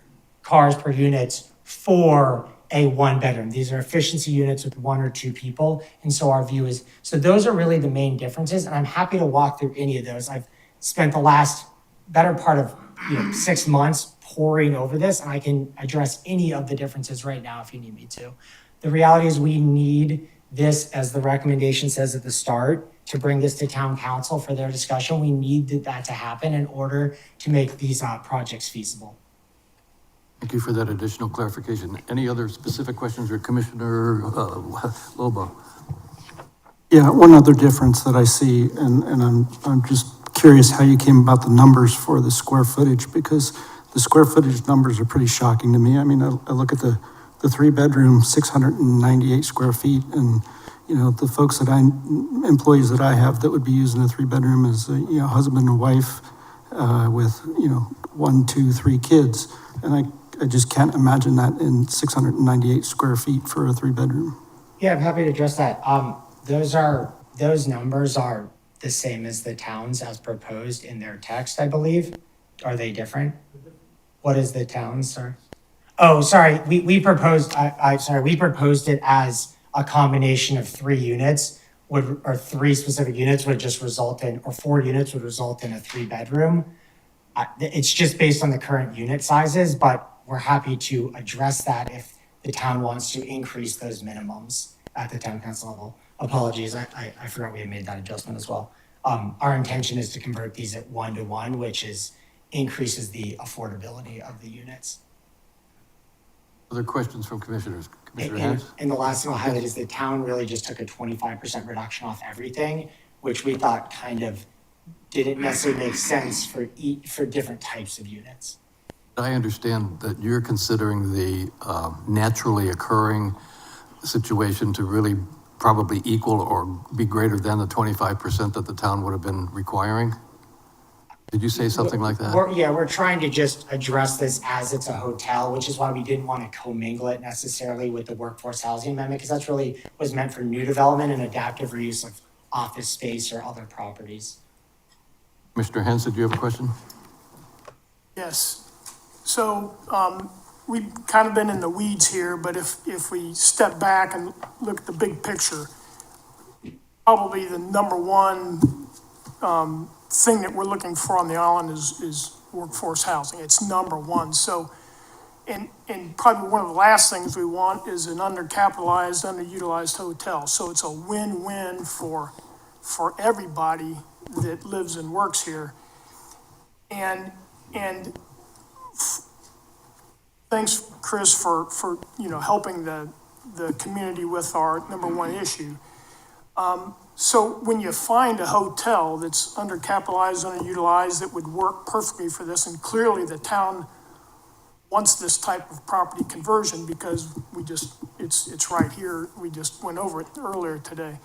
cars per unit for a one bedroom. These are efficiency units with 1 or 2 people. And so our view is, so those are really the main differences. And I'm happy to walk through any of those. I've spent the last better part of 6 months poring over this, and I can address any of the differences right now if you need me to. The reality is we need this, as the recommendation says at the start, to bring this to town council for their discussion. We need that to happen in order to make these projects feasible. Thank you for that additional clarification. Any other specific questions for Commissioner Lobo? Yeah, one other difference that I see, and I'm just curious how you came about the numbers for the square footage, because the square footage numbers are pretty shocking to me. I mean, I look at the 3-bedroom, 698 square feet, and the folks employees that I have that would be using a 3-bedroom is husband and wife with 1, 2, 3 kids, and I just can't imagine that in 698 square feet for a 3-bedroom. Yeah, I'm happy to address that. Those numbers are the same as the towns as proposed in their text, I believe. Are they different? What is the town's, sir? Oh, sorry, we proposed it as a combination of 3 units or 3 specific units would just result in, or 4 units would result in a 3-bedroom. It's just based on the current unit sizes, but we're happy to address that if the town wants to increase those minimums at the town council level. Apologies, I forgot we had made that adjustment as well. Our intention is to convert these at 1-to-1, which increases the affordability of the units. Other questions from commissioners? Commissioner Hens? And the last thing I'll highlight is the town really just took a 25% reduction off everything, which we thought kind of didn't necessarily make sense for different types of units. I understand that you're considering the naturally occurring situation to really probably equal or be greater than the 25% that the town would have been requiring? Did you say something like that? We're trying to just address this as it's a hotel, which is why we didn't want to commingle it necessarily with the workforce housing amendment, because that's really was meant for new development and adaptive reuse of office space or other properties. Mr. Hens, did you have a question? Yes. So we've kind of been in the weeds here, but if we step back and look at the big picture, probably the number one, thing that we're looking for on the island is workforce housing. It's number one. So, and probably one of the last things we want is an undercapitalized, underutilized hotel. So it's a win-win for everybody that lives and works here. And thanks, Chris, for helping the community with our number one issue. So when you find a hotel that's undercapitalized, underutilized, that would work perfectly for this, and clearly the town wants this type of property conversion because it's right here. We just went over it earlier today.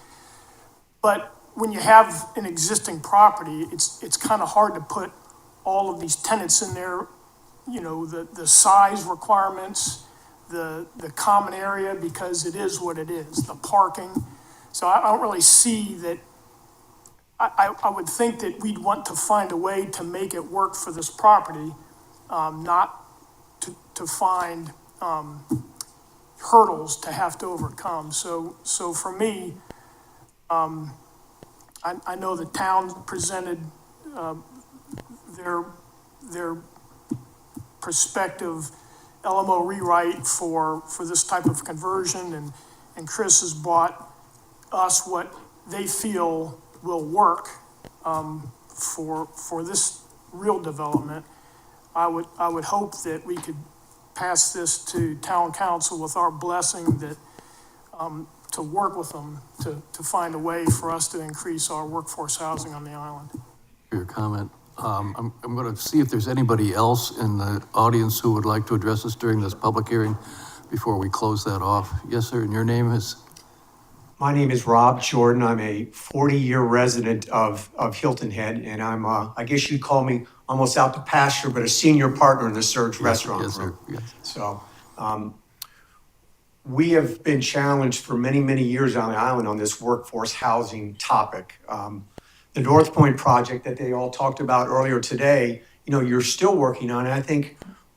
But when you have an existing property, it's kind of hard to put all of these tenants in there, the size requirements, the common area, because it is what it is, the parking. So I don't really see that. I would think that we'd want to find a way to make it work for this property, not to find hurdles to have to overcome. So for me, I know the town presented their prospective LMO rewrite for this type of conversion, and Chris has brought us what they feel will work for this real development. I would hope that we could pass this to town council with our blessing that to work with them to find a way for us to increase our workforce housing on the island. For your comment. I'm going to see if there's anybody else in the audience who would like to address us during this public hearing before we close that off. Yes, sir, and your name is? My name is Rob Jordan. I'm a 40-year resident of Hilton Head, and I'm, I guess you'd call me almost out to pasture, but a senior partner in the Surge Restaurant Group. Yes. So we have been challenged for many, many years on the island on this workforce housing topic. The North Point project that they all talked about earlier today, you're still working on it. I think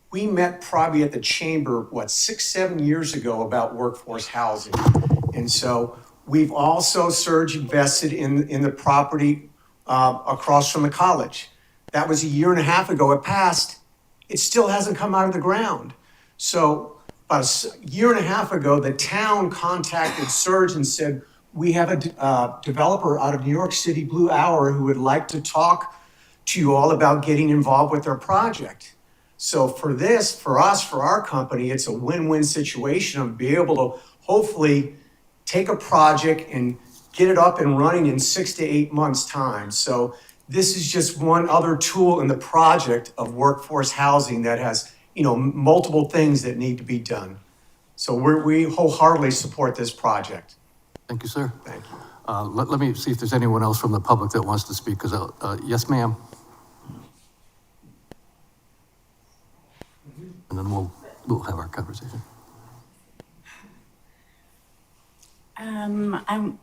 we met probably at the chamber, 6-7 years ago about workforce housing. And so we've also, Surge, invested in the property across from the college. That was 1.5 years ago. It passed. It still hasn't come out of the ground. So about 1.5 years ago, the town contacted Surge and said, we have a developer out of New York City, Blue Hour, who would like to talk to you all about getting involved with their project. So for this, for us, for our company, it's a win-win situation of being able to hopefully take a project and get it up and running in 6 to 8 months' time. So this is just one other tool in the project of workforce housing that has, multiple things that need to be done. So we wholeheartedly support this project. Thank you, sir. Thank you. Let me see if there's anyone else from the public that wants to speak, because, yes, ma'am. And then we'll have our conversation. I'm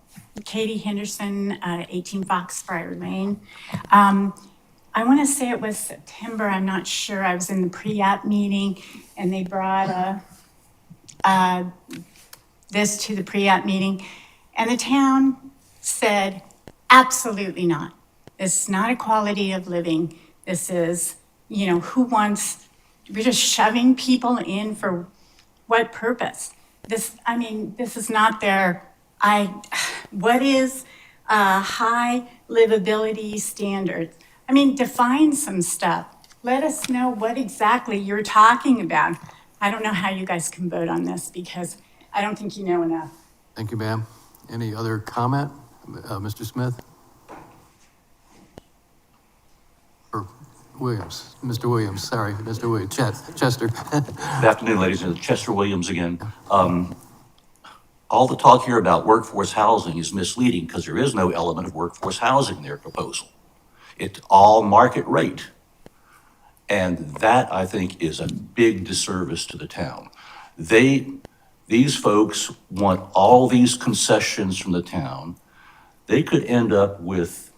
Katie Henderson, 18 Foxbriar Lane. I want to say it was September, I'm not sure. I was in the pre-app meeting and they brought this to the pre-app meeting. And the town said, absolutely not. This is not a quality of living. This is, we're just shoving people in for what purpose? This is not what is high livability standards? Define some stuff. Let us know what exactly you're talking about. I don't know how you guys can vote on this because I don't think you know enough. Thank you, ma'am. Any other comment? Mr. Smith? Or Williams? Mr. Williams, sorry, Mr. Williams. Chester. Good afternoon, ladies and gentlemen. Chester Williams again. All the talk here about workforce housing is misleading because there is no element of workforce housing in their proposal. It's all market rate. And that, I think, is a big disservice to the town. These folks want all these concessions from the town. They could end up with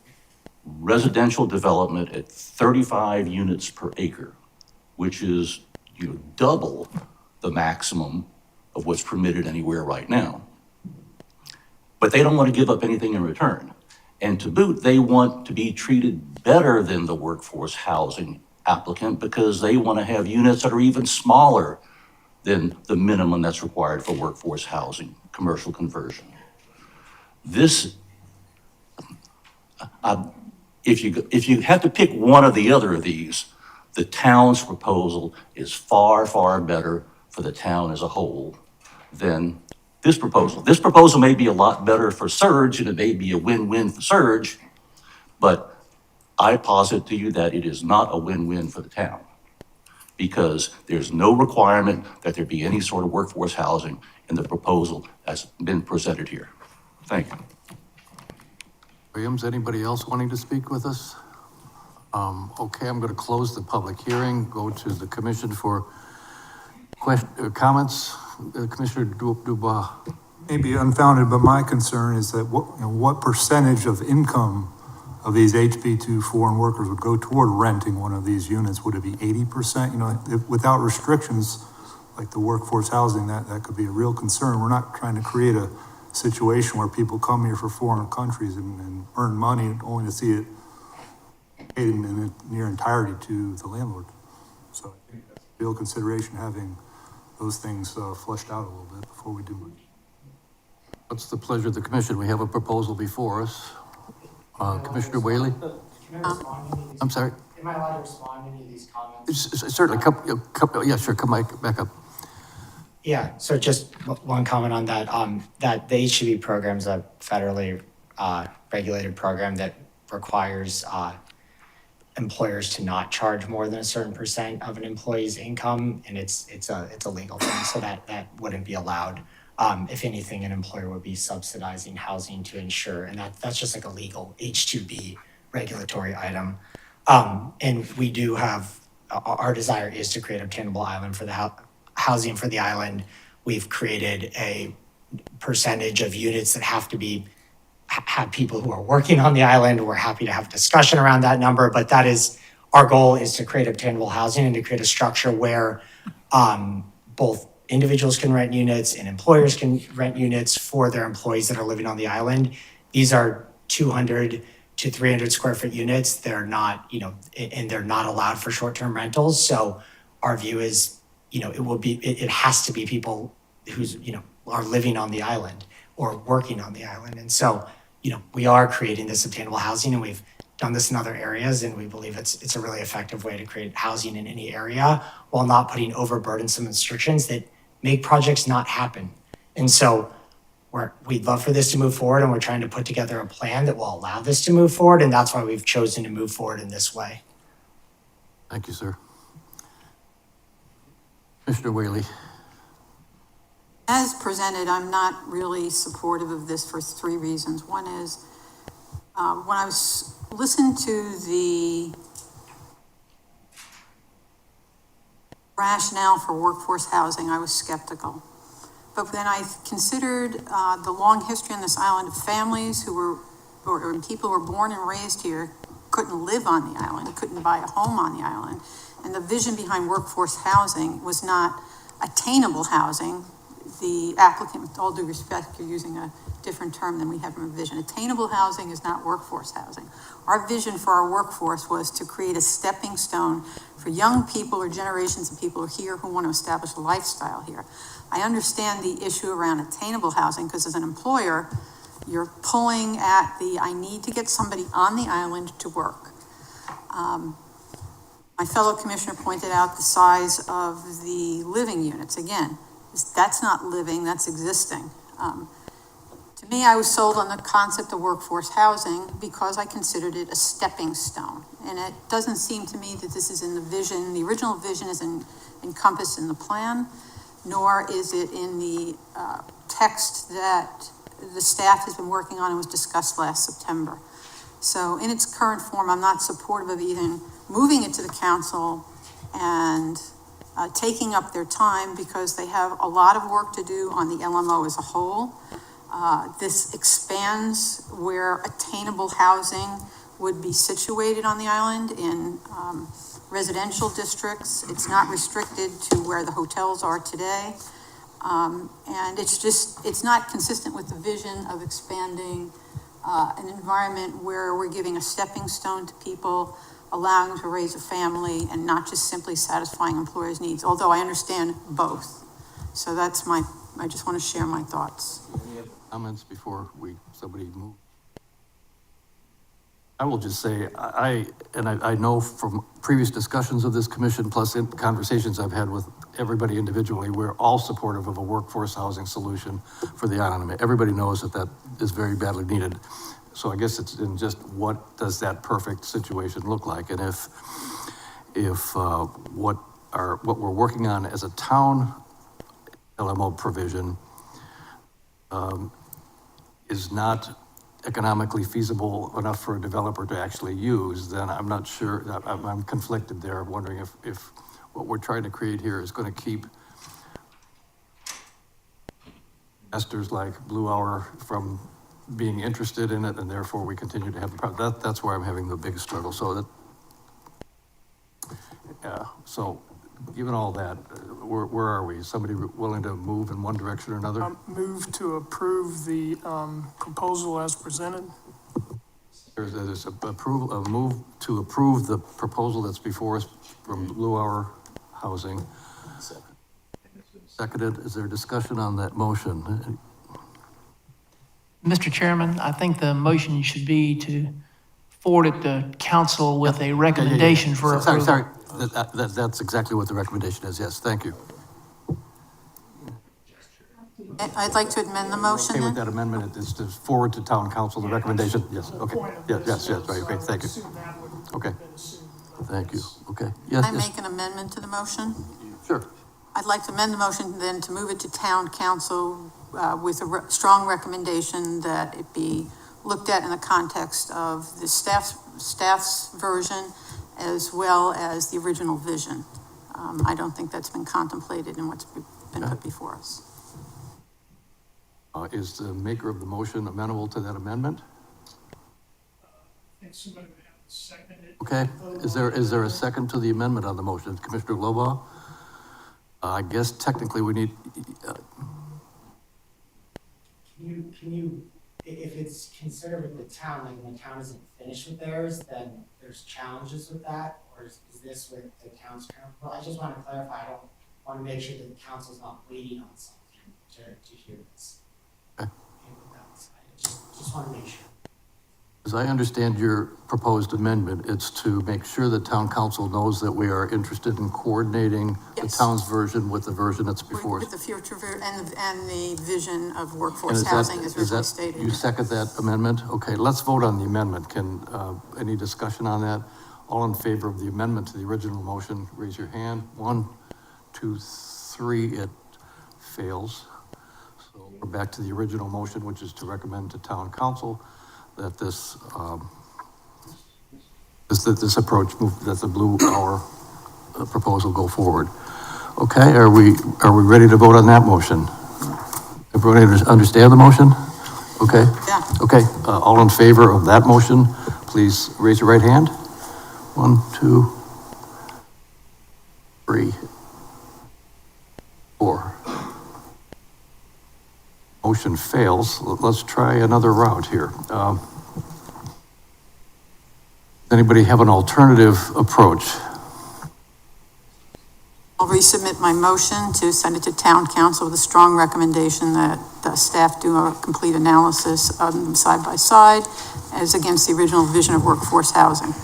residential development at 35 units per acre, which is double the maximum of what's permitted anywhere right now. But they don't want to give up anything in return. And to boot, they want to be treated better than the workforce housing applicant because they want to have units that are even smaller than the minimum that's required for workforce housing, commercial conversion. This, if you have to pick one or the other of these, the town's proposal is far, far better for the town as a whole than this proposal. This proposal may be a lot better for Surge, and it may be a win-win for Surge, but I posit to you that it is not a win-win for the town because there's no requirement that there be any sort of workforce housing in the proposal that's been presented here. Thank you. Williams, anybody else wanting to speak with us? Okay, I'm going to close the public hearing, go to the commission for comments. Commissioner Dubois. Maybe unfounded, but my concern is that what percentage of income of these HB2 foreign workers would go toward renting one of these units? Would it be 80%? Without restrictions, like the workforce housing, that could be a real concern. We're not trying to create a situation where people come here for foreign countries and earn money only to see it paid in near entirety to the landlord. So I think that's a real consideration, having those things fleshed out a little bit before we do much. What's the pleasure of the commission? We have a proposal before us. Commissioner Whaley? Can I respond to any of these? I'm sorry? Am I allowed to respond to any of these comments? Certainly, yeah, sure, come back up. Yeah, so just one comment on that, that the HGV program is a federally regulated program that requires employers to not charge more than a certain percent of an employee's income, and it's a legal thing, so that wouldn't be allowed. If anything, an employer would be subsidizing housing to ensure, and that's just like a legal H-2B regulatory item. And we do have, our desire is to create obtainable island for the housing for the island. We've created a percentage of units that have people who are working on the island. We're happy to have discussion around that number, but that is, our goal is to create obtainable housing and to create a structure where both individuals can rent units and employers can rent units for their employees that are living on the island. These are 200 to 300 square foot units. They're not, and they're not allowed for short-term rentals. So our view is, it has to be people who's, are living on the island or working on the island. And so, we are creating this obtainable housing, and we've done this in other areas, and we believe it's a really effective way to create housing in any area while not putting overburdensome restrictions that make projects not happen. And so we'd love for this to move forward, and we're trying to put together a plan that will allow this to move forward, and that's why we've chosen to move forward in this way. Thank you, sir. Commissioner Whaley. As presented, I'm not really supportive of this for three reasons. One is, when I was listened to the rationale for workforce housing, I was skeptical. But then I considered the long history on this island of families who were, or people who were born and raised here, couldn't live on the island, couldn't buy a home on the island. And the vision behind workforce housing was not attainable housing. The applicant, with all due respect, you're using a different term than we have in our vision. Attainable housing is not workforce housing. Our vision for our workforce was to create a stepping stone for young people or generations of people here who want to establish a lifestyle here. I understand the issue around attainable housing because as an employer, you're pulling at I need to get somebody on the island to work. My fellow commissioner pointed out the size of the living units. Again, that's not living, that's existing. To me, I was sold on the concept of workforce housing because I considered it a stepping stone. And it doesn't seem to me that this is in the vision, the original vision isn't encompassed in the plan, nor is it in the text that the staff has been working on and was discussed last September. So in its current form, I'm not supportive of even moving it to the council and taking up their time because they have a lot of work to do on the LMO as a whole. This expands where attainable housing would be situated on the island in residential districts. It's not restricted to where the hotels are today. And it's not consistent with the vision of expanding an environment where we're giving a stepping stone to people, allowing them to raise a family and not just simply satisfying employers' needs, although I understand both. So that's I just want to share my thoughts. Any other comments before somebody move? I will just say, I know from previous discussions of this commission, plus in conversations I've had with everybody individually, we're all supportive of a workforce housing solution for the island. Everybody knows that is very badly needed. So I guess it's in just what does that perfect situation look like? And if what we're working on as a town LMO provision is not economically feasible enough for a developer to actually use, then I'm not sure, I'm conflicted there, wondering if what we're trying to create here is going to keep investors like Blue Hour from being interested in it, and therefore we continue to have the problem. That's where I'm having the biggest struggle. So so given all that, where are we? Is somebody willing to move in one direction or another? Move to approve the proposal as presented. There's a move to approve the proposal that's before us from Blue Hour Housing. Seconded. Is there discussion on that motion? Mr. Chairman, I think the motion should be to forward it to council with a recommendation for approval. Sorry, that's exactly what the recommendation is. Yes, thank you. I'd like to amend the motion Okay, with then. that amendment, it's to forward to town council the recommendation. Yes, okay. Yes, right, okay, thank you. Okay, thank you, okay. Yes, I make an amendment to the motion? Sure. I'd like to amend the motion then to move it to town council with a strong recommendation that it be looked at in the context of the staff's version as well as the original vision. I don't think that's been contemplated in what's been put before us. Is the maker of the motion amenable to that amendment? I think somebody would have to second it. Okay, is there a second to the amendment on the motion? Commissioner Lobaugh? I guess technically we need, Can you, if it's considered with the town, like when the town isn't finished with theirs, then there's challenges with that? Or is this with the town's current? Well, I just want to clarify, I don't want to make sure that the council's not waiting on something to hear this. Okay. I just want to make sure. as I understand your proposed amendment, it's to make sure that town council knows that we are interested in coordinating the Yes. town's version with the version that's before us. With the future and the vision of And workforce is that- housing as is originally that- stated. You second that amendment? Okay, let's vote on the amendment. Any discussion on that? All in favor of the amendment to the original motion, raise your hand. 1, 2, 3, it fails. So we're back to the original motion, which is to recommend to town council that this approach, that the Blue Hour proposal go forward. Okay, are we ready to vote on that motion? Everybody understand the motion? Okay? Yeah. Okay, all in favor of that motion, please raise your right hand. 1, 2, 3, 4. Motion fails. Let's try another route here. Does anybody have an alternative approach? I'll resubmit my motion to send it to town council with a strong recommendation that the staff do a complete analysis of them side by side as against the original vision of workforce housing.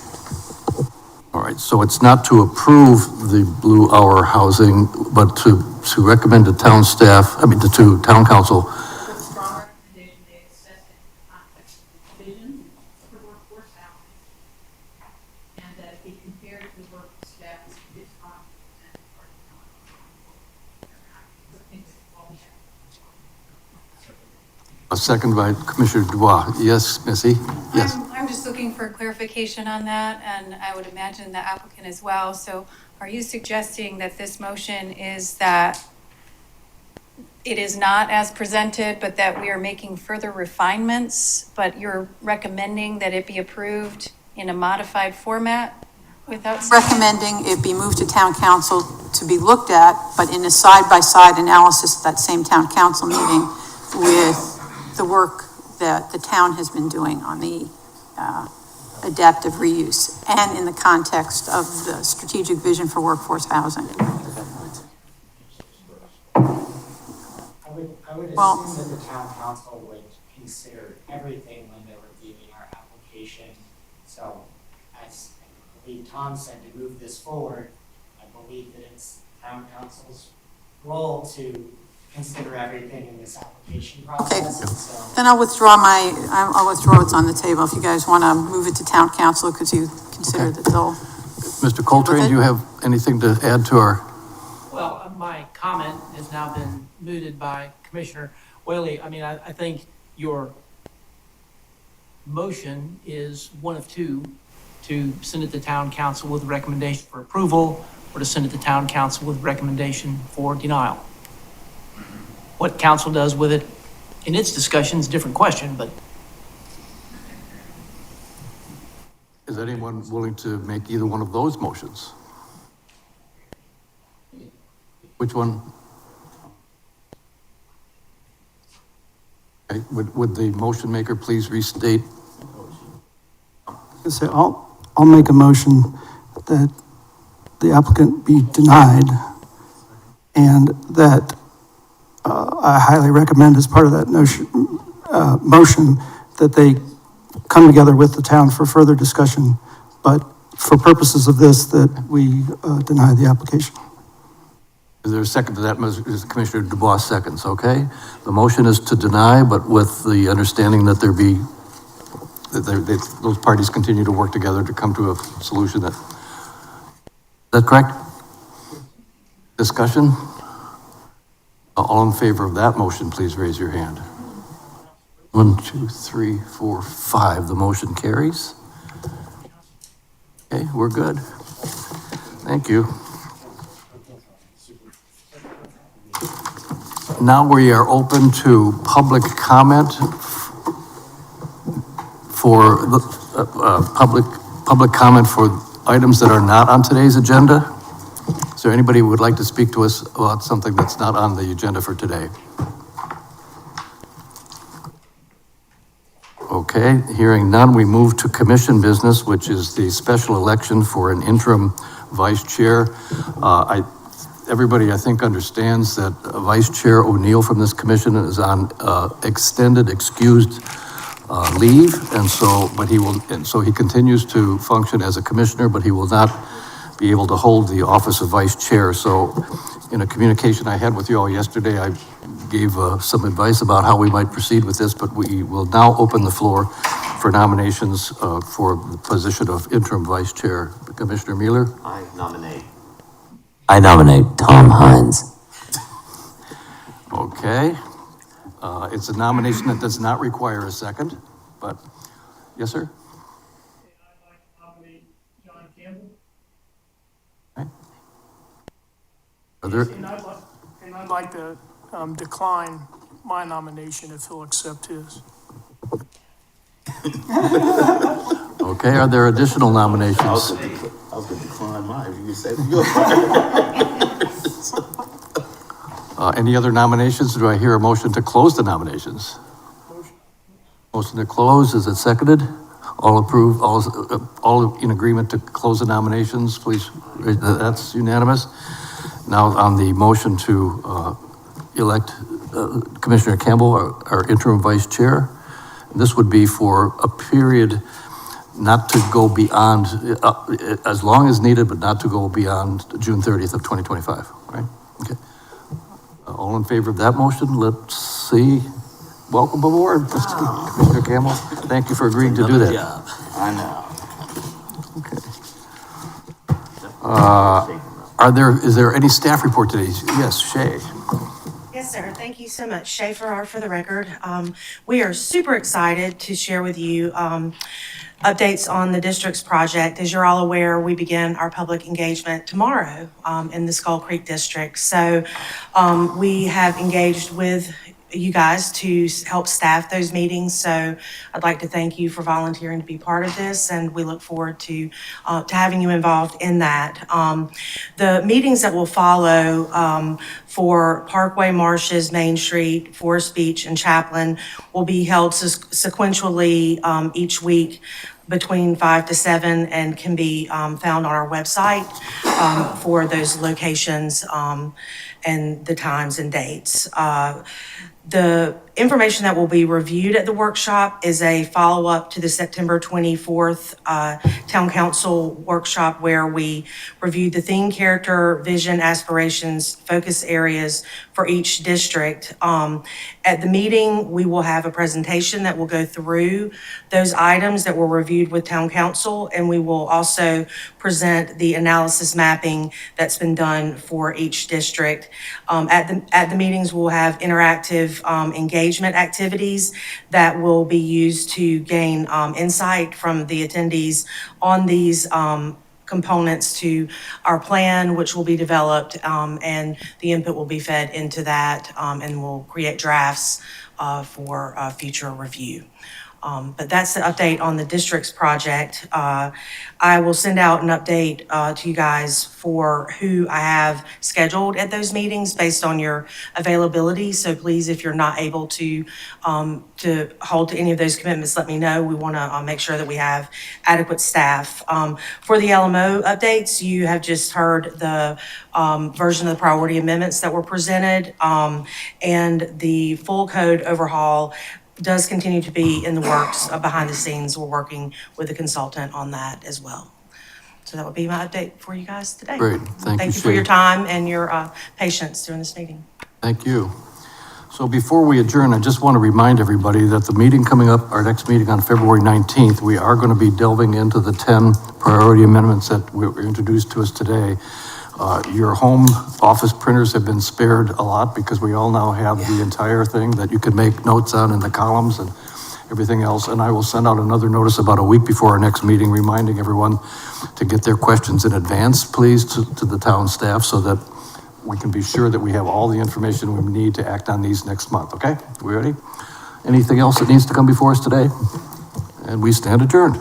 All right, so it's not to approve the Blue Hour housing, but to recommend to town staff, to town council. With a strong recommendation, they assess it in the context of the vision for workforce housing, and that it be compared to the work of staff as it's on. A second by Commissioner Dubois. Yes, Missy? Yes. I'm just looking for clarification on that, and I would imagine the applicant as well. So are you suggesting that this motion is that it is not as presented, but that we are making further refinements, but you're recommending that it be approved in a modified format? Without. recommending it be moved to town council to be looked at, but in a side-by-side analysis at that same town council meeting with the work that the town has been doing on the adaptive reuse and in the context of the strategic vision for workforce housing. I would Well- assume that the town council would consider everything when they're reviewing our application. So as I believe Tom said, to move this forward, I believe that it's town council's role to consider everything in this application process. So Then I'll withdraw what's on the table. If you guys want to move it to town council, because you consider that they'll. Mr. Coltrane, do you have anything to add to our? Well, my comment has now been mooted by Commissioner Whaley. I mean, I think your motion is one of two, to send it to town council with a recommendation for approval, or to send it to town council with recommendation for denial. What council does with it in its discussion is a different question, but Is anyone willing to make either one of those motions? Which one? Okay, would the motion maker please restate? I say, I'll make a motion that the applicant be denied, and that I highly recommend as part of that motion that they come together with the town for further discussion, but for purposes of this, that we deny the application. Is there a second to that? Commissioner Dubois seconds, okay? The motion is to deny, but with the understanding that those parties continue to work together to come to a solution is that correct? Discussion? All in favor of that motion, please raise your hand. 1, 2, 3, 4, 5. The motion carries. Okay, we're good. Thank you. Now we are open to public comment for public comment for items that are not on today's agenda. Is there anybody who would like to speak to us about something that's not on the agenda for today? Okay, hearing none, we move to commission business, which is the special election for an interim vice chair. Everybody, I think, understands that Vice Chair O'Neill from this commission is on extended excused leave, and so he continues to function as a commissioner, but he will not be able to hold the office of vice chair. So in a communication I had with you all yesterday, I gave some advice about how we might proceed with this, but we will now open the floor for nominations for the position of interim vice chair. Commissioner Mueller? I nominate Tom Hines. Okay. It's a nomination that does not require a second, but, yes, sir? I'd like to nominate John Campbell. Okay. Are there, And I'd like to decline my nomination if he'll accept his. okay, are there additional nominations? I was gonna decline mine, you said. Any other nominations? Do I hear a motion to close the nominations? Motion to close, is it seconded? All approved, all in agreement to close the nominations, please? That's unanimous. Now on the motion to elect Commissioner Campbell, our interim vice chair. This would be for a period not to go beyond, as long as needed, but not to go beyond June 30th of 2025, right? Okay. All in favor of that motion? Let's see. Welcome aboard, Mr. Commissioner Campbell. Thank you for agreeing to do that. Job. I know. Okay. Is there any staff report today? Yes, Shay. Yes, sir. Thank you so much. Shay Farrar for the record. We are super excited to share with you updates on the district's project. As you're all aware, we begin our public engagement tomorrow in the Skull Creek District. So we have engaged with you guys to help staff those meetings. So I'd like to thank you for volunteering to be part of this, and we look forward to having you involved in that. The meetings that will follow for Parkway, Marshes, Main Street, Forest Beach, and Chaplin will be held sequentially each week between 5 to 7 and can be found on our website for those locations and the times and dates. The information that will be reviewed at the workshop is a follow-up to the September 24th Town Council workshop, where we reviewed the theme, character, vision, aspirations, focus areas for each district. At the meeting, we will have a presentation that will go through those items that were reviewed with Town Council, and we will also present the analysis mapping that's been done for each district. At the meetings, we'll have interactive engagement activities that will be used to gain insight from the attendees on these components to our plan, which will be developed, and the input will be fed into that, and we'll create drafts for future review. But that's the update on the district's project. I will send out an update to you guys for who I have scheduled at those meetings based on your availability. So please, if you're not able to hold to any of those commitments, let me know. We want to make sure that we have adequate staff. For the LMO updates, you have just heard the version of the priority amendments that were presented, and the full code overhaul does continue to be in the works behind the scenes. We're working with a consultant on that as well. So that would be my update for you guys today. Great, thank you, Thank you for your Shane. time and your patience during this meeting. Thank you. So before we adjourn, I just want to remind everybody that the meeting coming up, our next meeting on February 19th, we are going to be delving into the 10 priority amendments that were introduced to us today. Your home office printers have been spared a lot because we all now have the entire thing that you can make notes on in the columns and everything else. And I will send out another notice about a week before our next meeting, reminding everyone to get their questions in advance, please, to the town staff, so that we can be sure that we have all the information we need to act on these next month, okay? We ready? Anything else that needs to come before us today? And we stand adjourned.